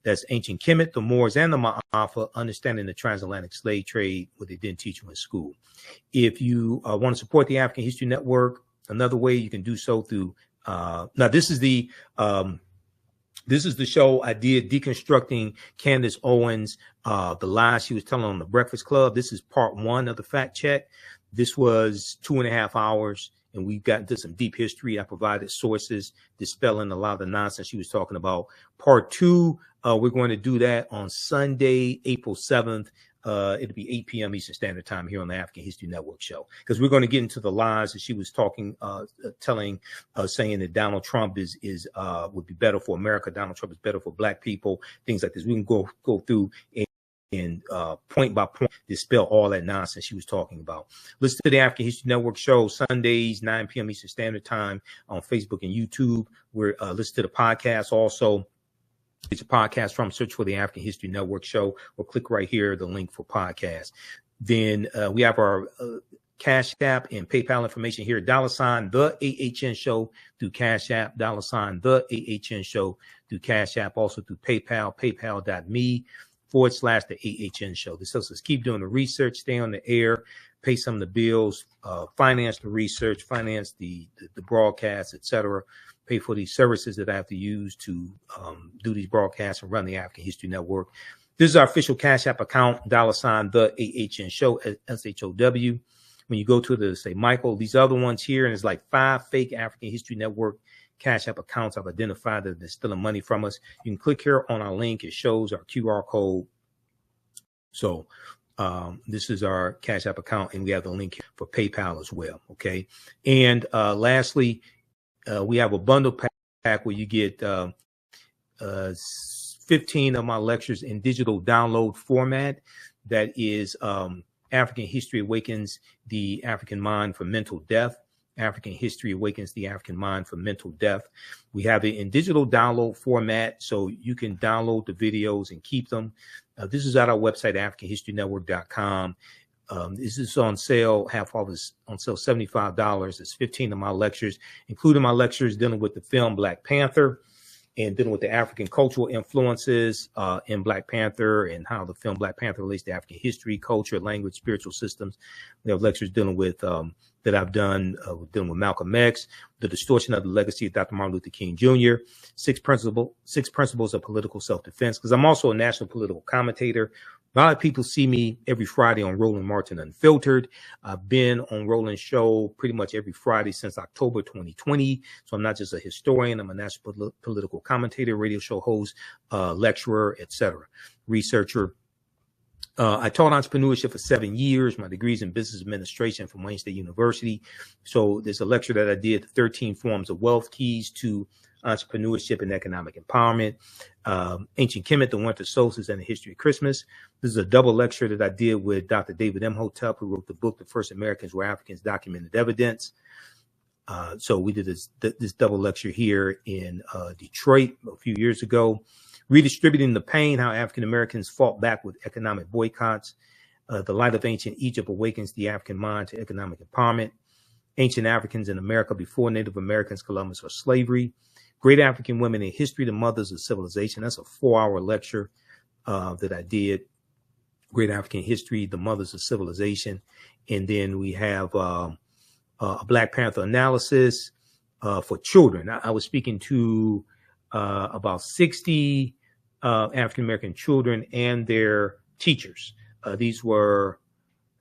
That's Ancient Kemet, the Moors, and the Ma'afa, Understanding the Transatlantic Slave Trade, what they didn't teach you in school. If you want to support the African History Network, another way you can do so through, now this is the show I did deconstructing Candace Owens, the lies she was telling on the Breakfast Club. This is part 1 of the fact check. This was 2.5 hours. And we got into some deep history. I provided sources dispelling a lot of the nonsense she was talking about. Part 2, we're going to do that on Sunday, April 7th. It'll be 8 p.m. Eastern Standard Time here on the African History Network show, because we're going to get into the lies that she was talking, saying that Donald Trump would be better for America. Donald Trump is better for Black people, things like this. We can go through and point by point dispel all that nonsense she was talking about. Listen to the African History Network show Sundays, 9 p.m. Eastern Standard Time on Facebook and YouTube. We're listen to the podcast also. It's a podcast from search for the African History Network show, or click right here, the link for podcast. Then we have our Cash App and PayPal information here. $, the AHN show through Cash App, $, the AHN show through Cash App, also through PayPal, paypal.me/the AHN show. This helps us keep doing the research, stay on the air, pay some of the bills, finance the research, finance the broadcast, etc. Pay for these services that I have to use to do these broadcasts and run the African History Network. This is our official Cash App account, $, the AHN show, SHOW. When you go to the, say, Michael, these other ones here, and it's like 5 fake African History Network Cash App accounts I've identified that they're stealing money from us. You can click here on our link. It shows our QR code. So this is our Cash App account, and we have the link here for PayPal as well. Okay. And lastly, we have a bundle pack where you get 15 of my lectures in digital download format. That is African History Awakens the African Mind from Mental Death. African History Awakens the African Mind from Mental Death. We have it in digital download format, so you can download the videos and keep them. This is at our website, AfricanHistoryNetwork.com. This is on sale, half off is on sale, $75. It's 15 of my lectures, including my lectures dealing with the film Black Panther and dealing with the African cultural influences in Black Panther and how the film Black Panther relates to African history, culture, language, spiritual systems. We have lectures dealing with that I've done dealing with Malcolm X, the distortion of the legacy of Dr. Martin Luther King Jr., six principles of political self-defense, because I'm also a national political commentator. A lot of people see me every Friday on Roland Martin Unfiltered. I've been on Roland's show pretty much every Friday since October 2020. So I'm not just a historian. I'm a national political commentator, radio show host, lecturer, etc., researcher. I taught entrepreneurship for 7 years. My degree's in business administration from Wayne State University. So there's a lecture that I did, 13 Forms of Wealth, Keys to Entrepreneurship and Economic Empowerment. Ancient Kemet, the Winter Solstice and the History of Christmas. This is a double lecture that I did with Dr. David Imhotep, who wrote the book, The First Americans Were Africans, Documented Evidence. So we did this double lecture here in Detroit a few years ago. Redistributing the Pain, How African Americans Fought Back with Economic Boycotts. The Light of Ancient Egypt Awakens the African Mind to Economic Empowerment. Ancient Africans in America Before Native Americans, Columbus, or Slavery. Great African Women in History, the Mothers of Civilization. That's a 4-hour lecture that I did. Great African History, the Mothers of Civilization. And then we have a Black Panther analysis for children. I was speaking to about 60 African-American children and their teachers. These were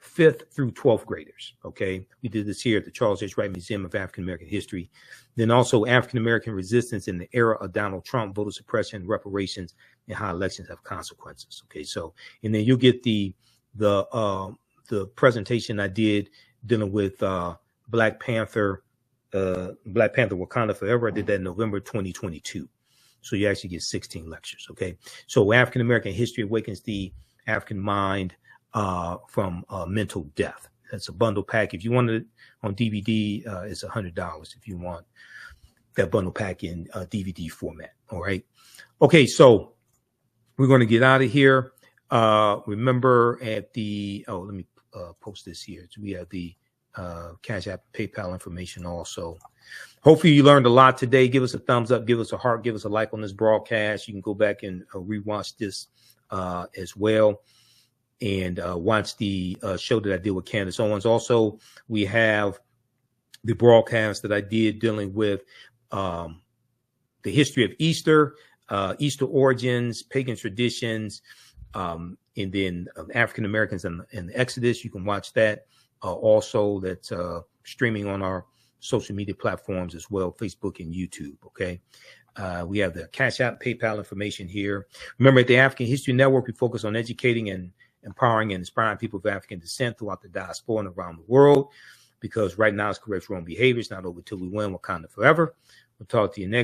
5th through 12th graders. Okay. We did this here at the Charles H. Wright Museum of African-American History. Then also African-American resistance in the era of Donald Trump, voter suppression, reparations, and how elections have consequences. Okay. So, and then you'll get the presentation I did dealing with Black Panther Wakanda Forever. I did that in November 2022. So you actually get 16 lectures. Okay. So African-American History Awakens the African Mind from mental death. That's a bundle pack. If you want it on DVD, it's $100 if you want that bundle pack in DVD format. All right. Okay. So we're going to get out of here. Remember at the, let me post this here. So we have the Cash App, PayPal information also. Hopefully you learned a lot today. Give us a thumbs up, give us a heart, give us a like on this broadcast. You can go back and rewatch this as well, and watch the show that I did with Candace Owens. Also, we have the broadcast that I did dealing with the history of Easter, Easter origins, pagan traditions, and then African Americans and the Exodus. You can watch that also. That's streaming on our social media platforms as well, Facebook and YouTube. Okay. We have the Cash App, PayPal information here. Remember, at the African History Network, we focus on educating and empowering and inspiring people of African descent throughout the diaspora and around the world, because right now it's correct wrong behaviors, not over till we win, Wakanda forever. We'll talk to you next.